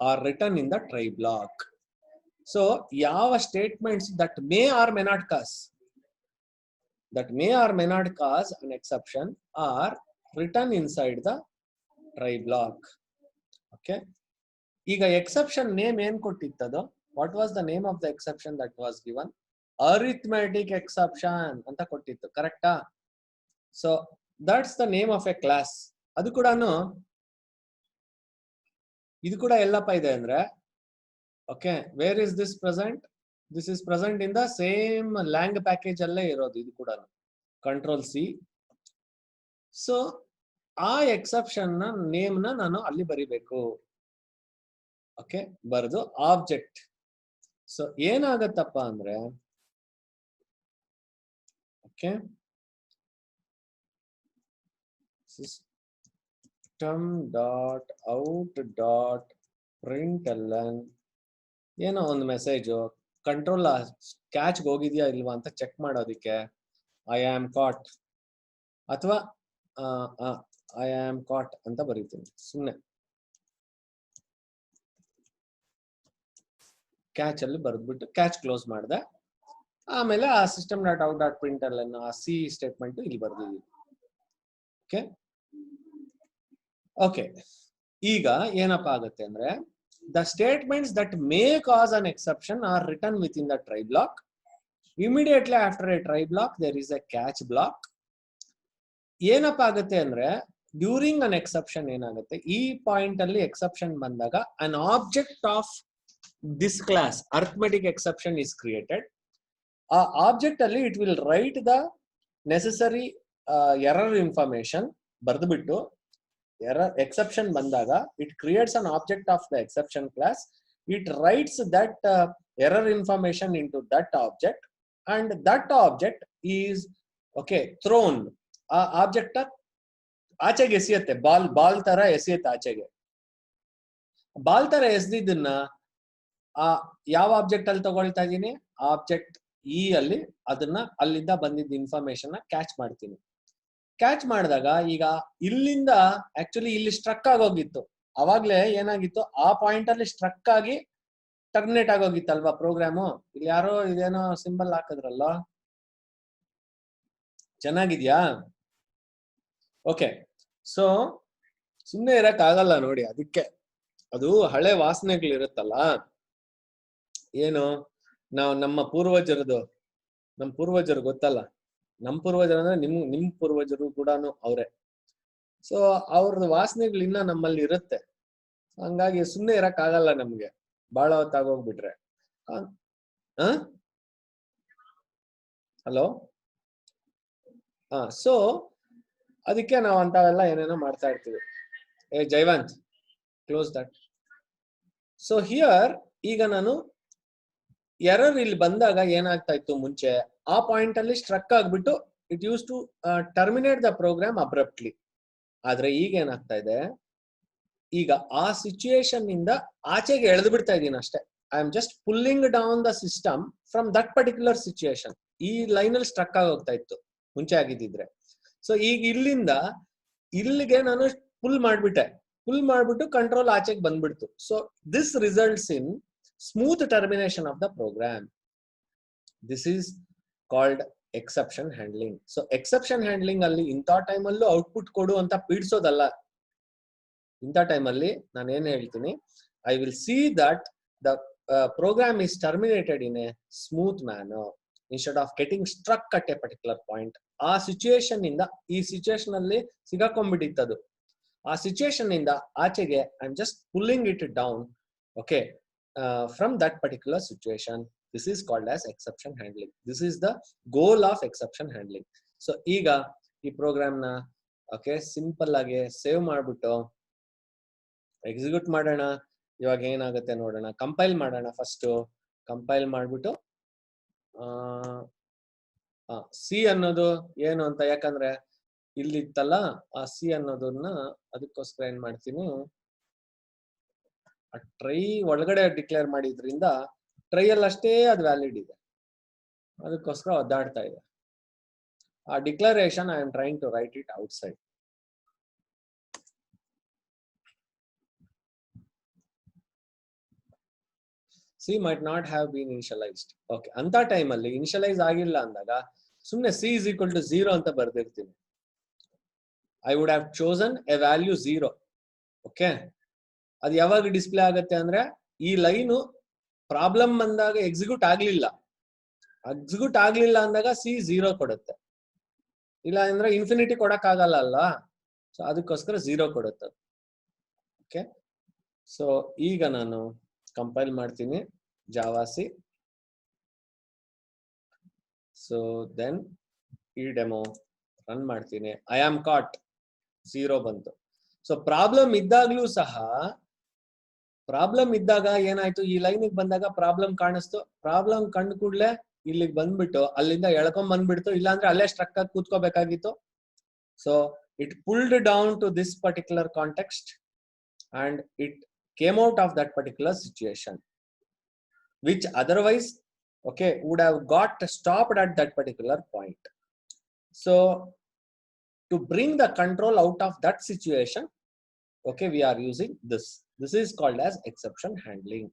are written in the try block. So ಯಾವ statements that may or may not cause an exception are written inside the try block. Okay, ಈಗ exception name ಏನ್ ಕೊಟ್ಟಿತ್ತದು? What was the name of the exception that was given? Arithmetic exception ಅಂತ ಕೊಟ್ಟಿತ್ತು, ಕರೆಕ್ಟಾ? So that's the name of a class. ಅದು ಕೂಡ ಇದು ಕೂಡ ಎಲ್ಲಪ್ಪ ಇದೆ ಅಂದ್ರೆ, okay, where is this present? This is present in the same lang package ಅಲ್ಲೇ ಇರೋದು. ಇದು ಕೂಡ Ctrl+C. ಸೊ ಆ ಎಕ್ಸೆಪ್ಷನ್ ನೇಮ್ ನಾನು ಅಲ್ಲಿ ಬರಿಬೇಕು. ಓಕೆ, ಬರೆದು ಆಬ್ಜೆಕ್ಟ್. ಸೊ ಏನಾಗತ್ತಪ್ಪ ಅಂದ್ರೆ, ಓಕೆ, system.out.println ಏನೋ ಒಂದು ಮೆಸೇಜು, ಕಂಟ್ರೋಲ್ ಕ್ಯಾಚ್ ಹೋಗಿದ್ಯಾ ಇಲ್ವಾ ಅಂತ ಚೆಕ್ ಮಾಡೋದಿಕ್ಕೆ ಐ ಆಮ್ ಕಾಟ್ ಅಥವಾ ಐ ಆಮ್ ಕಾಟ್ ಅಂತ ಬರೀತೀನಿ ಸುಮ್ಮನೆ. ಕ್ಯಾಚ್ ಅಲ್ಲಿ ಬರೆದ್ಬಿಟ್ಟು ಕ್ಯಾಚ್ ಕ್ಲೋಸ್ ಮಾಡಿದೆ. ಆಮೇಲೆ ಆ system.out.println ಆ ಸಿ ಸ್ಟೇಟ್ಮೆಂಟ್ ಇಲ್ಲಿ ಬರ್ದಿದ್ದೀವಿ. ಓಕೆ ಓಕೆ, ಈಗ ಏನಪ್ಪಾ ಆಗುತ್ತೆ ಅಂದ್ರೆ, the statements that may cause an exception are written within the try block. Immediately after a try block there is a catch block. ಏನಪ್ಪಾ ಆಗುತ್ತೆ ಅಂದ್ರೆ, ಡ್ಯೂರಿಂಗ್ ಅನ್ ಎಕ್ಸೆಪ್ಷನ್ ಏನಾಗುತ್ತೆ, ಈ ಪಾಯಿಂಟ್ ಅಲ್ಲಿ ಎಕ್ಸೆಪ್ಷನ್ ಬಂದಾಗ an object of this class arithmetic exception is created, object ಅಲ್ಲಿ it will write the necessary error information ಬರ್ದುಬಿಟ್ಟು error exception ಬಂದಾಗ it creates an object of the exception class, it writes that error information into that object, and that object is okay thrown ಆ object ಆಚೆಗೆ ಎಸೆಯುತ್ತೆ, ball ತರ ಎಸೆಯುತ್ತೆ ಆಚೆಗೆ. Ball ತರ ಎಸೆದಿದ್ದನ್ನ ಯಾವ object ಅಲ್ಲಿ ತಗೊಳ್ತಾ ಇದೀನಿ, ಆಬ್ಜೆಕ್ಟ್ ಇ ಅಲ್ಲಿ ಅದನ್ನ ಅಲ್ಲಿಂದ ಬಂದಿದ್ದ ಇನ್ಫಾರ್ಮೇಶನ್ ನ ಕ್ಯಾಚ್ ಮಾಡ್ತೀನಿ. ಕ್ಯಾಚ್ ಮಾಡಿದಾಗ ಈಗ ಇಲ್ಲಿಂದ ಆಕ್ಚುಲಿ ಇಲ್ಲಿ ಸ್ಟ್ರಕ್ ಆಗೋಗಿತ್ತು, ಅವಾಗ್ಲೇ ಏನಾಗಿತ್ತು ಆ ಪಾಯಿಂಟ್ ಅಲ್ಲಿ ಸ್ಟ್ರಕ್ ಆಗಿ ಟರ್ಮಿನೇಟ್ ಆಗೋಗಿತ್ತಲ್ವಾ ಪ್ರೋಗ್ರಾಮು. ಇಲ್ಲಿ ಯಾರೋ ಇದೇನೋ ಸಿಂಬಲ್ ಹಾಕಿದ್ರಲ್ಲ, ಚೆನ್ನಾಗಿದ್ಯಾ? ಓಕೆ, ಸೊ ಸುಮ್ಮನೆ ಇರಕ್ ಆಗಲ್ಲ ನೋಡಿ, ಅದಕ್ಕೆ ಅದು ಹಳೆ ವಾಸನೆಗಳಿರುತ್ತಲ್ಲ. ಏನು ನಾವು ನಮ್ಮ ಪೂರ್ವಜರು ಗೊತ್ತಲ್ಲ, ನಮ್ ಪೂರ್ವಜರು ಅಂದ್ರೆ ನಿಮ್ ಪೂರ್ವಜರು ಕೂಡ ಅವ್ರೆ. ಸೊ ಅವ್ರದ್ದು ವಾಸನೆಗಳು ಇನ್ನ ನಮ್ಮಲ್ಲಿ ಇರುತ್ತೆ, ಹಂಗಾಗಿ ಸುಮ್ಮನೆ ಇರಕ್ ಆಗಲ್ಲ ನಮ್ಗೆ ಬಹಳ ಹೊತ್ತಾಗೋಗ್ಬಿಟ್ರೆ. ಹಲೋ, ಸೊ ಅದಕ್ಕೆ ನಾವು ಅಂತಾವೆಲ್ಲ ಏನೇನೋ ಮಾಡ್ತಾ ಇರ್ತೀವಿ. Jaiwant, close that. So here ಈಗ ನಾನು ಎರರ್ ಇಲ್ಲಿ ಬಂದಾಗ ಏನಾಗ್ತಾ ಇತ್ತು, ಮುಂಚೆ ಆ ಪಾಯಿಂಟ್ ಅಲ್ಲಿ ಸ್ಟ್ರಕ್ ಆಗ್ಬಿಟ್ಟು it use to terminate the program abruptly. ಆದ್ರೆ ಈಗ ಏನಾಗ್ತಾ ಇದೆ, ಈಗ ಆ ಸಿಚುಯೇಷನ್ ಇಂದ ಆಚೆಗೆ ಎಳೆದು ಬಿಡ್ತಾ ಇದೀನಿ ಅಷ್ಟೇ. I am just pulling down the system from that particular situation. ಈ ಲೈನ್ ಅಲ್ಲಿ ಸ್ಟ್ರಕ್ ಆಗೋಗ್ತಾ ಇತ್ತು ಮುಂಚೆ ಆಗಿದ್ದಿದ್ರೆ. ಸೊ ಈಗ ಇಲ್ಲಿಂದ ಇಲ್ಲಿಗೆ ನಾನು ಪುಲ್ ಮಾಡ್ಬಿಟ್ಟು ಕಂಟ್ರೋಲ್ ಆಚೆಗೆ ಬಂದ್ಬಿಡ್ತು. So this results in smooth termination of the program. This is called exception handling. So exception handling ಅಲ್ಲಿ ಇಂಥ ಟೈಮಲ್ಲೂ ಔಟ್ಪುಟ್ ಕೊಡು ಅಂತ ಪೀಡ್ಸೋದಲ್ಲ. ಇಂಥ ಟೈಮಲ್ಲಿ ನಾನು ಏನ್ ಹೇಳ್ತೀನಿ, I will see that the program is terminated in a smooth manner instead of getting struck at a particular point. ಆ ಸಿಚುಯೇಷನ್ ಇಂದ ಈ ಸಿಚುಯೇಷನ್ ಅಲ್ಲಿ ಸಿಗಾಕೊಂಡ್ಬಿಟ್ಟಿತ್ತದು. ಆ ಸಿಚುಯೇಷನ್ ಇಂದ ಆಚೆಗೆ I am just pulling it down, okay, from that particular situation. This is called as exception handling. This is the goal of exception handling. So ಈಗ ಈ ಪ್ರೋಗ್ರಾಮ್ ನ ಓಕೆ ಸಿಂಪಲ್ ಆಗಿ ಸೇವ್ ಮಾಡ್ಬಿಟ್ಟು ಎಕ್ಸಿಕ್ಯೂಟ್ ಮಾಡೋಣ. ಇವಾಗ ಏನಾಗುತ್ತೆ ನೋಡೋಣ. ಕಂಪೈಲ್ ಮಾಡೋಣ. ಫಸ್ಟ್ ಕಂಪೈಲ್ ಮಾಡ್ಬಿಟ್ಟು ಸಿ ಅನ್ನೋದು ಏನು ಅಂತ, ಯಾಕಂದ್ರೆ ಇಲ್ಲಿತ್ತಲ್ಲ ಆ ಸಿ ಅನ್ನೋದನ್ನ, ಅದಕ್ಕೋಸ್ಕರ ಏನ್ ಮಾಡ್ತೀನಿ, ಆ ಟ್ರೈ ಒಳಗಡೆ ಡಿಕ್ಲೇರ್ ಮಾಡಿದ್ರಿಂದ ಟ್ರೈ ಅಲ್ಲಿ ಅಷ್ಟೇ ಅದು ವ್ಯಾಲಿಡ್ ಇದೆ, ಅದಕ್ಕೋಸ್ಕರ ಒದ್ದಾಡ್ತಾ ಇದೆ. ಆ declaration I am trying to write it outside. C might not have been initialised. Okay, ಅಂತ ಟೈಮಲ್ಲಿ ಇನಿಷಿಯಲೈಸ್ ಆಗಿಲ್ಲ ಅಂದಾಗ ಸುಮ್ಮನೆ ಸಿ ಇಸ್ ಈಕ್ವಲ್ ಟು 0 ಅಂತ ಬರ್ದಿರ್ತೀನಿ. I would have chosen a value 0. Okay, ಅದು ಯಾವಾಗ ಡಿಸ್ಪ್ಲೇ ಆಗುತ್ತೆ ಅಂದ್ರೆ ಈ ಲೈನು ಪ್ರಾಬ್ಲಮ್ ಬಂದಾಗ ಎಕ್ಸಿಕ್ಯೂಟ್ ಆಗ್ಲಿಲ್ಲ ಅಂದಾಗ ಸಿ 0 ಕೊಡುತ್ತೆ. ಇಲ್ಲ ಅಂದ್ರೆ ಇನ್ಫಿನಿಟಿ ಕೊಡಕ್ ಆಗಲ್ಲ ಅಲ್ವಾ, ಸೊ ಅದಕ್ಕೋಸ್ಕರ 0 ಕೊಡುತ್ತೆ. ಓಕೆ, ಸೊ ಈಗ ನಾನು ಕಂಪೈಲ್ ಮಾಡ್ತೀನಿ ಜಾವಾಸಿ. ಸೊ ದೆನ್ ಈ ಡೆಮೋ ರನ್ ಮಾಡ್ತೀನಿ. ಐ ಆಮ್ ಕಾಟ್ 0 ಬಂತು. ಸೊ ಪ್ರಾಬ್ಲಮ್ ಇದ್ದಾಗ್ಲೂ ಸಹ, ಪ್ರಾಬ್ಲಮ್ ಇದ್ದಾಗ ಏನಾಯ್ತು, ಈ ಲೈನಿಗೆ ಬಂದಾಗ ಪ್ರಾಬ್ಲಮ್ ಕಾಣಿಸ್ತು. ಪ್ರಾಬ್ಲಮ್ ಕಂಡು ಕೂಡ್ಲೆ ಇಲ್ಲಿಗೆ ಬಂದ್ಬಿಟ್ಟು ಅಲ್ಲಿಂದ ಎಳ್ಕೊಂಡ್ ಬಂದ್ಬಿಡ್ತು, ಇಲ್ಲಾಂದ್ರೆ ಅಲ್ಲೇ ಸ್ಟ್ರಕ್ ಆಗಿ ಕೂತ್ಕೋಬೇಕಾಗಿತ್ತು. So it pulled down to this particular context and it came out of that particular situation, which otherwise okay would have got stopped at that particular point. So to bring the control out of that situation, okay, we are using this is called as exception handling.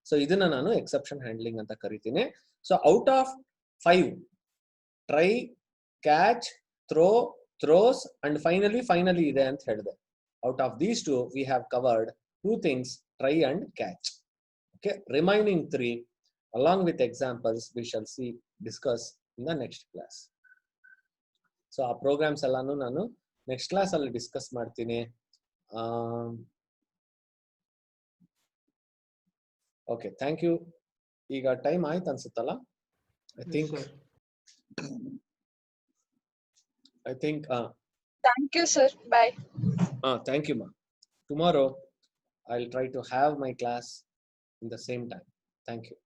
So idana nanu exception handling anta karitine. So out of 5, try, catch, throws and finally ide ant helide. Out of these 2 we have covered 2 things, try and catch. Okay, remaining 3 along with examples we shall discuss in the next class. So our programs allanu nanu next class alli discuss ಮಾಡ್ತೀನಿ. Okay thank you. ಈಗ time ಆಯ್ತು ಅನ್ಸುತ್ತಲ್ಲ? I think Thank you, sir. Bye. thank you, ma. Tomorrow I'll try to have my class in the same time. Thank you.